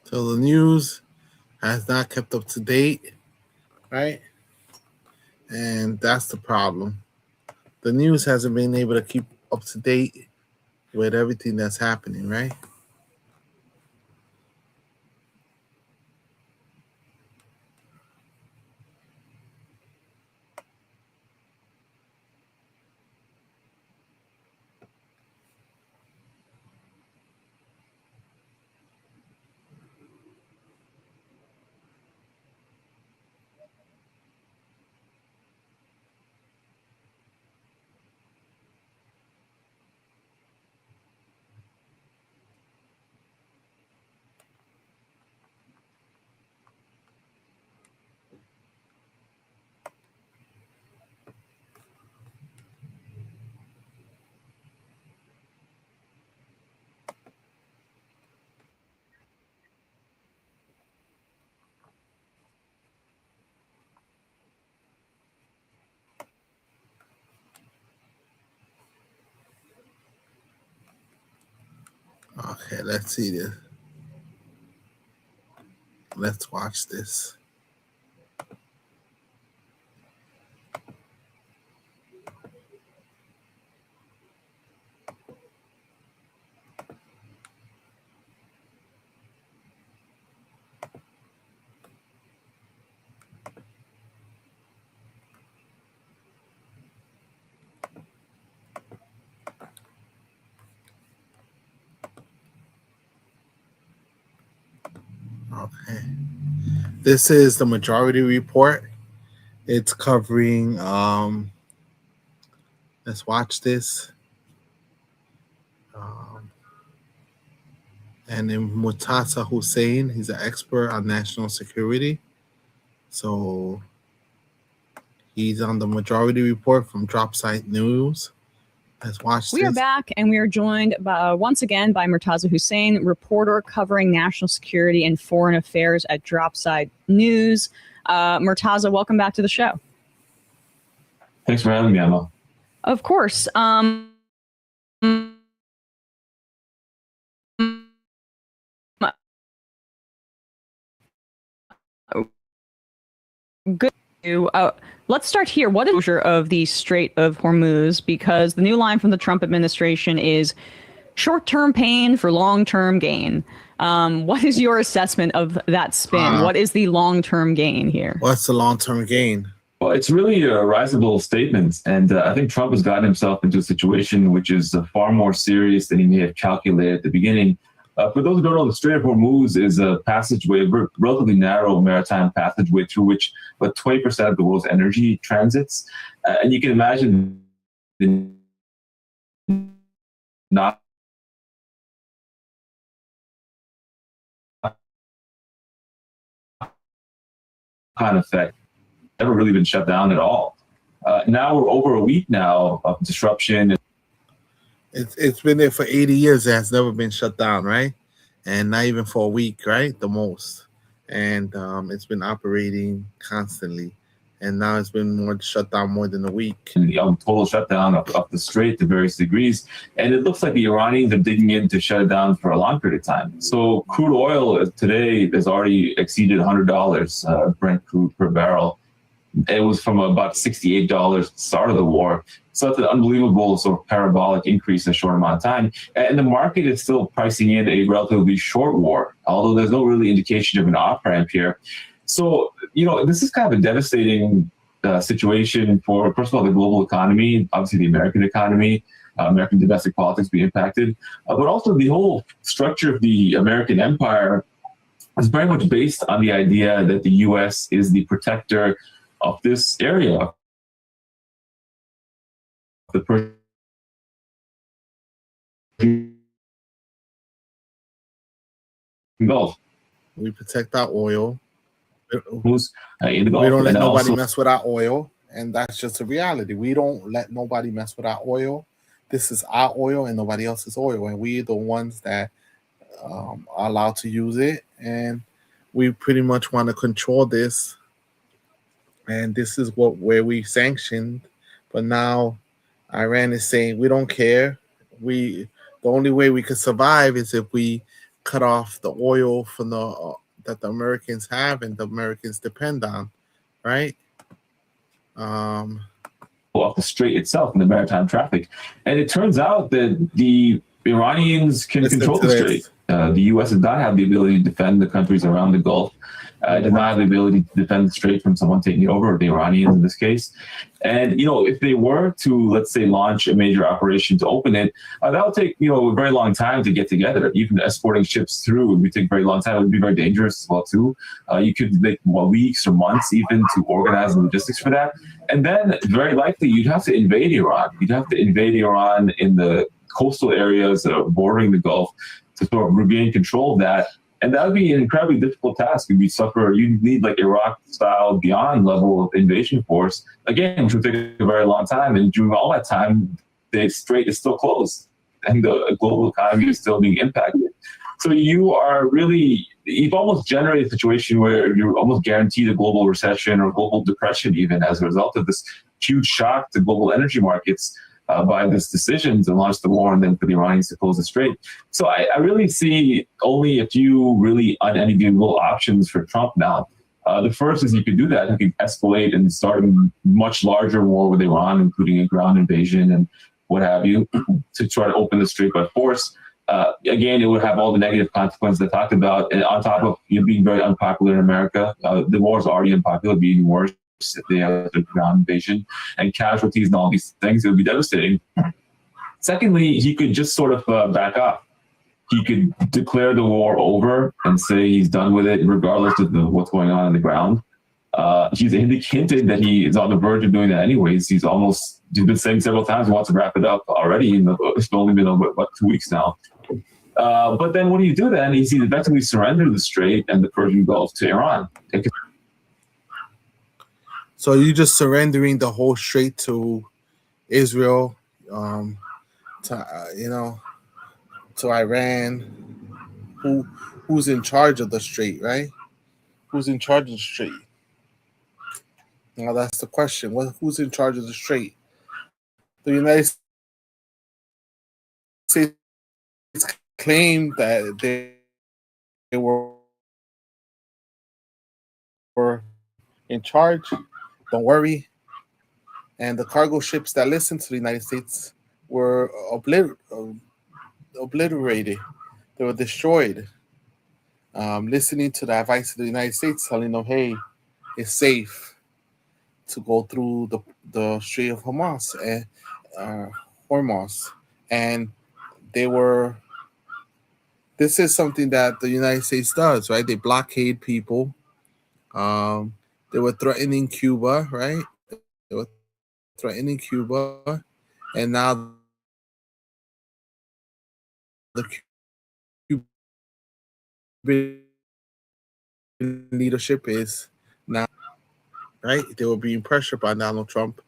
[SPEAKER 1] So the news has not kept up to date, right? And that's the problem. The news hasn't been able to keep up to date with everything that's happening, right? Okay, let's see this. Let's watch this. Okay. This is the majority report. It's covering let's watch this. And then Murtaza Hussain, he's an expert on national security. So he's on the majority report from Dropsite News. Let's watch this.
[SPEAKER 3] We are back, and we are joined once again by Murtaza Hussain, reporter covering national security and foreign affairs at Dropsite News. Murtaza, welcome back to the show.
[SPEAKER 4] Thanks for having me, Emma.
[SPEAKER 3] Of course. Good. Let's start here. What is the closure of the Strait of Hormuz? Because the new line from the Trump administration is short-term pain for long-term gain. What is your assessment of that spin? What is the long-term gain here?
[SPEAKER 1] What's the long-term gain?
[SPEAKER 4] Well, it's really a risible statement. And I think Trump has gotten himself into a situation which is far more serious than he may have calculated at the beginning. For those who don't know, the Strait of Hormuz is a passageway, a relatively narrow maritime passageway through which about 20% of the world's energy transits. And you can imagine not kind of effect never really been shut down at all. Now we're over a week now of disruption.
[SPEAKER 1] It's been there for 80 years. It has never been shut down, right? And not even for a week, right? The most. And it's been operating constantly. And now it's been shut down more than a week.
[SPEAKER 4] And the total shutdown of the strait to various degrees. And it looks like the Iranians are digging in to shut it down for a long period of time. So crude oil today has already exceeded $100 Brent crude per barrel. It was from about $68 at the start of the war. So that's an unbelievable sort of parabolic increase in a short amount of time. And the market is still pricing in a relatively short war, although there's no really indication of an off-ramp here. So, this is kind of a devastating situation for, first of all, the global economy, obviously the American economy, American domestic politics be impacted, but also the whole structure of the American empire is very much based on the idea that the U.S. is the protector of this area, the Gulf.
[SPEAKER 1] We protect our oil.
[SPEAKER 4] Who's in the Gulf?
[SPEAKER 1] We don't let
[SPEAKER 4] And
[SPEAKER 1] nobody
[SPEAKER 4] also,
[SPEAKER 1] mess with our oil, and that's just a reality. We don't let nobody mess with our oil. This is our oil and nobody else's oil, and we're the ones that are allowed to use it, and we pretty much want to control this. And this is where we sanctioned, but now Iran is saying we don't care. The only way we could survive is if we cut off the oil from that the Americans have and the Americans depend on, right?
[SPEAKER 4] off the strait itself in the maritime traffic. And it turns out that the Iranians can control the strait. The U.S. does not have the ability to defend the countries around the Gulf. It does not have the ability to defend the strait from someone taking it over, the Iranians in this case. And, you know, if they were to, let's say, launch a major operation to open it, that would take, you know, a very long time to get together. Even escorting ships through would take a very long time. It would be very dangerous as well, too. You could take weeks or months even to organize the logistics for that. And then very likely you'd have to invade Iran. You'd have to invade Iran in the coastal areas bordering the Gulf to sort of regain control of that. And that would be an incredibly difficult task. You need like Iraq-style beyond level of invasion force, again, which would take a very long time. And during all that time, the strait is still closed and the global economy is still being impacted. So you've almost generated a situation where you're almost guaranteed a global recession or global depression even as a result of this huge shock to global energy markets. by this decision to launch the war and then for the Iranians to close the strait. So I really see only a few really unenviable options for Trump now. The first is he could do that. He could escalate and start a much larger war with Iran, including a ground invasion and what have you, to try to open the strait by force. Again, it would have all the negative consequences I talked about. And on top of being very unpopular in America, the war is already unpopular, being worse if they have the ground invasion and casualties and all these things. It would be devastating. Secondly, he could just sort of back off. He could declare the war over and say he's done with it, regardless of what's going on the ground. He's hinted that he is on the verge of doing that anyways. He's been saying several times he wants to wrap it up already. It's only been about 2 weeks now. But then what do you do then? He's effectively surrendered the strait and the Persian Gulf to Iran.
[SPEAKER 1] So you're just surrendering the whole strait to Israel, to Iran, who's in charge of the strait, right? Who's in charge of the strait? Now that's the question. Who's in charge of the strait? The United States claimed that they were in charge. Don't worry. And the cargo ships that listened to the United States were obliterated. They were destroyed. Listening to the advice of the United States, telling them, hey, it's safe to go through the Strait of Hormuz and this is something that the United States does, right? They blockade people. They were threatening Cuba, right? They were threatening Cuba, and now the Cuban leadership is now, right? They were being pressured by Donald Trump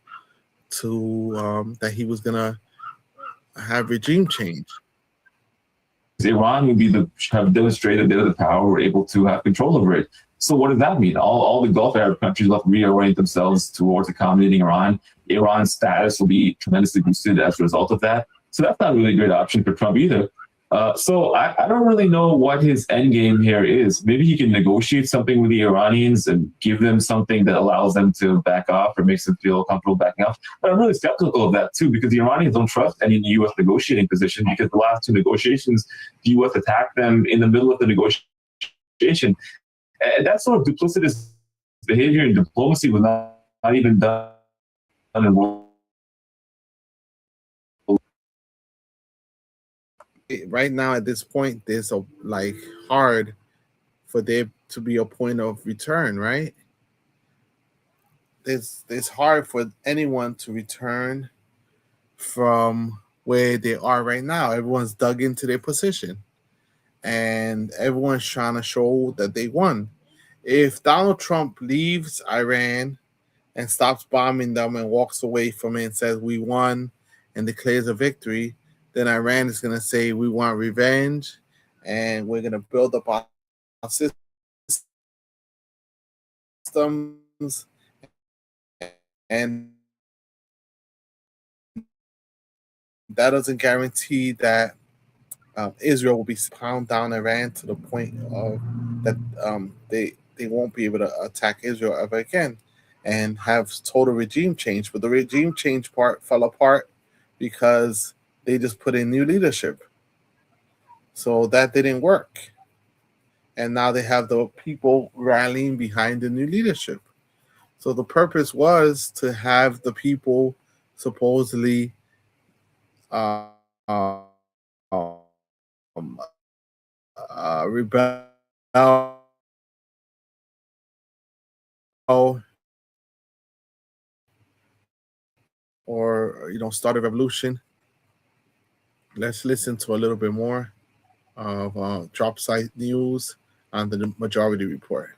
[SPEAKER 1] to that he was gonna have regime change.
[SPEAKER 4] Iran would have demonstrated they're the power, were able to have control over it. So what does that mean? All the Gulf Arab countries will have to reorient themselves towards accommodating Iran. Iran's status will be tremendously boosted as a result of that. So that's not really a great option for Trump either. So I don't really know what his end game here is. Maybe he can negotiate something with the Iranians and give them something that allows them to back off or makes them feel comfortable backing off. But I'm really skeptical of that too, because the Iranians don't trust any U.S. negotiating position, because the last two negotiations, the U.S. attacked them in the middle of the negotiation. And that sort of duplicitous behavior in diplomacy was not even done in World.
[SPEAKER 1] Right now, at this point, there's hard for there to be a point of return, right? It's hard for anyone to return from where they are right now. Everyone's dug into their position, and everyone's trying to show that they won. If Donald Trump leaves Iran and stops bombing them and walks away from it and says we won and declares a victory, then Iran is going to say we want revenge and we're going to build up our systems, and that doesn't guarantee that Israel will be pound down Iran to the point of that they won't be able to attack Israel ever again and have total regime change. But the regime change part fell apart because they just put in new leadership. So that didn't work. And now they have the people rallying behind the new leadership. So the purpose was to have the people supposedly rebel or start a revolution. Let's listen to a little bit more of Drop Site News on the Majority Report.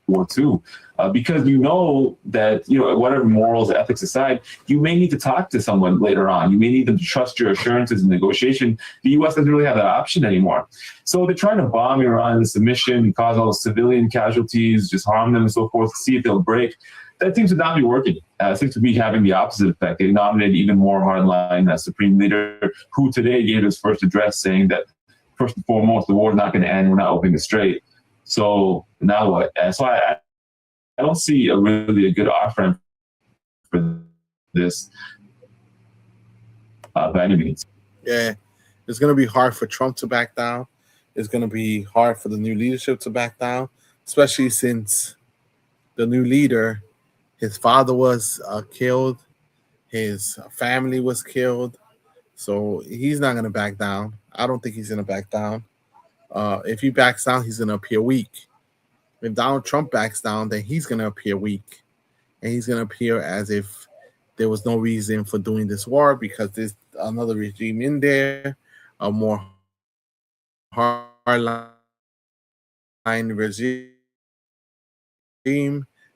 [SPEAKER 4] War II, because that whatever morals, ethics aside, you may need to talk to someone later on. You may need them to trust your assurances in negotiation. The U.S. doesn't really have that option anymore. So they're trying to bomb Iran into submission, cause all the civilian casualties, just harm them and so forth, see if they'll break. that seems to not be working. It seems to be having the opposite effect. They nominated even more hardline supreme leader, who today gave his first address saying that first and foremost, the war is not going to end. We're not opening the strait. So now what? So I don't see really a good off-ramp for this by any means.
[SPEAKER 1] Yeah, it's going to be hard for Trump to back down. It's going to be hard for the new leadership to back down, especially since the new leader, his father was killed, his family was killed, so he's not going to back down. I don't think he's going to back down. If he backs down, he's going to appear weak. If Donald Trump backs down, then he's going to appear weak, and he's going to appear as if there was no reason for doing this war because there's another regime in there, a more hardline regime,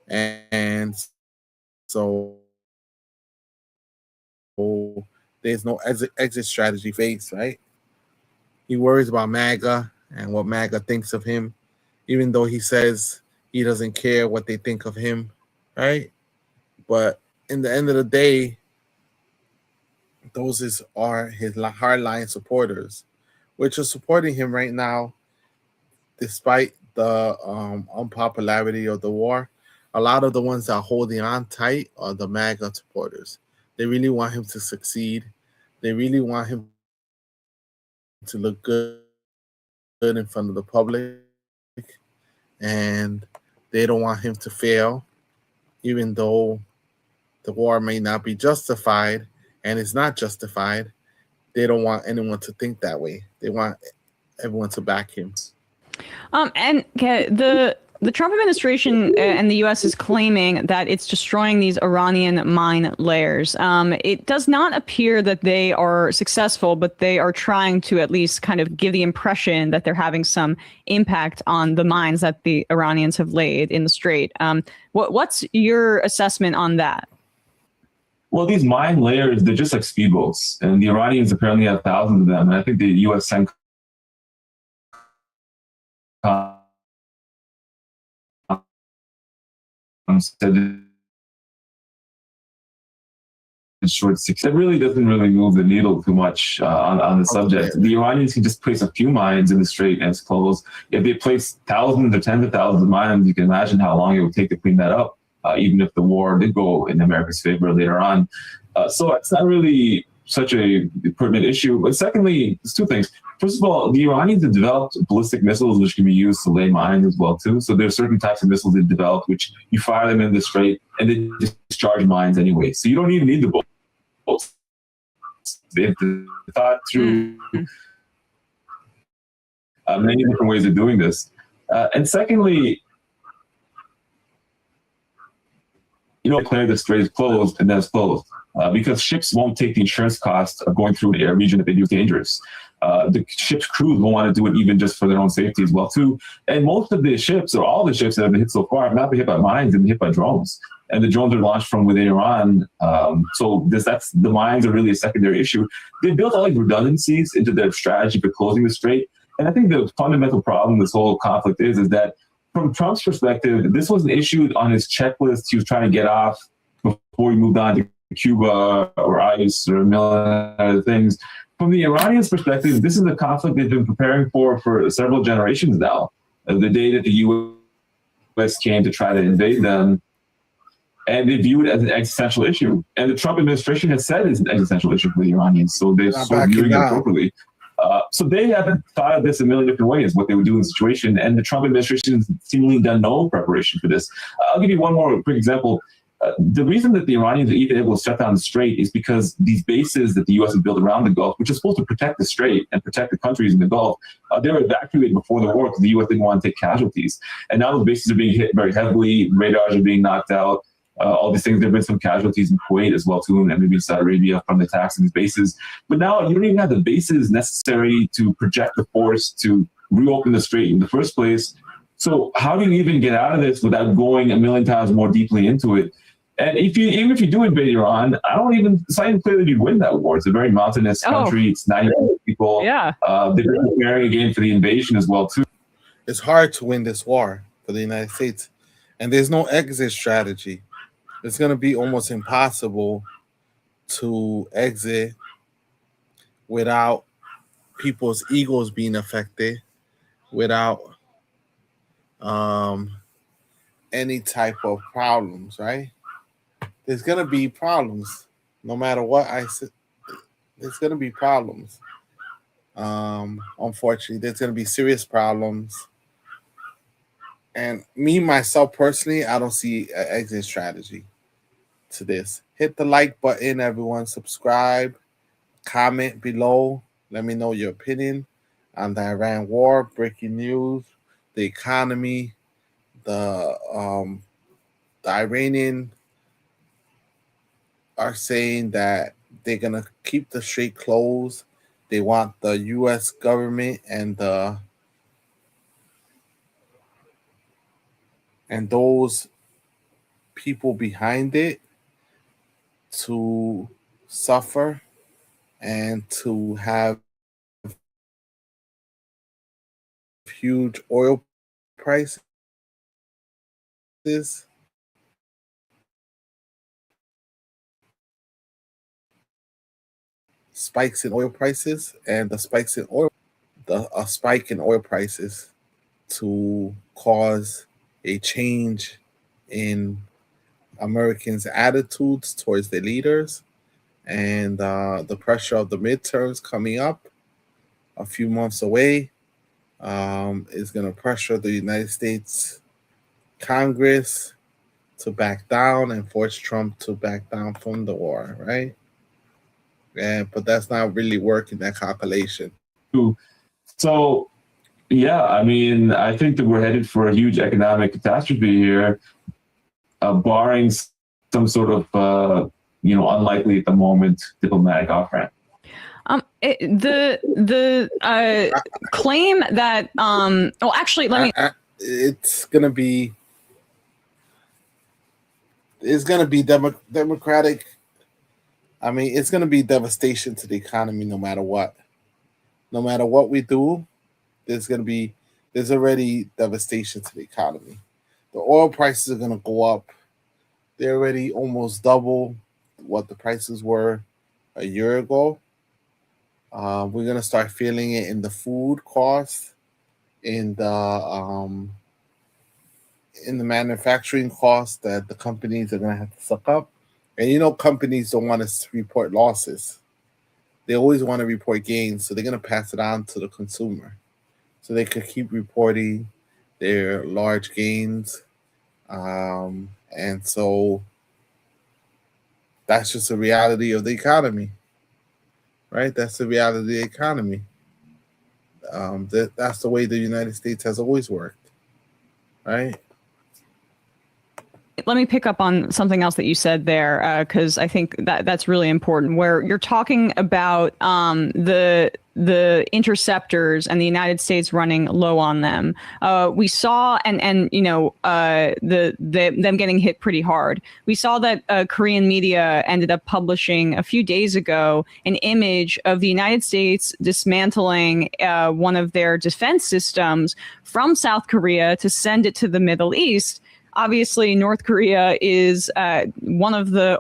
[SPEAKER 1] and so there's no exit strategy phase, right? He worries about MAGA and what MAGA thinks of him, even though he says he doesn't care what they think of him, right? But in the end of the day, those are his hardline supporters, which are supporting him right now, despite the unpopularity of the war. A lot of the ones that are holding on tight are the MAGA supporters. They really want him to succeed. They really want him to look good in front of the public, and they don't want him to fail, even though the war may not be justified, and it's not justified. They don't want anyone to think that way. They want everyone to back him.
[SPEAKER 3] And the Trump administration and the U.S. is claiming that it's destroying these Iranian mine layers. It does not appear that they are successful, but they are trying to at least kind of give the impression that they're having some impact on the mines that the Iranians have laid in the Strait. What's your assessment on that?
[SPEAKER 4] Well, these mine layers, they're just like speedboats, and the Iranians apparently have thousands of them. And I think the U.S. sent said short six. It really doesn't really move the needle too much on the subject. The Iranians can just place a few mines in the Strait and it's closed. If they place thousands or tens of thousands of mines, you can imagine how long it would take to clean that up, even if the war did go in America's favor later on. So it's not really such a pertinent issue. But secondly, there's two things. First of all, the Iranians have developed ballistic missiles which can be used to lay mines as well too. So there are certain types of missiles they've developed which you fire them in the Strait and they discharge mines anyway. So you don't even need the boats. They've thought through many different ways of doing this. And secondly, declare the Strait is closed and then it's closed. Because ships won't take the insurance cost of going through a region that they do is dangerous. The ship's crews will want to do it even just for their own safety as well too. And most of the ships, or all the ships that have been hit so far, have not been hit by mines, they've been hit by drones. And the drones are launched from within Iran. So the mines are really a secondary issue. They built all these redundancies into their strategy for closing the Strait. And I think the fundamental problem this whole conflict is that from Trump's perspective, this was an issue on his checklist he was trying to get off before he moved on to Cuba or ICE or a million other things. From the Iranians' perspective, this is a conflict they've been preparing for several generations now. The day that the U.S. came to try to invade them, and they view it as an existential issue. And the Trump administration has said it's an existential issue for the Iranians, so they're sort of viewing it appropriately. So they haven't thought of this a million different ways, what they would do in the situation, and the Trump administration has seemingly done no preparation for this. I'll give you one more quick example. The reason that the Iranians are even able to shut down the Strait is because these bases that the U.S. has built around the Gulf, which is supposed to protect the Strait and protect the countries in the Gulf, they were evacuated before the war because the U.S. didn't want to take casualties. And now those bases are being hit very heavily, radars are being knocked out, all these things. There have been some casualties in Kuwait as well too, and maybe in Saudi Arabia from the attacks on these bases. But now you don't even have the bases necessary to project the force to reopen the Strait in the first place. So how do you even get out of this without going a million times more deeply into it? And even if you do invade Iran, it's not even clear that you'd win that war. It's a very mountainous country. It's 90 million people.
[SPEAKER 3] Yeah.
[SPEAKER 4] They're preparing again for the invasion as well too.
[SPEAKER 1] It's hard to win this war for the United States, and there's no exit strategy. it's going to be almost impossible to exit without people's egos being affected, without any type of problems, right? There's going to be problems no matter what I said. There's going to be problems. Unfortunately, there's going to be serious problems. And me, myself, personally, I don't see an exit strategy to this. Hit the like button, everyone. Subscribe. Comment below. Let me know your opinion on the Iran war, breaking news, the economy, the Iranian are saying that they're going to keep the strait closed. They want the U.S. government and those people behind it to suffer and to have huge oil prices, spikes in oil prices, and a spike in oil prices to cause a change in Americans' attitudes towards their leaders, and the pressure of the midterms coming up a few months away is going to pressure the United States Congress to back down and force Trump to back down from the war, right? But that's not really working, that calculation.
[SPEAKER 4] So, yeah, I mean, I think that we're headed for a huge economic catastrophe here, barring some sort of, unlikely at the moment diplomatic off-ramp.
[SPEAKER 3] The claim that well, actually, let me.
[SPEAKER 1] It's gonna be democratic. I mean, it's gonna be devastation to the economy no matter what. No matter what we do, there's already devastation to the economy. The oil prices are gonna go up. They're already almost double what the prices were a year ago. We're gonna start feeling it in the food costs, in the manufacturing costs that the companies are gonna have to suck up. And companies don't want to report losses. They always want to report gains, so they're gonna pass it on to the consumer, so they could keep reporting their large gains. And so that's just the reality of the economy, right? That's the reality of the economy. That's the way the United States has always worked, right?
[SPEAKER 3] Let me pick up on something else that you said there, because I think that's really important. Where you're talking about the interceptors and the United States running low on them. We saw them getting hit pretty hard. We saw that Korean media ended up publishing a few days ago an image of the United States dismantling one of their defense systems from South Korea to send it to the Middle East. Obviously, North Korea is one of the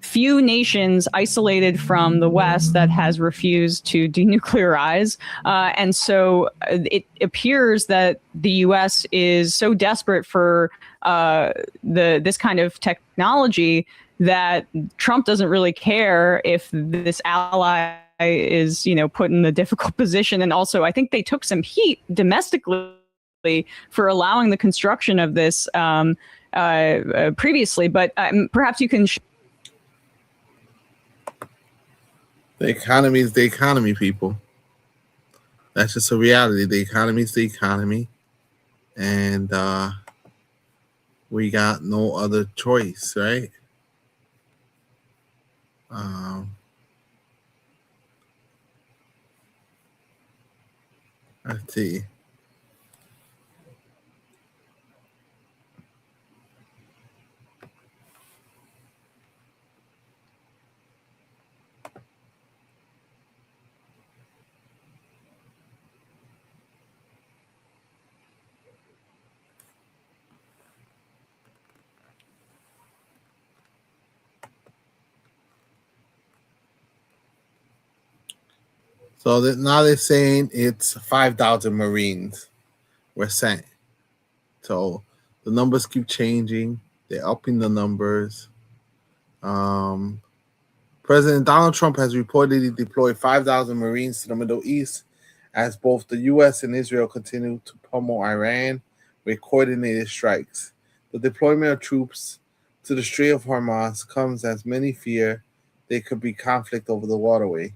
[SPEAKER 3] few nations isolated from the West that has refused to denuclearize. And so it appears that the U.S. is so desperate for this kind of technology that Trump doesn't really care if this ally is, put in a difficult position. And also, I think they took some heat domestically for allowing the construction of this previously. But perhaps you can...
[SPEAKER 1] The economy is the economy, people. That's just a reality. The economy is the economy. And we got no other choice, right? Let's see. So now they're saying it's 5,000 Marines were sent. So the numbers keep changing. They're upping the numbers. President Donald Trump has reportedly deployed 5,000 Marines to the Middle East as both the U.S. and Israel continue to pummel Iran with coordinated strikes. The deployment of troops to the Strait of Hormuz comes as many fear there could be conflict over the waterway,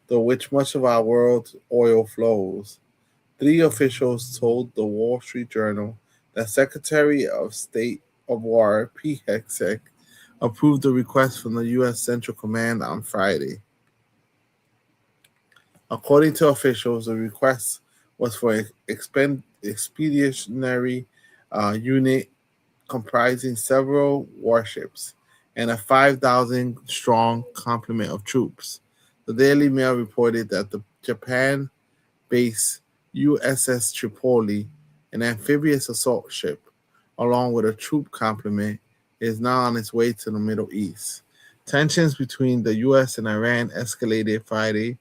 [SPEAKER 1] through which much of our world's oil flows. 3 officials told the Wall Street Journal that Secretary of State of War Pete Hegseth approved the request from the U.S. Central Command on Friday. According to officials, the request was for expeditionary unit comprising several warships and a 5,000-strong complement of troops. The Daily Mail reported that the Japan-based USS Tripoli, an amphibious assault ship, along with a troop complement, is now on its way to the Middle East. Tensions between the U.S. and Iran escalated Friday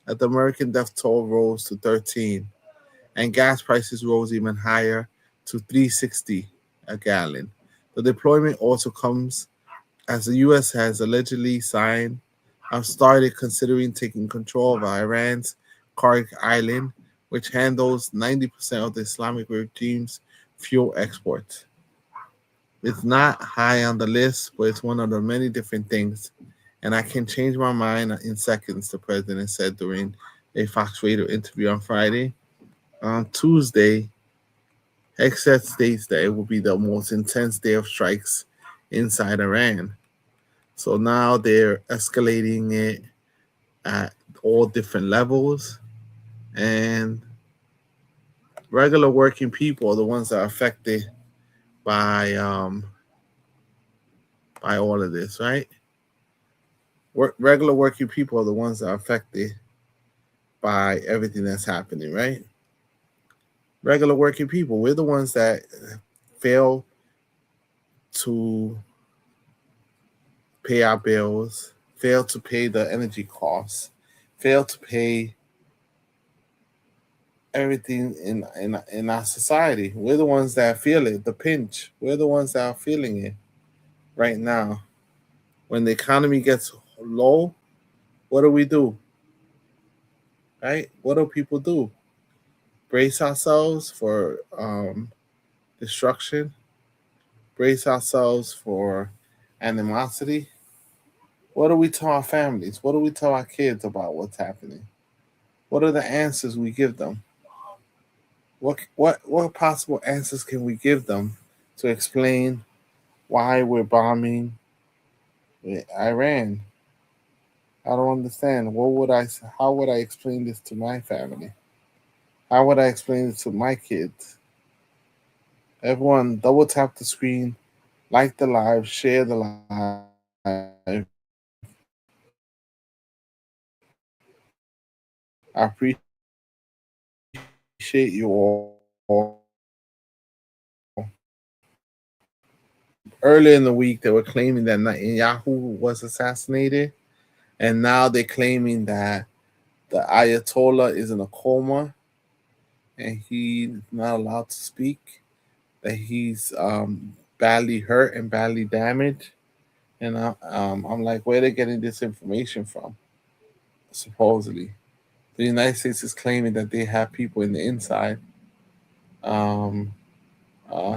[SPEAKER 1] as the American death toll rose to 13, and gas prices rose even higher to $3.60 a gallon. The deployment also comes as the U.S. has allegedly started considering taking control of Iran's Karg Island, which handles 90% of the Islamic regime's fuel exports. It's not high on the list, but it's one of the many different things. And I can change my mind in seconds, the president said during a Fox Radio interview on Friday. On Tuesday, Hegseth states that it will be the most intense day of strikes inside Iran. So now they're escalating it at all different levels. And regular working people are the ones that are affected by all of this, right? Regular working people are the ones that are affected by everything that's happening, right? Regular working people, we're the ones that fail to pay our bills, fail to pay the energy costs, fail to pay everything in our society. We're the ones that feel it, the pinch. We're the ones that are feeling it right now. When the economy gets low, what do? Right? What do people do? Brace ourselves for destruction? Brace ourselves for animosity? What do we tell our families? What do we tell our kids about what's happening? What are the answers we give them? What possible answers can we give them to explain why we're bombing Iran? I don't understand. How would I explain this to my family? How would I explain it to my kids? Everyone, double tap the screen, like the live, share the live. I appreciate you all. Earlier in the week, they were claiming that Netanyahu was assassinated, and now they're claiming that the Ayatollah is in a coma and he's not allowed to speak, that he's badly hurt and badly damaged. And I'm like, where are they getting this information from? Supposedly, the United States is claiming that they have people in the inside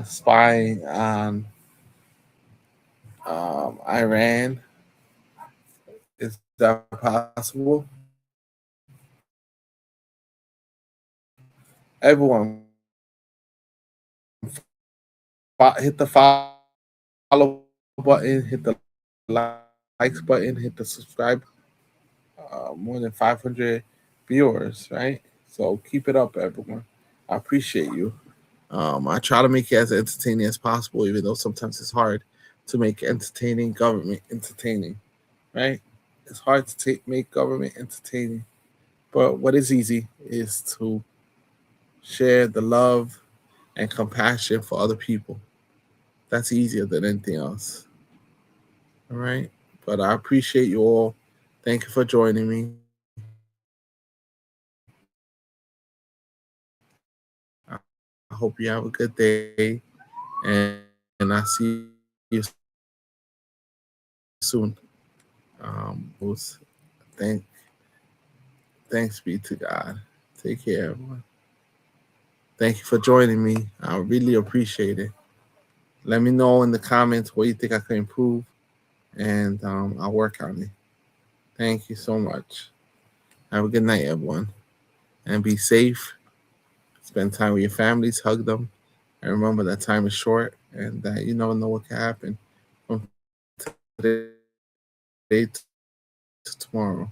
[SPEAKER 1] spying on Iran. Is that possible? Everyone, hit the follow button, hit the likes button, hit the subscribe. More than 500 viewers, right? So keep it up, everyone. I appreciate you. I try to make it as entertaining as possible, even though sometimes it's hard to make entertaining government entertaining, right? It's hard to make government entertaining. But what is easy is to share the love and compassion for other people. That's easier than anything else. All right? But I appreciate you all. Thank you for joining me. hope you have a good day, and I'll see you soon. Thanks be to God. Take care, everyone. Thank you for joining me. I really appreciate it. Let me know in the comments what you think I can improve, and I'll work on it. Thank you so much. Have a good night, everyone, and be safe. Spend time with your families, hug them, and remember that time is short and that you never know what can happen from today to tomorrow.